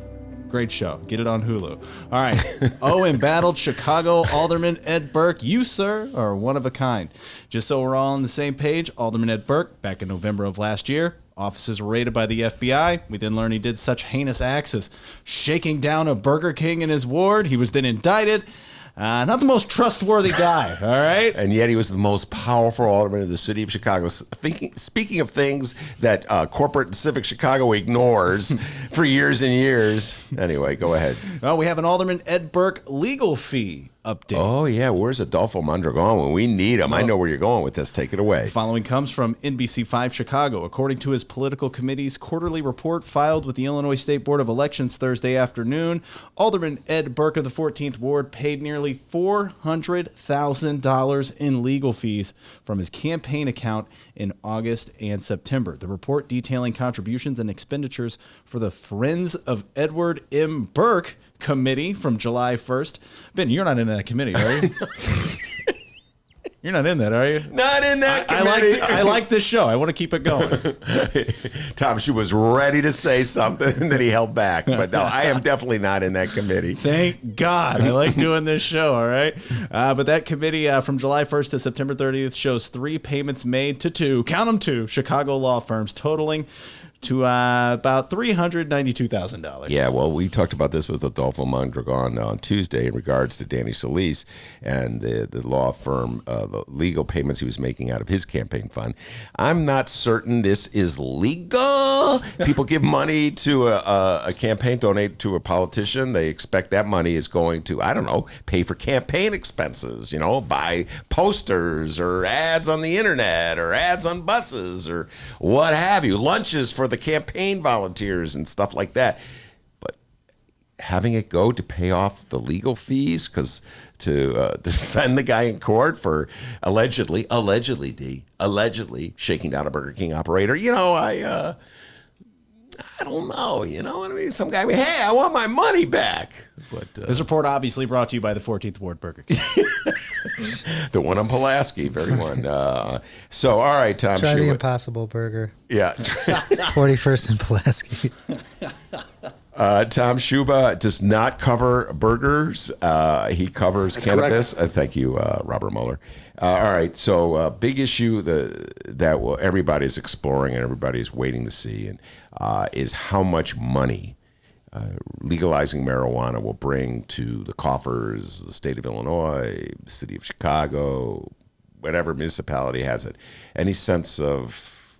Great show. Get it on Hulu. All right. Embattled Chicago Alderman Ed Burke. You, sir, are one of a kind. Just so we're all on the same page, Alderman Ed Burke, back in November of last year, offices were raided by the FBI. We then learned he did such heinous acts as shaking down a Burger King in his ward. He was then indicted. Not the most trustworthy guy, all right? And yet he was the most powerful alderman of the city of Chicago. Speaking of things that corporate and civic Chicago ignores for years and years. Anyway, go ahead. Well, we have an Alderman Ed Burke legal fee update. Oh, yeah. Where's Adolfo Mondragon when we need him? I know where you're going with this. Take it away. The following comes from NBC5 Chicago. According to his political committee's quarterly report filed with the Illinois State Board of Elections Thursday afternoon, Alderman Ed Burke of the 14th Ward paid nearly $400,000 in legal fees from his campaign account in August and September. The report detailing contributions and expenditures for the Friends of Edward M. Burke committee from July 1st. Ben, you're not in that committee, are you? You're not in that, are you? Not in that committee. I like this show. I want to keep it going. Tom Schuba was ready to say something, and then he held back. But no, I am definitely not in that committee. Thank God. I like doing this show, all right? But that committee from July 1st to September 30th shows 3 payments made to 2, count them 2, Chicago law firms, totaling to about $392,000. Yeah, well, we talked about this with Adolfo Mondragon on Tuesday in regards to Danny Solis and the law firm, the legal payments he was making out of his campaign fund. I'm not certain this is legal. People give money to a campaign, donate to a politician. They expect that money is going to, I don't know, pay for campaign expenses, buy posters or ads on the internet or ads on buses or what have you, lunches for the campaign volunteers and stuff like that. But having it go to pay off the legal fees, because to defend the guy in court for allegedly shaking down a Burger King operator, I don't know, you know what I mean? Some guy, hey, I want my money back. But this report obviously brought to you by the 14th Ward Burger King. The one on Pulaski, very one. So, all right, Tom. Try the Schuba. Impossible Burger. Yeah. 41st and Pulaski. Tom Schuba does not cover burgers. He covers cannabis. Thank you, Robert Mueller. All right, so big issue that everybody's exploring and everybody's waiting to see, and is how much money legalizing marijuana will bring to the coffers of the state of Illinois, the city of Chicago, whatever municipality has it. Any sense of...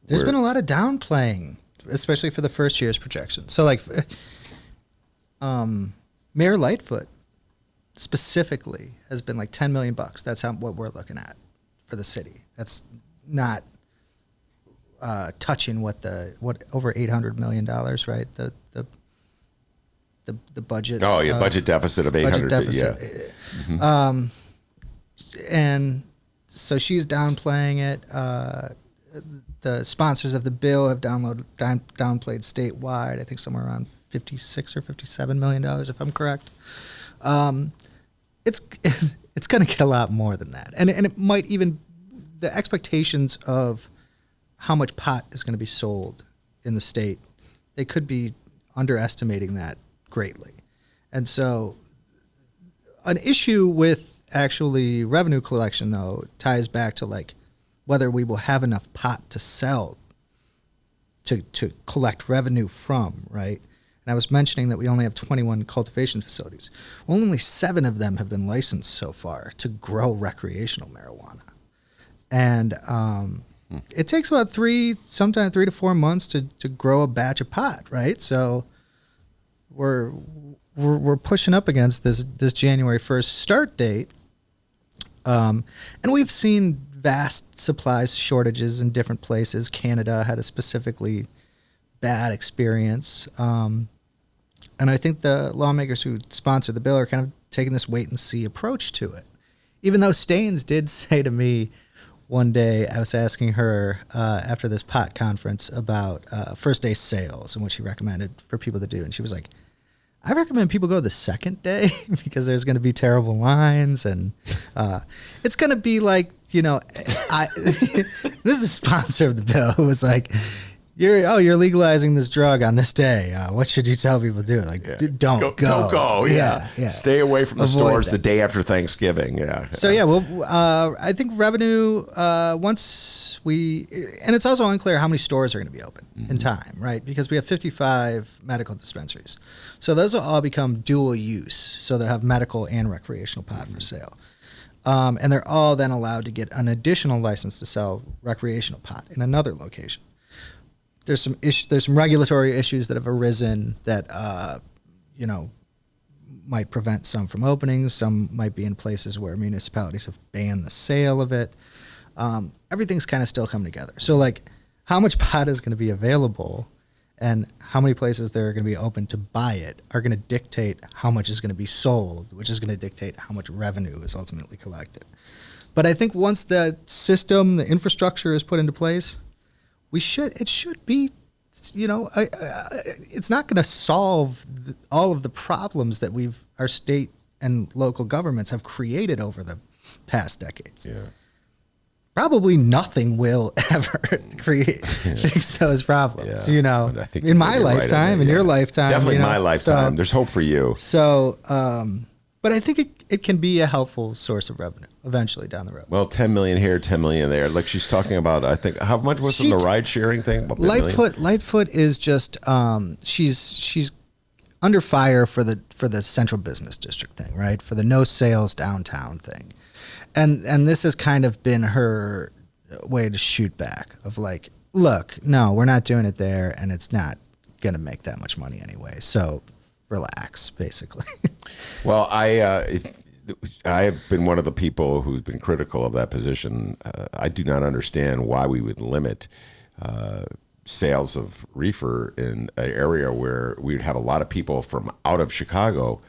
There's been a lot of downplaying, especially for the first year's projection. So, like, Mayor Lightfoot specifically has been like $10 million. That's what we're looking at for the city. That's not touching what over $800 million, right? The budget. Oh yeah, budget deficit of 800. Budget deficit. Yeah. Mm-hmm. And so she's downplaying it. The sponsors of the bill have downplayed statewide, I think somewhere around $56 or $57 million, if I'm correct. It's going to get a lot more than that, and it might even, the expectations of how much pot is going to be sold in the state, they could be underestimating that greatly. And so an issue with actually revenue collection, though, ties back to like whether we will have enough pot to sell to collect revenue from, right? And I was mentioning that we only have 21 cultivation facilities. Well, only 7 of them have been licensed so far to grow recreational marijuana. And it takes about 3 to 4 months to grow a batch of pot, right? So we're pushing up against this January 1st start date. And we've seen vast supplies shortages in different places. Canada had a specifically bad experience. And I think the lawmakers who sponsored the bill are kind of taking this wait and see approach to it. Even though Staines did say to me one day, I was asking her after this pot conference about first day sales and what she recommended for people to do. And she was like, I recommend people go the second day because there's going to be terrible lines. And it's going to be like, this is the sponsor of the bill who was like, you're legalizing this drug on this day. What should you tell people to do? Like, don't go. Don't go. Yeah. Stay away from the stores that. the day after Thanksgiving. Yeah. So I think revenue once and it's also unclear how many stores are going to be open in time, right? Because we have 55 medical dispensaries, so those will all become dual use. So they'll have medical and recreational pot for sale, and they're all then allowed to get an additional license to sell recreational pot in another location. There's some regulatory issues that have arisen that might prevent some from opening. Some might be in places where municipalities have banned the sale of it. Everything's kind of still coming together. So like how much pot is going to be available and how many places there are going to be open to buy it are going to dictate how much is going to be sold, which is going to dictate how much revenue is ultimately collected. But I think once the system, the infrastructure is put into place, it should be, it's not going to solve all of the problems that our state and local governments have created over the past decades. Yeah. Probably nothing will ever fix those problems, I think in my lifetime, in your lifetime. Definitely my lifetime. So, there's hope for you. So, but I think it can be a helpful source of revenue eventually down the road. Well, 10 million here, 10 million there. Like she's talking about, I think, how much was in the ride sharing thing? Lightfoot is just she's under fire for the central business district thing, right? For the no sales downtown thing, and this has kind of been her way to shoot back of like, look, no, we're not doing it there, and it's not going to make that much money anyway. So relax, basically. Well, I have been one of the people who's been critical of that position. I do not understand why we would limit sales of reefer in an area where we'd have a lot of people from out of Chicago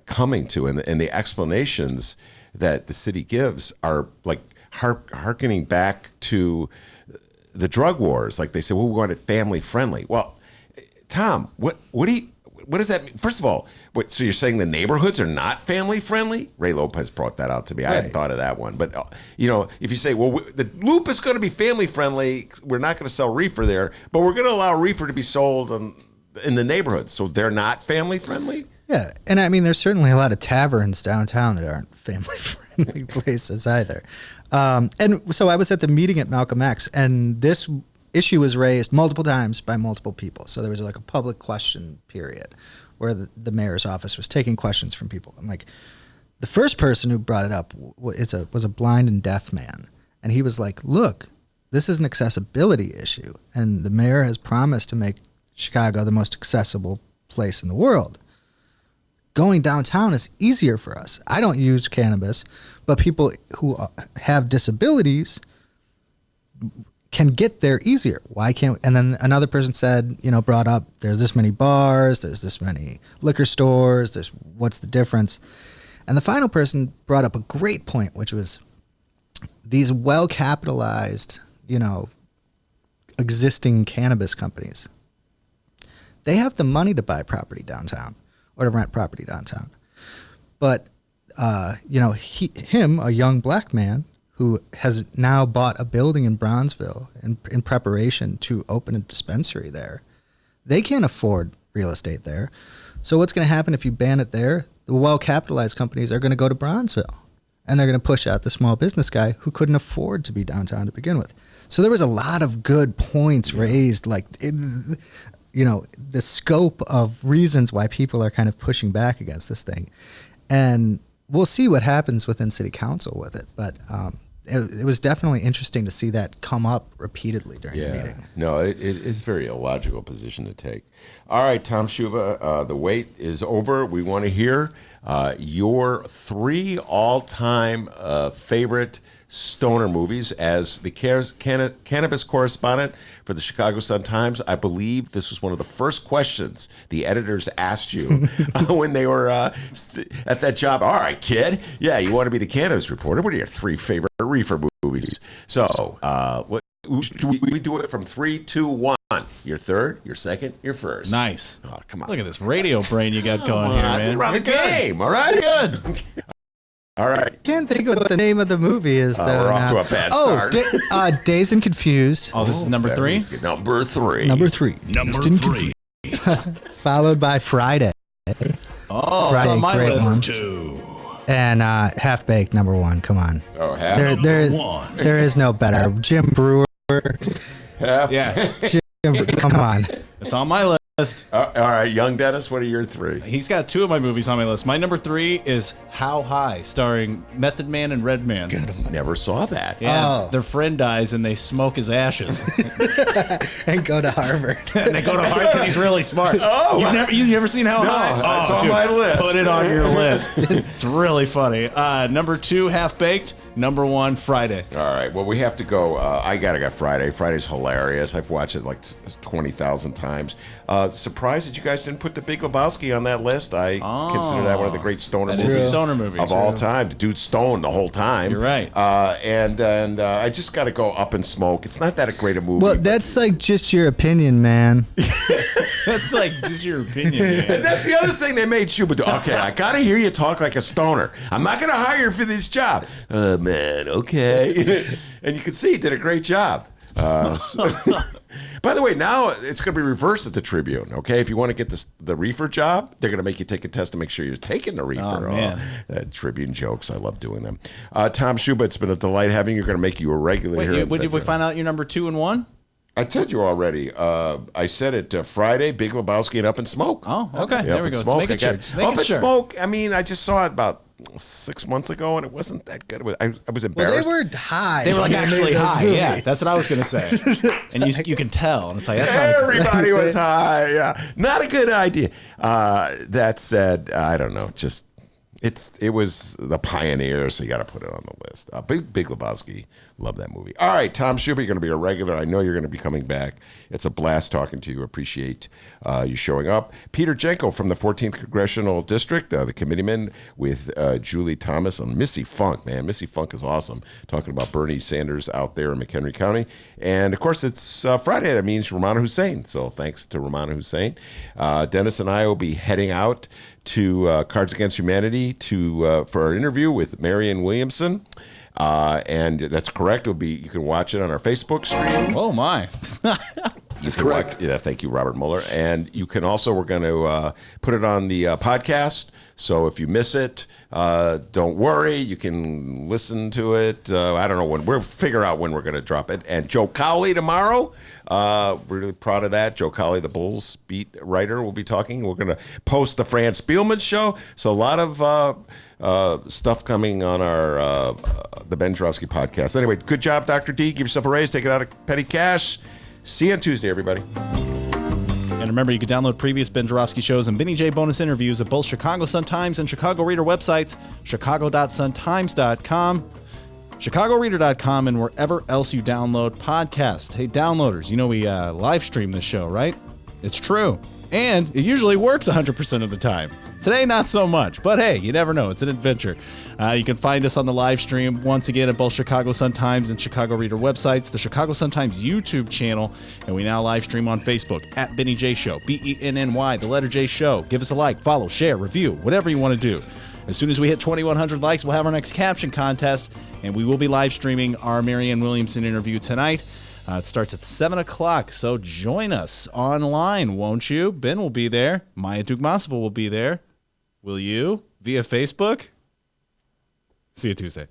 coming to, and the explanations that the city gives are like hearkening back to the drug wars. Like they say, well, we want it family friendly. Well, Tom, what does that mean? First of all, so you're saying the neighborhoods are not family friendly? Ray Lopez brought that out to me. I hadn't thought of that one. But, if you say, well, the Loop is going to be family friendly, we're not going to sell reefer there, but we're going to allow reefer to be sold in the neighborhoods. So they're not family friendly? Yeah. And I mean, there's certainly a lot of taverns downtown that aren't family friendly places either. And so I was at the meeting at Malcolm X, and this issue was raised multiple times by multiple people. So there was like a public question period where the mayor's office was taking questions from people. And like the first person who brought it up was a blind and deaf man. And he was like, look, this is an accessibility issue. And the mayor has promised to make Chicago the most accessible place in the world. Going downtown is easier for us. I don't use cannabis, but people who have disabilities can get there easier. Why can't? And then another person said, brought up, there's this many bars, there's this many liquor stores, what's the difference? And the final person brought up a great point, which was these well-capitalized, existing cannabis companies. They have the money to buy property downtown or to rent property downtown. But, him, a young black man, who has now bought a building in Bronzeville in preparation to open a dispensary there. They can't afford real estate there. So what's going to happen if you ban it there? The well-capitalized companies are going to go to Bronzeville, and they're going to push out the small business guy who couldn't afford to be downtown to begin with. So there was a lot of good points raised, like, the scope of reasons why people are kind of pushing back against this thing. And we'll see what happens within city council with it. But it was definitely interesting to see that come up repeatedly during the meeting. No, it is a very illogical position to take. All right, Tom Schuba, the wait is over. We want to hear your 3 all-time favorite stoner movies. As the cannabis correspondent for the Chicago Sun-Times, I believe this was one of the first questions the editors asked you when they were at that job. All right, kid. Yeah, you want to be the cannabis reporter? What are your 3 favorite reefer movies? So, we do it from 3, 2, 1. Your third, your second, your first. Nice. Oh, come on. Look at this radio brain you got going here, man. Run the game, all right? Good. All right. I can't think of what the name of the movie is, though. We're off to a bad start. Dazed and Confused. Oh, this is number 3? Number 3. Number 3. Number 3. Followed by Friday. Oh, Friday, on my great list. one. 2. And Half Baked, number 1. Come on. Oh, There is no better. Jim Brewer. Yeah. Come on. It's on my list. All right, young Dennis, what are your 3? He's got 2 of my movies on my list. My number 3 is How High, starring Method Man and Redman. Never saw that. Yeah, their friend dies and they smoke his ashes. And go to Harvard. And they go to Harvard because he's really smart. Oh, you've never seen How High? That's on my list. Put it on your list. It's really funny. Number 2, Half Baked. Number 1, Friday. All right. Well, we have to go. I gotta go Friday. Friday's hilarious. I've watched it like 20,000 times. Surprised that you guys didn't put The Big Lebowski on that list. I consider that one of the great stoner movies of all time. The dude's stoned the whole time. You're right. And I just got to go Up in Smoke. It's not that great a movie. Well, that's like just your opinion, man. That's like just your opinion, man. And that's the other thing they made Schuba do. Okay, I got to hear you talk like a stoner. I'm not going to hire you for this job. Man, okay. And you can see he did a great job. By the way, now it's going to be reversed at the Tribune, okay? If you want to get the reefer job, they're going to make you take a test to make sure you're taking the reefer. Oh, man. Tribune jokes, I love doing them. Tom Schuba, it's been a delight having you. We're going to make you a regular here. Wait, did we find out your number 2 and 1? I told you already. I said it Friday, Big Lebowski and Up in Smoke. Oh, okay. There we go. Smoke. Make it sure. Up in Smoke, I mean, I just saw it about 6 months ago, and it wasn't that good. I was embarrassed. Well, they were high. They were like actually high. Yeah, that's what I was gonna say. And you can tell, and it's like that's everybody was high. Yeah, not a good idea. That said, I don't know. Just It was the pioneer, so you got to put it on the list. Big Lebowski, love that movie. All right, Tom Schuba, you're going to be a regular. I know you're going to be coming back. It's a blast talking to you. Appreciate you showing up. Peter Janko from the 14th Congressional District, the committeeman with Julie Thomas and Missy Funk. Man, Missy Funk is awesome. Talking about Bernie Sanders out there in McHenry County. And, of course, it's Friday. That means Rummana Hussain. So thanks to Rummana Hussain. Dennis and I will be heading out to Cards Against Humanity for our interview with Marianne Williamson. And that's correct. You can watch it on our Facebook stream. Oh, my. You can watch, thank you, Robert Mueller. And you can also, we're going to put it on the podcast. So if you miss it, don't worry. You can listen to it. I don't know when. We'll figure out when we're going to drop it. And Joe Cowley tomorrow. We're really proud of that. Joe Cowley, the Bulls beat writer, will be talking. We're going to post the Fran Spielman show. So a lot of stuff coming on our the Ben Joravsky podcast. Anyway, good job, Dr. D. Give yourself a raise. Take it out of petty cash. See you on Tuesday, everybody. And remember, you can download previous Ben Joravsky shows and Benny J bonus interviews at both Chicago Sun-Times and Chicago Reader websites, chicago.suntimes.com, chicagoreader.com, and wherever else you download podcasts. Hey, downloaders, you know we live stream this show, right? It's true. And it usually works 100% of the time. Today, not so much. But hey, you never know. It's an adventure. You can find us on the live stream once again at both Chicago Sun-Times and Chicago Reader websites, the Chicago Sun-Times YouTube channel, and we now live stream on Facebook at Benny J Show, BENNY, the letter J Show. Give us a like, follow, share, review, whatever you want to do. As soon as we hit 2,100 likes, we'll have our next caption contest, and we will be live streaming our Marianne Williamson interview tonight. It starts at 7 o'clock, so join us online, won't you? Ben will be there. Maya Dukmasova will be there. Will you? Via Facebook? See you Tuesday.